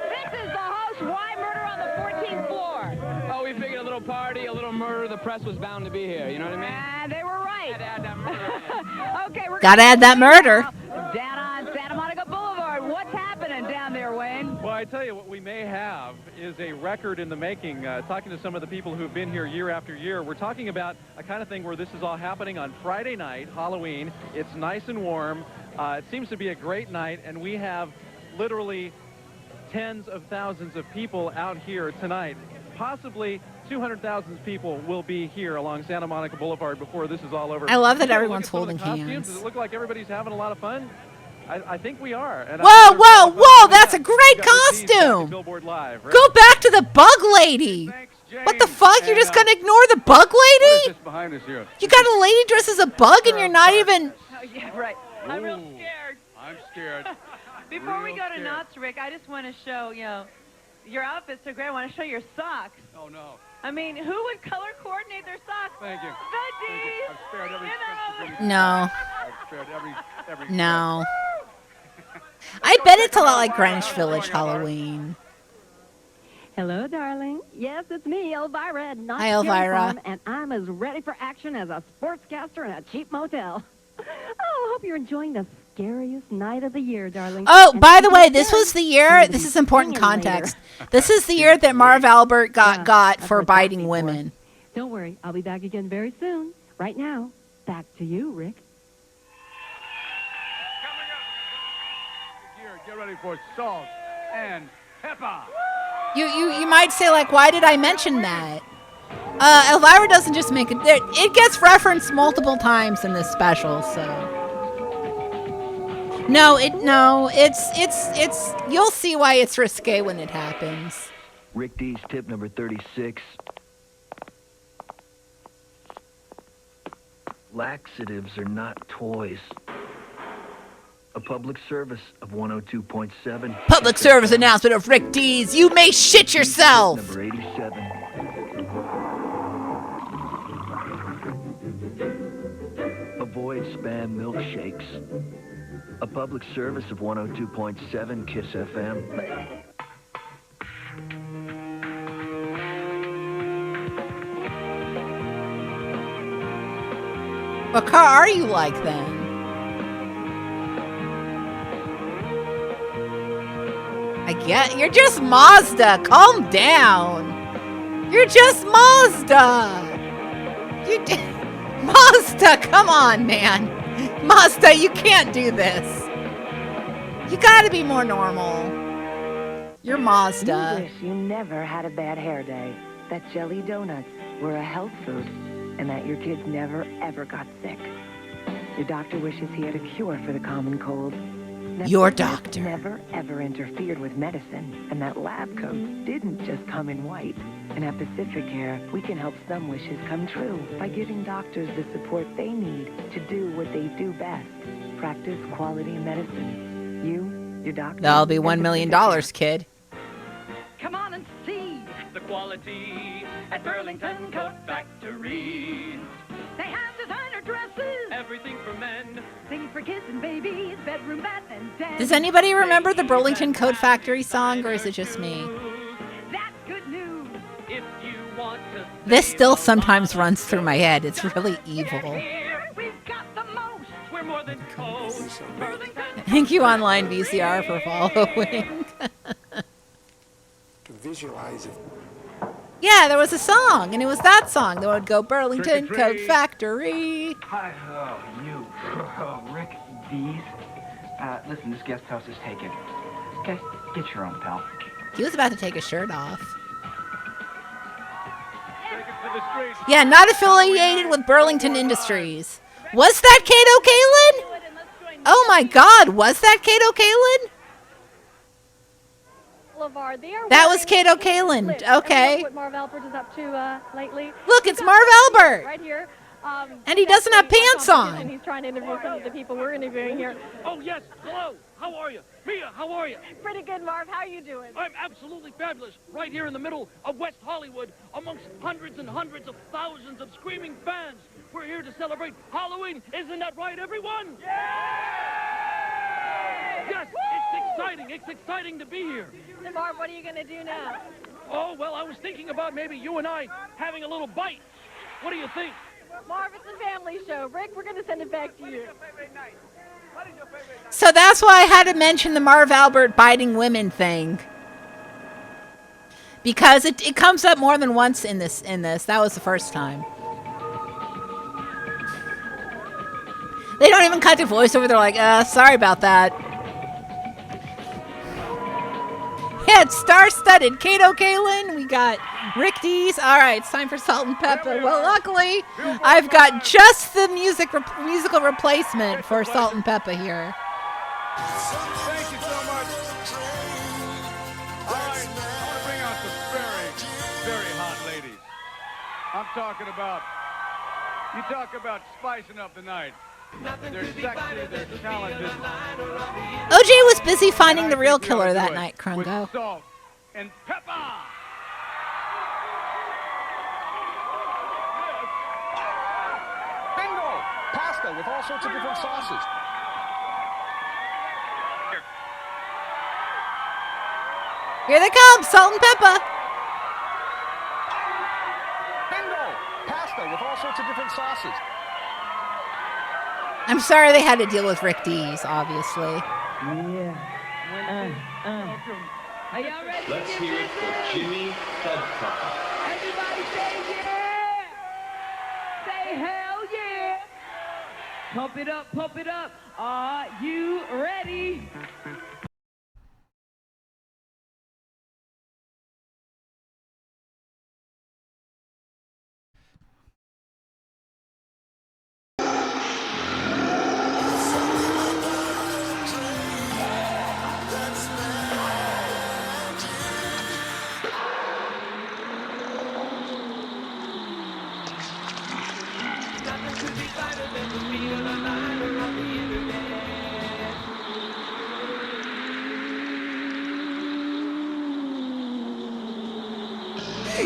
Speaker 13: This is the host. Why murder on the 14th floor?
Speaker 14: Oh, we figured a little party, a little murder. The press was bound to be here. You know what I mean?
Speaker 13: They were right. right. Okay, we're
Speaker 1: Gotta add that murder.
Speaker 13: down on Santa Monica Boulevard. What's happening down there, Wayne?
Speaker 15: Well, I tell you what we may have is a record in the making. Talking to some of the people who've been here year after year, we're talking about a kind of thing where this is all happening on Friday night, Halloween. It's nice and warm. It seems to be a great night, and we have literally tens of thousands of people out here tonight. Possibly 200,000 people will be here along Santa Monica Boulevard before this is all over.
Speaker 1: I love that
Speaker 15: Look at
Speaker 1: everyone's
Speaker 15: some of the
Speaker 1: holding
Speaker 15: costumes.
Speaker 1: hands.
Speaker 15: Does it look like everybody's having a lot of fun? I think we are. And
Speaker 1: Whoa, that's a great costume.
Speaker 15: Billboard Live, right?
Speaker 1: Go back to the bug lady. What the fuck? You're just going to ignore the bug
Speaker 19: What is
Speaker 1: lady?
Speaker 19: this behind us here?
Speaker 1: You got a lady dressed as a bug and you're not even...
Speaker 13: Oh, yeah, right.
Speaker 2: I'm real scared.
Speaker 19: I'm scared.
Speaker 2: Before we
Speaker 19: Real
Speaker 2: go to
Speaker 19: scared.
Speaker 2: knots, Rick, I just want to show, your outfit's so great. I want to show your socks.
Speaker 19: Oh, no.
Speaker 2: I mean, who would color coordinate their socks?
Speaker 19: Thank you.
Speaker 2: Veggies!
Speaker 19: I've spared every
Speaker 1: No.
Speaker 19: I've spared every
Speaker 1: No. I bet it's a lot like Greenwich Village Halloween.
Speaker 11: Hello, darling. Yes, it's me, Elvira, at Knott's
Speaker 1: Hi,
Speaker 11: Dairy
Speaker 1: Elvira.
Speaker 11: Farm, and I'm as ready for action as a sportscaster in a cheap motel. Oh, I hope you're enjoying the scariest night of the year, darling.
Speaker 1: Oh,
Speaker 11: And
Speaker 1: by the
Speaker 11: keep
Speaker 1: way,
Speaker 11: it
Speaker 1: this
Speaker 11: good.
Speaker 1: was the year,
Speaker 11: I'm gonna
Speaker 1: this
Speaker 11: be
Speaker 1: is important
Speaker 11: singing later.
Speaker 1: context. This is the year that Marv Albert got
Speaker 11: I've
Speaker 1: for
Speaker 11: heard that
Speaker 1: biting
Speaker 11: before.
Speaker 1: women.
Speaker 11: Don't worry, I'll be back again very soon. Right now, back to you, Rick.
Speaker 19: Here, get ready for salt and pepper.
Speaker 1: You might say, like, why did I mention that? Elvira doesn't just make it. It gets referenced multiple times in this special, so. No, it's you'll see why it's risque when it happens.
Speaker 9: Rick D's tip number 36. Laxatives are not toys. A public service of 102.7.
Speaker 1: Public service announcement of Rick D's. You may shit yourself.
Speaker 9: Number 87. Avoid spam milkshakes. A public service of 102.7 Kiss FM.
Speaker 1: What car are you like then? I get you're just Mazda. Calm down. You're just Mazda. Mazda, come on, man. Mazda, you can't do this. You gotta be more normal. You're Mazda.
Speaker 23: You wish you never had a bad hair day. That jelly donuts were a health food, and that your kids never, ever got sick. Your doctor wishes he had a cure for the common cold. That
Speaker 1: Your
Speaker 23: sickness
Speaker 1: doctor.
Speaker 23: never, ever interfered with medicine, and that lab coat didn't just come in white. And at Pacific Care, we can help some wishes come true by giving doctors the support they need to do what they do best. Practice quality medicine. You, your doctor.
Speaker 1: That'll be
Speaker 23: and
Speaker 1: $1 million,
Speaker 23: Pacific Care.
Speaker 1: kid.
Speaker 13: Come on and see
Speaker 4: The quality at Burlington Coat Factory.
Speaker 13: They have designer dresses,
Speaker 4: Everything for men.
Speaker 13: things for kids and babies, bedroom, bath, and den.
Speaker 1: Does anybody remember the Burlington Coat Factory song, or is it just me?
Speaker 13: That's good news.
Speaker 4: If you want to
Speaker 1: This still sometimes runs through my head. It's really evil.
Speaker 4: here, we've got the most. We're more than coats. Burlington.
Speaker 1: Thank you, Online VCR, for following.
Speaker 20: To visualize it.
Speaker 1: Yeah, there was a song, and it was that song that would go Burlington
Speaker 17: Trick or
Speaker 1: Coat
Speaker 17: treat.
Speaker 1: Factory.
Speaker 17: Hi, you. Rick D's. Listen, this guest house is taken. Okay, get your own, pal.
Speaker 1: He was about to take his shirt off.
Speaker 19: Take it to the streets.
Speaker 1: Yeah, not affiliated with Burlington Industries. Was that Kato Kalin? Oh my God, was that Kato Kalin?
Speaker 16: Boulevard. They are
Speaker 1: That was
Speaker 16: wearing
Speaker 1: Kato Kalin.
Speaker 16: splits. And
Speaker 1: Okay.
Speaker 16: look what Marv Albert is up to lately.
Speaker 1: Look, it's Marv Albert.
Speaker 16: Right here.
Speaker 1: And he doesn't have pants on.
Speaker 16: And he's trying to interview some of the people we're interviewing here.
Speaker 4: Oh, yes. Hello. How are you? Mia, how are you?
Speaker 16: Pretty good, Marv. How are you doing?
Speaker 4: I'm absolutely fabulous. Right here in the middle of West Hollywood, amongst hundreds and hundreds of thousands of screaming fans. We're here to celebrate Halloween. Isn't that right, everyone? Yes, it's exciting. It's exciting to be here.
Speaker 16: So, Marv, what are you going to do now?
Speaker 4: Oh, well, I was thinking about maybe you and I having a little bite. What do you think?
Speaker 16: Marv, it's a family show. Rick, we're going to send it back to you.
Speaker 1: So that's why I had to mention the Marv Albert biting women thing. Because it comes up more than once in this. That was the first time. They don't even cut to voiceover. They're like, sorry about that. Yeah, it's star-studded. Kato Kalin, we got Rick Dees. All right, it's time for Salt and Pepper. Well, luckily, I've got just the musical replacement for Salt and Pepper here.
Speaker 19: Thank you so much. All right, I want to bring out some very, very hot ladies. I'm talking about, you talk about spicing up the night. They're sexy, they're talented.
Speaker 1: OJ was busy finding the real killer that night, Krungo.
Speaker 19: With salt and pepper.
Speaker 12: Bingo! Pasta with all sorts of different sauces.
Speaker 1: Here they come, salt and pepper.
Speaker 12: Bingo! Pasta with all sorts of different sauces.
Speaker 1: I'm sorry they had to deal with Rick Dees, obviously.
Speaker 18: Yeah.
Speaker 13: Are y'all ready?
Speaker 18: Let's hear it for Jimmy Thudpucker.
Speaker 13: Everybody say yeah! Say hell yeah! Pump it up, pump it up. Are you ready?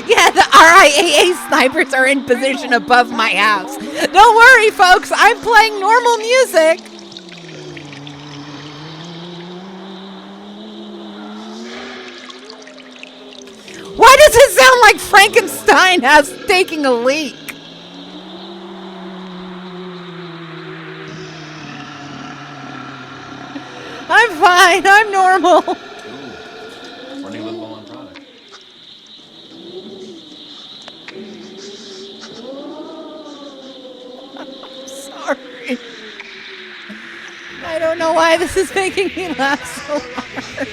Speaker 1: Yeah, the RIAA snipers are in position above my house. Don't worry, folks. I'm playing normal music. Why does it sound like Frankenstein has taking a leak? I'm fine. I'm normal.
Speaker 18: Running a little low on product.
Speaker 1: Sorry. I don't know why this is making me laugh so hard.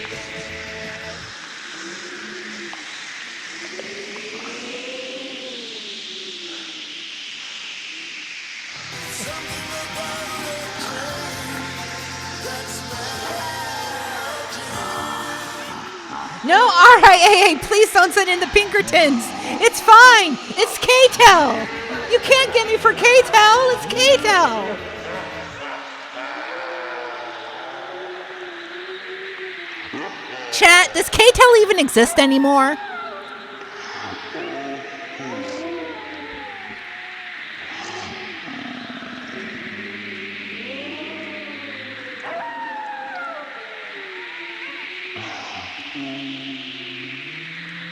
Speaker 1: No, RIAA, please don't send in the Pinkertons. It's fine. It's KCAL. You can't get me for KCAL. It's KCAL. Chat, does KCAL even exist anymore?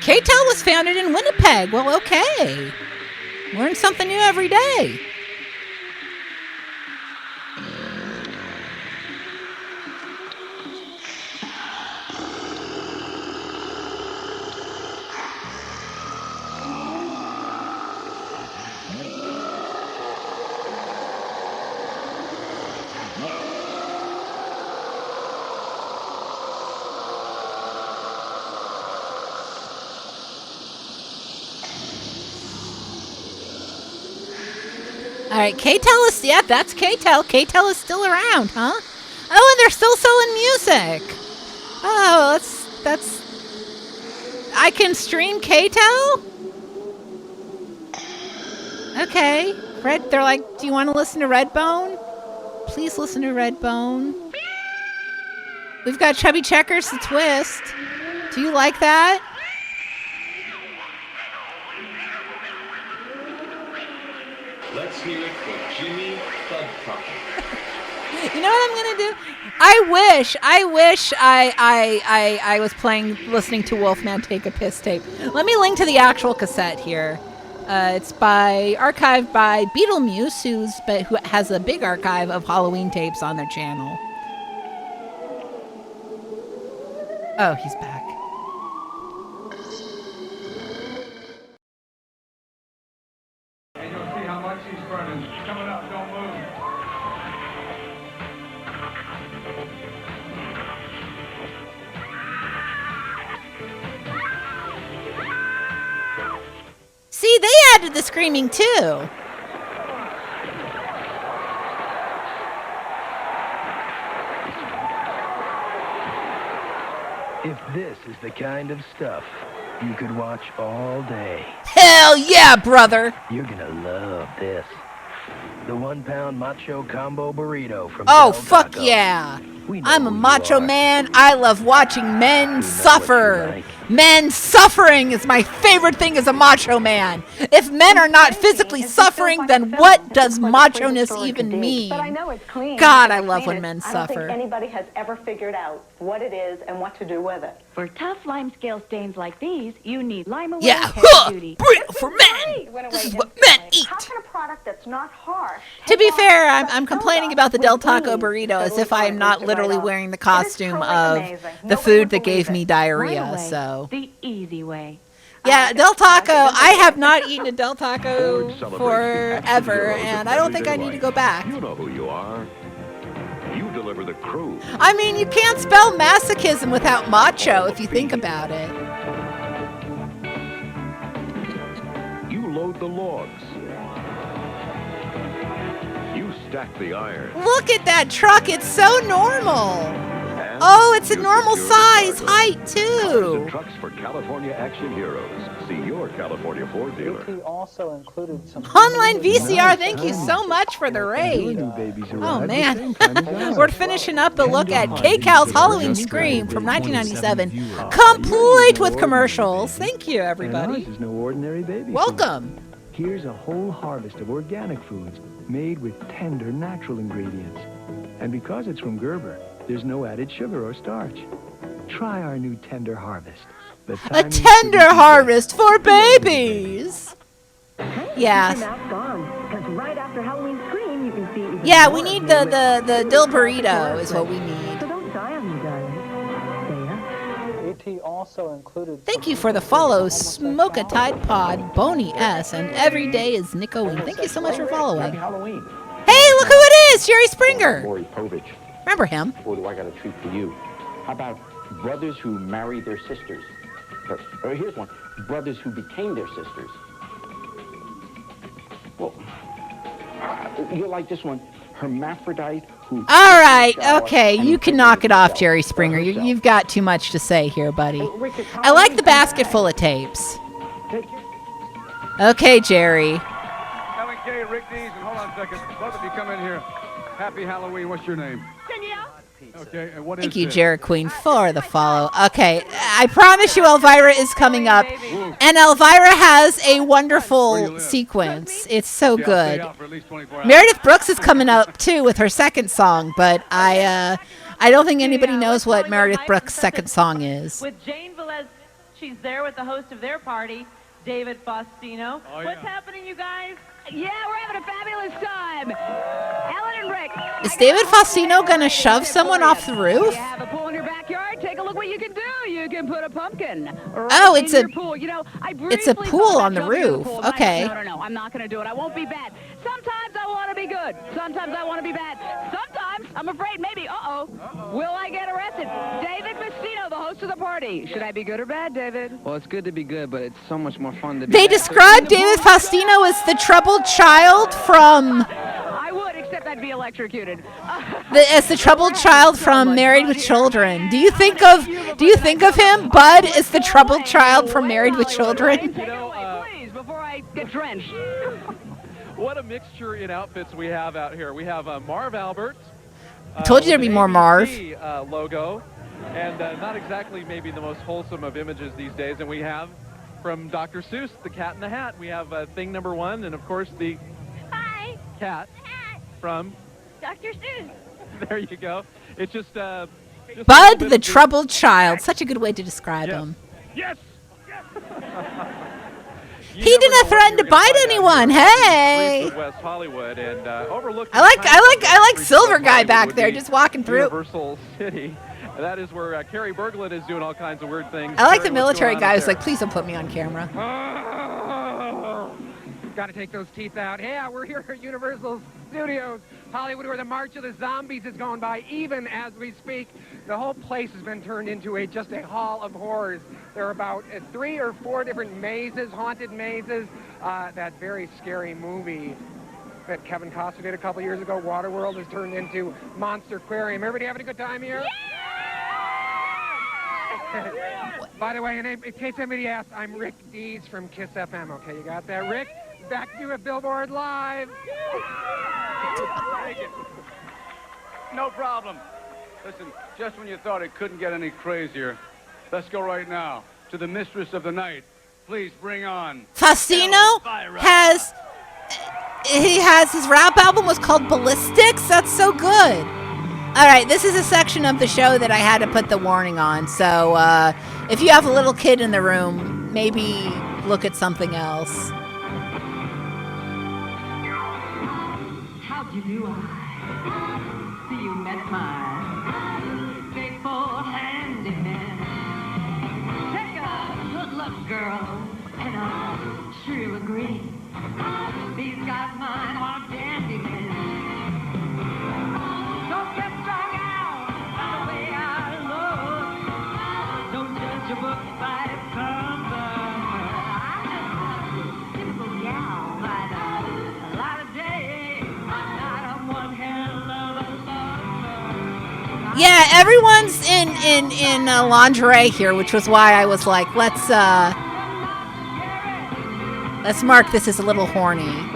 Speaker 1: KCAL was founded in Winnipeg. Well, okay. Learn something new every day. All right, KCAL is, yeah, that's KCAL. KCAL is still around, huh? Oh, and they're still selling music. Oh, that's, I can stream KCAL? Okay. Red, they're like, do you want to listen to Redbone? Please listen to Redbone. We've got Chubby Checkers to Twist. Do you like that?
Speaker 18: Let's hear it for Jimmy Thudpucker.
Speaker 1: You know what I'm gonna do? I wish I was listening to Wolfman Take a Piss tape. Let me link to the actual cassette here. It's archived by Beetlemuse, who has a big archive of Halloween tapes on their channel. Oh, he's back.
Speaker 6: And you'll see how much he's burning. Coming up, don't move.
Speaker 1: See, they added the screaming too.
Speaker 9: If this is the kind of stuff you could watch all day.
Speaker 1: Hell yeah, brother!
Speaker 9: You're gonna love this. The 1 pound macho combo burrito from
Speaker 1: Oh,
Speaker 9: Del
Speaker 1: fuck
Speaker 9: Taco.
Speaker 1: yeah!
Speaker 9: We know
Speaker 1: I'm a
Speaker 9: who you
Speaker 1: macho
Speaker 9: are.
Speaker 1: man. I love watching men suffer. Men suffering is my favorite thing as a macho man. If men are not physically suffering, then what does macho-ness even mean?
Speaker 5: But I know it's clean.
Speaker 1: God, I love when men
Speaker 5: I don't
Speaker 1: suffer.
Speaker 5: think anybody has ever figured out what it is and what to do with it.
Speaker 20: For tough lime scale stains like these, you need Lime Away
Speaker 1: Yeah,
Speaker 20: Heavy Duty.
Speaker 1: burrito for men. This is what men eat.
Speaker 5: How can a product that's not harsh?
Speaker 1: To be fair, I'm complaining about the Del Taco burrito as if I am not literally wearing the costume of the food that gave me diarrhea. So
Speaker 20: The easy way.
Speaker 1: yeah, Del Taco. I have not eaten a Del Taco forever, and I don't think I need to go back.
Speaker 8: You know who you are. You deliver the crew.
Speaker 1: I mean, you can't spell masochism without macho if you think about it.
Speaker 8: You load the logs. You stack the iron.
Speaker 1: Look at that truck. It's so normal. Oh, it's a normal size height, too.
Speaker 8: Trucks for California action heroes. See your California Ford dealer.
Speaker 21: Also included some
Speaker 1: Online VCR, thank you so much for the raid. Oh, man. We're finishing up the look at KCAL's Halloween Scream from 1997, complete with commercials. Thank you, everybody.
Speaker 22: And ours is no ordinary baby
Speaker 1: Welcome.
Speaker 22: food. Here's a whole harvest of organic foods made with tender, natural ingredients. And because it's from Gerber, there's no added sugar or starch. Try our new Tender Harvest. The
Speaker 1: A
Speaker 22: tiny
Speaker 1: tender
Speaker 22: sweet
Speaker 1: harvest for babies. Yes.
Speaker 23: Right after Halloween Scream, you can see.
Speaker 1: Yeah, we need the dill burrito is what we need.
Speaker 23: So don't die on me, darling.
Speaker 21: AT also included.
Speaker 1: Thank you for the follow, Smoke a Tide Pod, Boney S, and Every Day is Nico. And thank you so much for following.
Speaker 24: Halloween.
Speaker 1: Hey, look who it is, Jerry Springer.
Speaker 24: Maury Povich.
Speaker 1: Remember him?
Speaker 24: Or do I got a treat for you? How about brothers who married their sisters? Or here's one. Brothers who became their sisters. Well, you like this one. Hermaphrodite who...
Speaker 1: All right, okay, you can knock it off, Jerry Springer. You've got too much to say here, buddy. I like the basket full of tapes. Okay, Jerry.
Speaker 6: Helen K, Rick Dees, and hold on a second. Both of you come in here. Happy Halloween. What's your name?
Speaker 2: Danielle.
Speaker 6: Okay, and what is
Speaker 1: Thank you,
Speaker 6: this?
Speaker 1: Jared Queen, for the follow. Okay, I promise you Elvira is coming up. And Elvira has a wonderful sequence. It's so good. Meredith Brooks is coming up, too, with her second song, but I don't think anybody knows what Meredith Brooks' second song is.
Speaker 2: With Jane Velez, she's there with the host of their party, David Faustino.
Speaker 6: Oh, yeah.
Speaker 2: What's happening, you guys?
Speaker 13: Yeah, we're having a fabulous time. Ellen and Rick.
Speaker 1: Is David Faustino going to shove someone off the roof?
Speaker 13: You have a pool in your backyard. Take a look what you can do. You can put a pumpkin
Speaker 1: Oh, it's
Speaker 13: in
Speaker 1: a-
Speaker 13: your pool. You know, I
Speaker 1: it's a
Speaker 13: briefly
Speaker 1: pool
Speaker 13: thought
Speaker 1: on the
Speaker 13: about jumping in
Speaker 1: roof.
Speaker 13: pool, but
Speaker 1: Okay.
Speaker 13: No, I'm not going to do it. I won't be bad. Sometimes I want to be good. Sometimes I want to be bad. Sometimes I'm afraid maybe, will I get arrested? David Faustino, the host of the party. Should I be good or bad, David?
Speaker 14: Well, it's good to be good, but it's so much more fun to be
Speaker 1: They
Speaker 14: bad.
Speaker 1: describe David Faustino as the troubled child from...
Speaker 13: I would, except I'd be electrocuted.
Speaker 1: as the troubled child from Married with Children. Do you think of him, Bud, as the troubled child from Married with Children?
Speaker 13: Please, before I get drenched.
Speaker 15: What a mixture in outfits we have out here. We have Marv Albert.
Speaker 1: I told you there'd
Speaker 15: with
Speaker 1: be
Speaker 15: an
Speaker 1: more Marv.
Speaker 15: ABC, logo, and not exactly maybe the most wholesome of images these days. And we have from Dr. Seuss, the Cat in the Hat. We have thing number one, and of course the cat from
Speaker 3: Dr. Seuss.
Speaker 15: There you go. It's just a
Speaker 1: Bud,
Speaker 15: little bit
Speaker 1: the
Speaker 15: of
Speaker 1: troubled child. Such a good way to describe him.
Speaker 15: Yes.
Speaker 1: He didn't threaten to bite anyone. Hey.
Speaker 15: West Hollywood and overlooking.
Speaker 1: I like Silver Guy back there, just walking through.
Speaker 15: Universal City. That is where Carrie Berglund is doing all kinds of weird things.
Speaker 1: I like the military guy who's like, please don't put me on camera.
Speaker 7: Got to take those teeth out. Yeah, we're here at Universal Studios, Hollywood, where the March of the Zombies is going by, even as we speak. The whole place has been turned into just a hall of horrors. There are about 3 or 4 different mazes, haunted mazes. That very scary movie that Kevin Costner did a couple years ago, Waterworld, has turned into Monster Aquarium. Everybody having a good time here? By the way, in case anybody asked, I'm Rick Dees from Kiss FM. Okay, you got that? Rick, back to you at Billboard Live.
Speaker 19: No problem. Listen, just when you thought it couldn't get any crazier, let's go right now to the mistress of the night. Please bring on
Speaker 1: Faustino has his rap album was called Ballistics. That's so good. All right, this is a section of the show that I had to put the warning on. So if you have a little kid in the room, maybe look at something else.
Speaker 10: How do you do? See, you met my faithful handyman. Take a good look, girl, and I'm sure you'll agree. These guys mine are dandy men. Don't get strung out by the way I look. Don't judge a book by its cover. I'm just a typical gal, but a lot of days I'm one hell of a lover.
Speaker 1: Yeah, everyone's in lingerie here, which was why I was like, let's mark this as a little horny.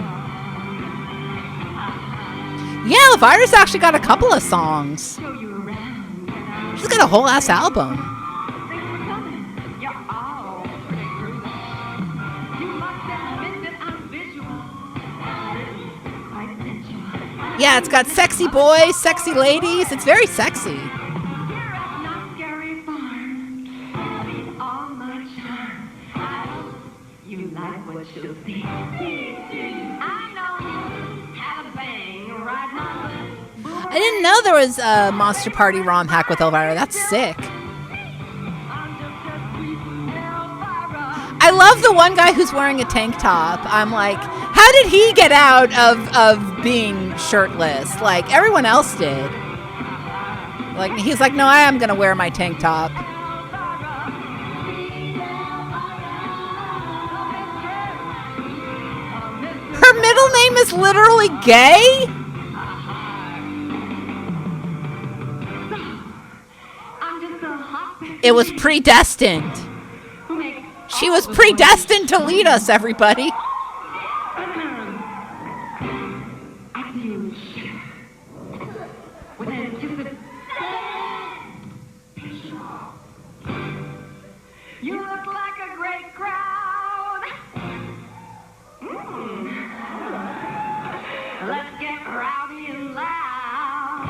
Speaker 1: Yeah, Elvira's actually got a couple of songs. She's got a whole ass album. Yeah, it's got sexy boys, sexy ladies. It's very sexy.
Speaker 10: You like what you'll see. I know you have a bang right now.
Speaker 1: I didn't know there was a Monster Party ROM hack with Elvira. That's sick. I love the one guy who's wearing a tank top. I'm like, how did he get out of being shirtless? Like everyone else did. Like he's like, no, I am gonna wear my tank top. Her middle name is literally gay? It was predestined. She was predestined to lead us, everybody.
Speaker 10: You look like a great crowd. Let's get rowdy and loud.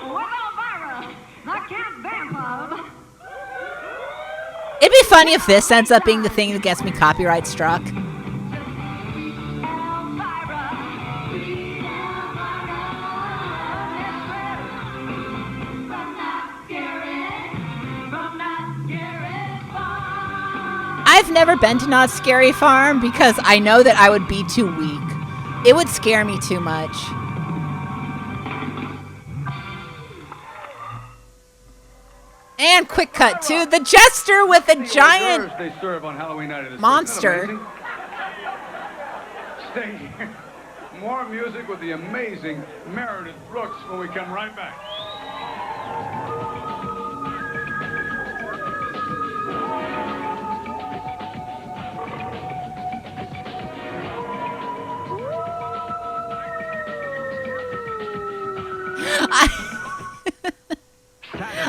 Speaker 10: Well, Elvira, I can't vamp of.
Speaker 1: It'd be funny if this ends up being the thing that gets me copyright struck. I've never been to Not Scary Farm because I know that I would be too weak. It would scare me too much. And quick cut to the jester with a giant
Speaker 19: they serve on Halloween night.
Speaker 1: monster.
Speaker 19: Stay here. More music with the amazing Meredith Brooks when we come right back.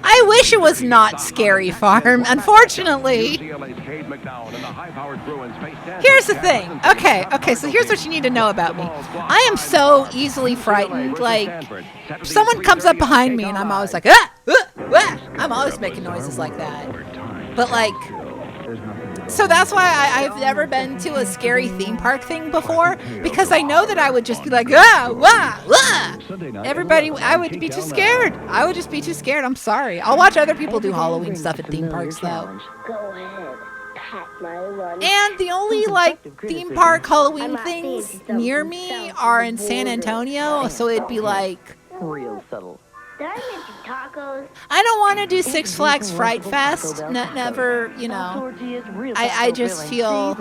Speaker 1: I wish it was Not Scary Farm, unfortunately.
Speaker 8: KCAL's
Speaker 1: Here's the thing. Okay, so here's what you need to know about me. I am so easily frightened. Like, if someone comes up behind me and I'm always like, I'm always making noises like that. But like, so that's why I've never been to a scary theme park thing before, because I know that I would just be like, everybody, I would be too scared. I would just be too scared. I'm sorry. I'll watch other people do Halloween stuff at theme parks though.
Speaker 4: Go ahead. Pat my run.
Speaker 1: And the only like theme park Halloween things near me are in San Antonio, so it'd be like
Speaker 9: real subtle.
Speaker 4: Did I mention tacos?
Speaker 1: I don't want to do Six Flags Fright Fest. Never, you know. I just feel.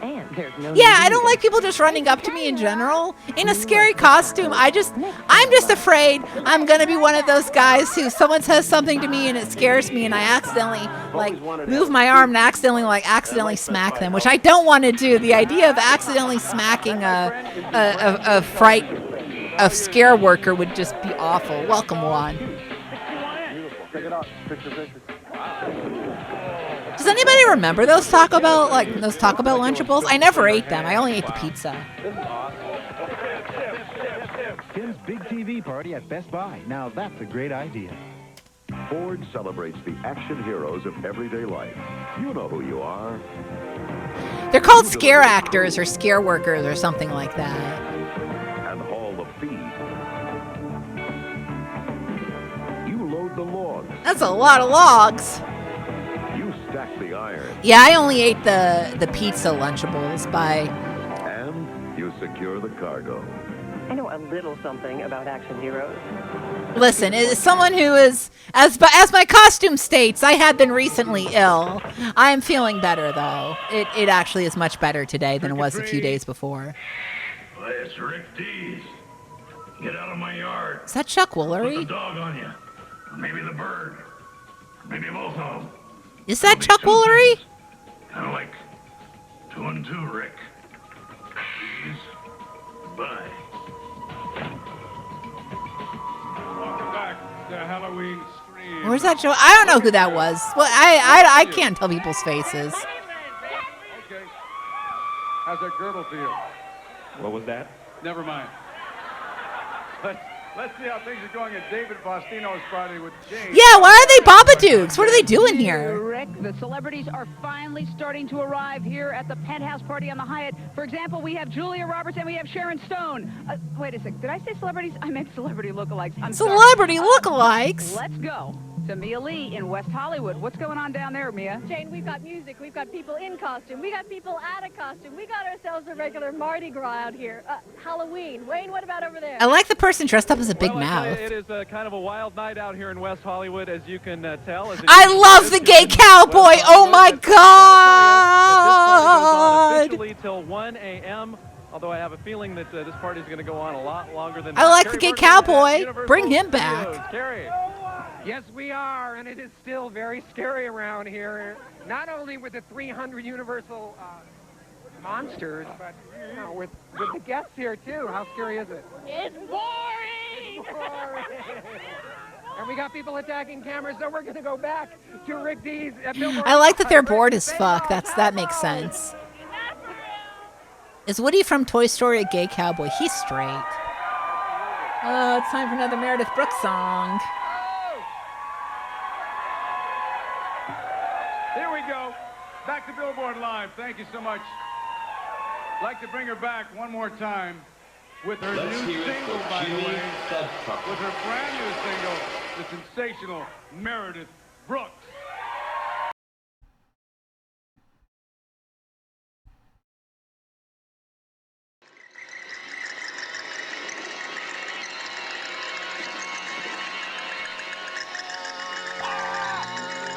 Speaker 1: Yeah, I don't like people just running up to me in general. In a scary costume, I'm just afraid I'm gonna be one of those guys who someone says something to me and it scares me and I accidentally like move my arm and accidentally smack them, which I don't want to do. The idea of accidentally smacking a scare worker would just be awful. Welcome, Juan. Does anybody remember those Taco Bell Lunchables? I never ate them. I only ate the pizza.
Speaker 12: Tim's big TV party at Best Buy. Now that's a great idea.
Speaker 8: Ford celebrates the action heroes of everyday life. You know who you are.
Speaker 1: They're called scare actors or scare workers or something like that.
Speaker 8: And haul the feed. You load the logs.
Speaker 1: That's a lot of logs.
Speaker 8: You stack the iron.
Speaker 1: Yeah, I only ate the pizza Lunchables by.
Speaker 8: And you secure the cargo.
Speaker 5: I know a little something about action heroes.
Speaker 1: Listen, as someone who is, as my costume states, I have been recently ill. I am feeling better, though. It actually is much better today than it was a few days before.
Speaker 11: Well, it's Rick Dees. Get out of my yard.
Speaker 1: Is that Chuck
Speaker 11: Put
Speaker 1: Woolery?
Speaker 11: the dog on you. Or maybe the bird. Or maybe both of them.
Speaker 1: Is that Chuck Woolery?
Speaker 11: Kind of like 2 and 2, Rick. Please. Bye.
Speaker 19: Welcome back to Halloween Scream.
Speaker 1: Where's that show? I don't know who that was. Well, I can't tell people's faces.
Speaker 19: Okay. How's that girdle feel?
Speaker 18: What was that?
Speaker 19: Never mind. Let's see how things are going at David Faustino's party with James.
Speaker 1: Yeah, why are they Babadooks? What are they doing here?
Speaker 13: Rick, the celebrities are finally starting to arrive here at the penthouse party on the Hyatt. For example, we have Julia Roberts and we have Sharon Stone. Wait a sec. Did I say celebrities? I meant celebrity lookalikes. I'm
Speaker 1: Celebrity
Speaker 13: sorry.
Speaker 1: lookalikes?
Speaker 13: Let's go to Mia Lee in West Hollywood. What's going on down there, Mia?
Speaker 16: Jane, we've got music. We've got people in costume. We got people out of costume. We got ourselves a regular Mardi Gras out here. Halloween. Wayne, what about over there?
Speaker 1: I like the person dressed up as a big
Speaker 15: Well,
Speaker 1: mouth.
Speaker 15: it is kind of a wild night out here in West Hollywood, as you can tell.
Speaker 1: I love the gay cowboy. Oh my God!
Speaker 15: Officially till 1 a.m. Although I have a feeling that this party is going to go on a lot longer than.
Speaker 1: I like the
Speaker 15: Carrie
Speaker 1: gay
Speaker 15: Bergman at
Speaker 1: cowboy.
Speaker 15: Universal
Speaker 1: Bring him
Speaker 15: Studios.
Speaker 1: back.
Speaker 15: Carrie.
Speaker 7: Yes, we are, and it is still very scary around here. Not only with the 300 Universal monsters, but you know, with the guests here too. How scary is it?
Speaker 16: It's boring!
Speaker 7: It's boring. And we got people attacking cameras, so we're gonna go back to Rick Dees at Billboard.
Speaker 1: I like that they're bored as fuck. That makes sense. Is Woody from Toy Story a gay cowboy? He's straight. Oh, it's time for another Meredith Brooks song.
Speaker 19: Here we go. Back to Billboard Live. Thank you so much. I'd like to bring her back one more time with her
Speaker 18: Let's
Speaker 19: new
Speaker 18: hear it
Speaker 19: single,
Speaker 18: for
Speaker 19: by the
Speaker 18: Jimmy
Speaker 19: way.
Speaker 18: Thudpucker.
Speaker 19: With her brand new single, the sensational Meredith Brooks.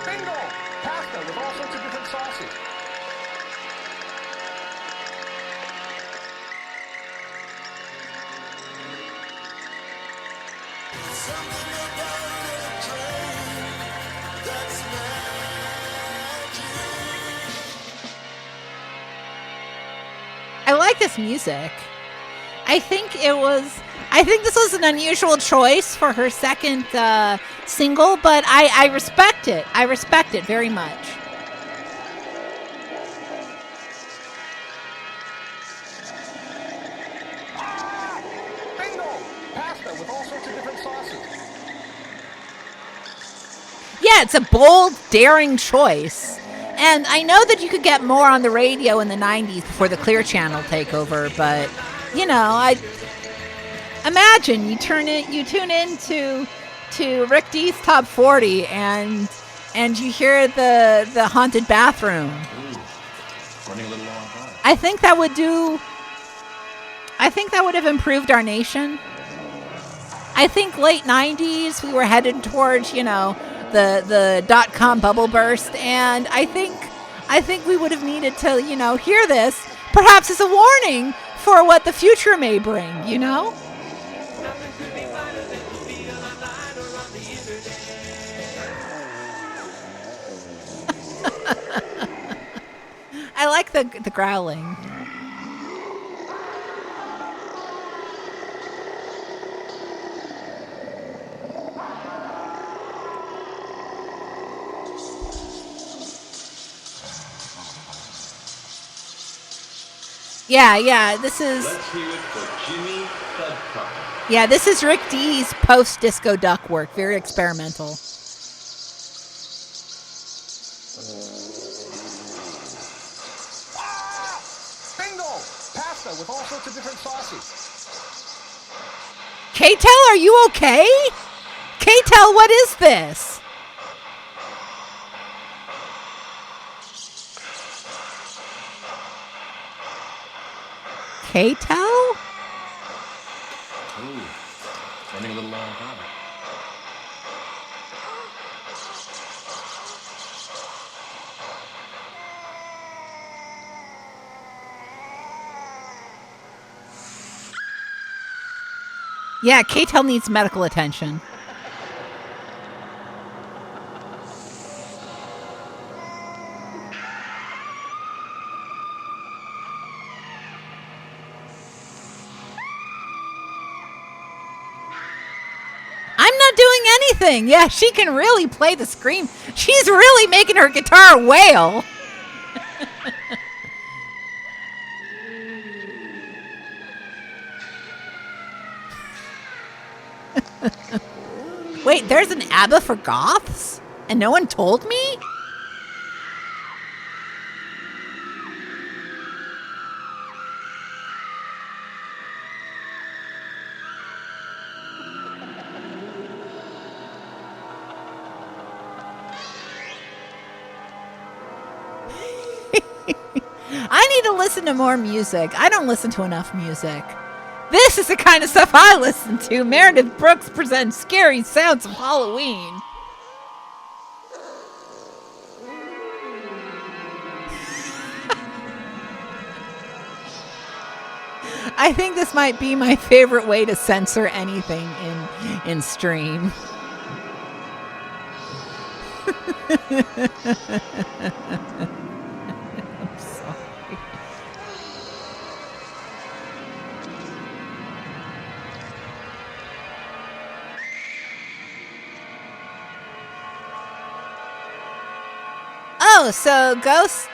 Speaker 12: Bingo! Pasta with all sorts of different sauces.
Speaker 1: I like this music. I think this was an unusual choice for her second single, but I respect it. I respect it very much. Yeah, it's a bold, daring choice. And I know that you could get more on the radio in the 90s before the Clear Channel takeover, but, I imagine you tune in to Rick D's Top 40 and you hear the haunted bathroom.
Speaker 11: Running a little long time.
Speaker 1: I think that would have improved our nation. I think late 90s we were headed towards, the .com bubble burst, and I think we would have needed to, hear this perhaps as a warning for what the future may bring, I like the growling. Yeah, this is...
Speaker 17: Let's hear it for Jimmy Thudpucker.
Speaker 1: Yeah, this is Rick D's post-disco duck work. Very experimental.
Speaker 12: Bingo! Pasta with all sorts of different sauces.
Speaker 1: KCAL, are you okay? KCAL, what is this? KCAL?
Speaker 11: Ooh, running a little long time.
Speaker 1: Yeah, KCAL needs medical attention. I'm not doing anything. Yeah, she can really play the scream. She's really making her guitar wail. Wait, there's an ABBA for goths? And no one told me? I need to listen to more music. I don't listen to enough music. This is the kind of stuff I listen to. Meredith Brooks presents Scary Sounds of Halloween. I think this might be my favorite way to censor anything in stream. I'm sorry. Oh, so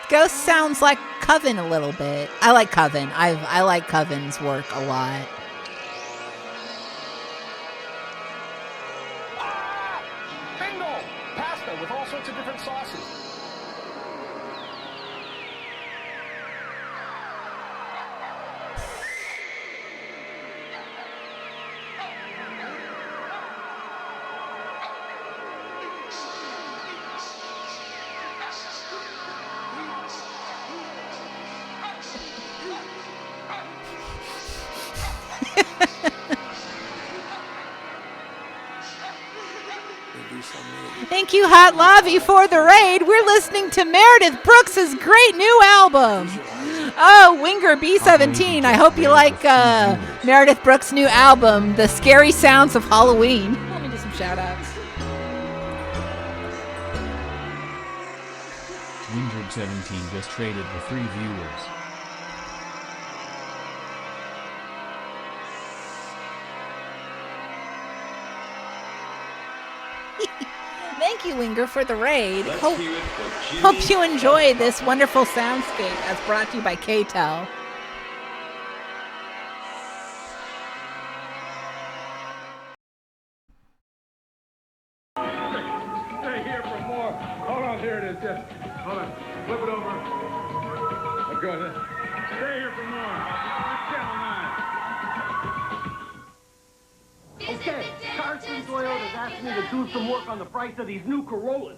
Speaker 1: Ghost sounds like Coven a little bit. I like Coven. I like Coven's work a lot.
Speaker 12: Bingo! Pasta with all sorts of different sauces.
Speaker 1: Thank you, Hot Lavi, for the raid. We're listening to Meredith Brooks' great new album. Oh, Winger B17. I hope you like Meredith Brooks' new album, The Scary Sounds of Halloween. Let me do some shout outs.
Speaker 20: Winger 17 just traded for 3 viewers.
Speaker 1: Thank you, Winger, for the raid. Hope you enjoy this wonderful soundscape as brought to you by KCAL.
Speaker 6: Hey, here from Here it is. Just hold on. Flip it over. Good. Stay here for more. Channel 9.
Speaker 9: Okay, Carson Toyota's asked me to do some work on the price of these new Corollas.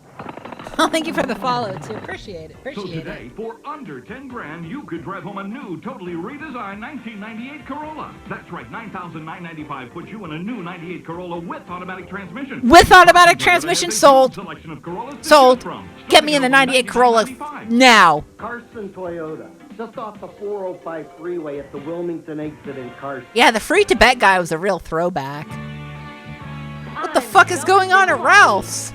Speaker 1: Oh, thank you for the follow, too. Appreciate it.
Speaker 11: So today, for under 10 grand, you could drive home a new, totally redesigned 1998 Corolla. That's right, $9,995 puts you in a new 98 Corolla with automatic transmission.
Speaker 1: With automatic transmission, sold. Sold. Get me in the 98 Corolla now.
Speaker 9: Carson Toyota, just off the 405 freeway at the Wilmington exit in Carson.
Speaker 1: Yeah, the free Tibet guy was a real throwback. What the fuck is going on at Ralph's?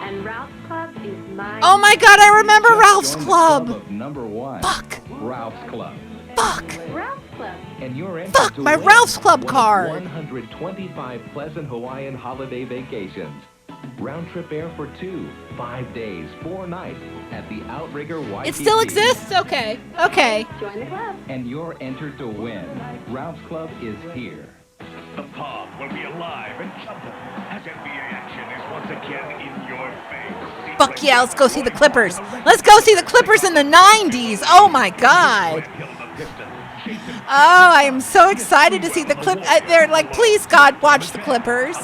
Speaker 3: And Ralph's Club is mine.
Speaker 1: Oh my god, I remember Ralph's Club.
Speaker 21: #1.
Speaker 1: Fuck.
Speaker 21: Ralph's Club.
Speaker 1: Fuck.
Speaker 3: Ralph's Club.
Speaker 21: And you're in
Speaker 1: Fuck, my Ralph's Club card.
Speaker 21: 125 pleasant Hawaiian holiday vacations. Round trip air for 2, 5 days, 4 nights at the Outrigger Waikiki.
Speaker 1: It still exists? Okay. Okay.
Speaker 3: Join the club.
Speaker 21: And you're entered to win. Ralph's Club is here.
Speaker 11: The pub will be alive and jumping as NBA action is once again in your face.
Speaker 1: Fuck yeah, let's go see the Clippers. Let's go see the Clippers in the 90s. Oh my god. Oh, I am so excited to see the Clippers. They're like, please God, watch the Clippers.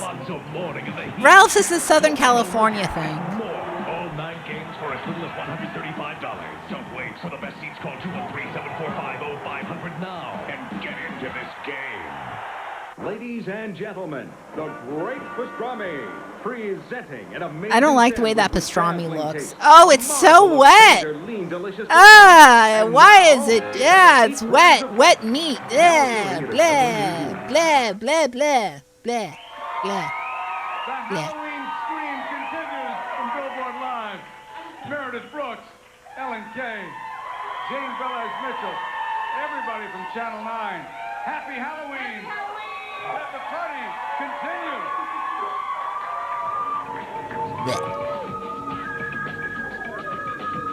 Speaker 1: Ralph's is a Southern California thing.
Speaker 11: All 9 games for as little as $135. Don't wait for the best seats. Call 213-745-0500 now and get into this game.
Speaker 12: Ladies and gentlemen, the great pastrami, presenting an amazing...
Speaker 1: I don't like the way that pastrami looks. Oh, it's so wet. Ah, why is it? Yeah, it's wet. Wet meat. Yeah, blah, blah, blah, blah, blah, blah.
Speaker 6: The Halloween Scream continues from Billboard Live. Meredith Brooks, Ellen Kay, Jane Velez-Mitchell, everybody from Channel 9. Happy Halloween! Let the party continue.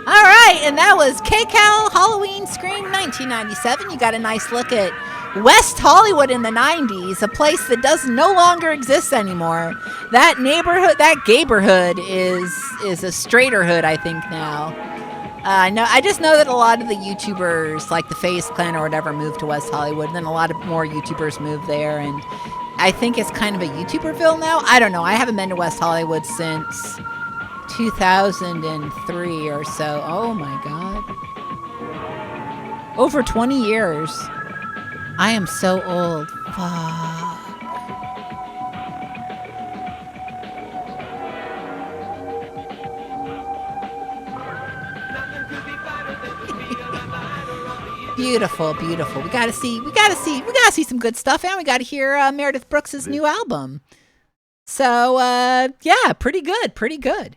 Speaker 1: All right, and that was KCAL Halloween Scream 1997. You got a nice look at West Hollywood in the 90s, a place that no longer exists anymore. That neighborhood, that gayborhood is a straighterhood, I think, now. I just know that a lot of the YouTubers, like the Face Clan or whatever, moved to West Hollywood, and then a lot of more YouTubers moved there, and I think it's kind of a YouTuberville now. I don't know. I haven't been to West Hollywood since 2003 or so. Oh my god. Over 20 years. I am so old. Fuck. Beautiful, beautiful. We gotta see some good stuff, and we gotta hear Meredith Brooks' new album. So yeah, pretty good.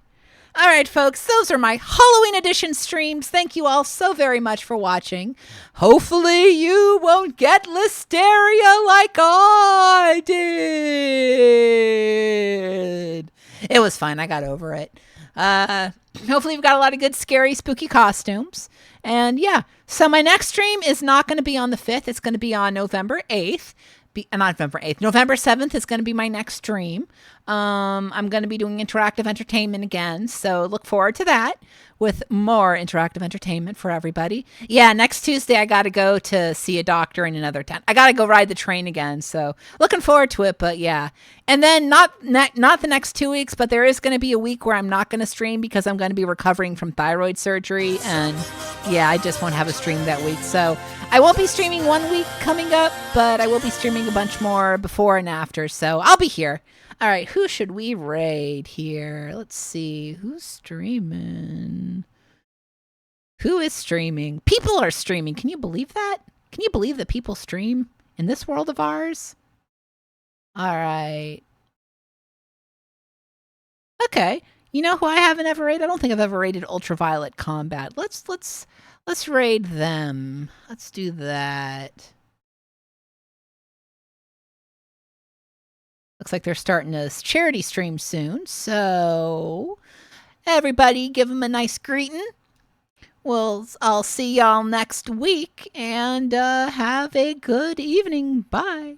Speaker 1: All right, folks, those are my Halloween edition streams. Thank you all so very much for watching. Hopefully you won't get listeria like I did. It was fine. I got over it. Hopefully you've got a lot of good, scary, spooky costumes. And yeah, so my next stream is not going to be on the 5th. It's going to be on November 8th. Not November 8th. November 7th is going to be my next stream. I'm going to be doing interactive entertainment again. So look forward to that with more interactive entertainment for everybody. Yeah, next Tuesday I got to go to see a doctor in another town. I got to go ride the train again. So looking forward to it, but yeah. And then not the next 2 weeks, but there is going to be a week where I'm not going to stream because I'm going to be recovering from thyroid surgery. And yeah, I just won't have a stream that week. So I won't be streaming 1 week coming up, but I will be streaming a bunch more before and after. So I'll be here. All right, who should we raid here? Let's see. Who's streaming? Who is streaming? People are streaming. Can you believe that? Can you believe that people stream in this world of ours? All right. Okay. You know who I haven't ever raided? I don't think I've ever raided Ultraviolet Combat. Let's raid them. Let's do that. Looks like they're starting a charity stream soon. So everybody give them a nice greeting. I'll see y'all next week and have a good evening. Bye.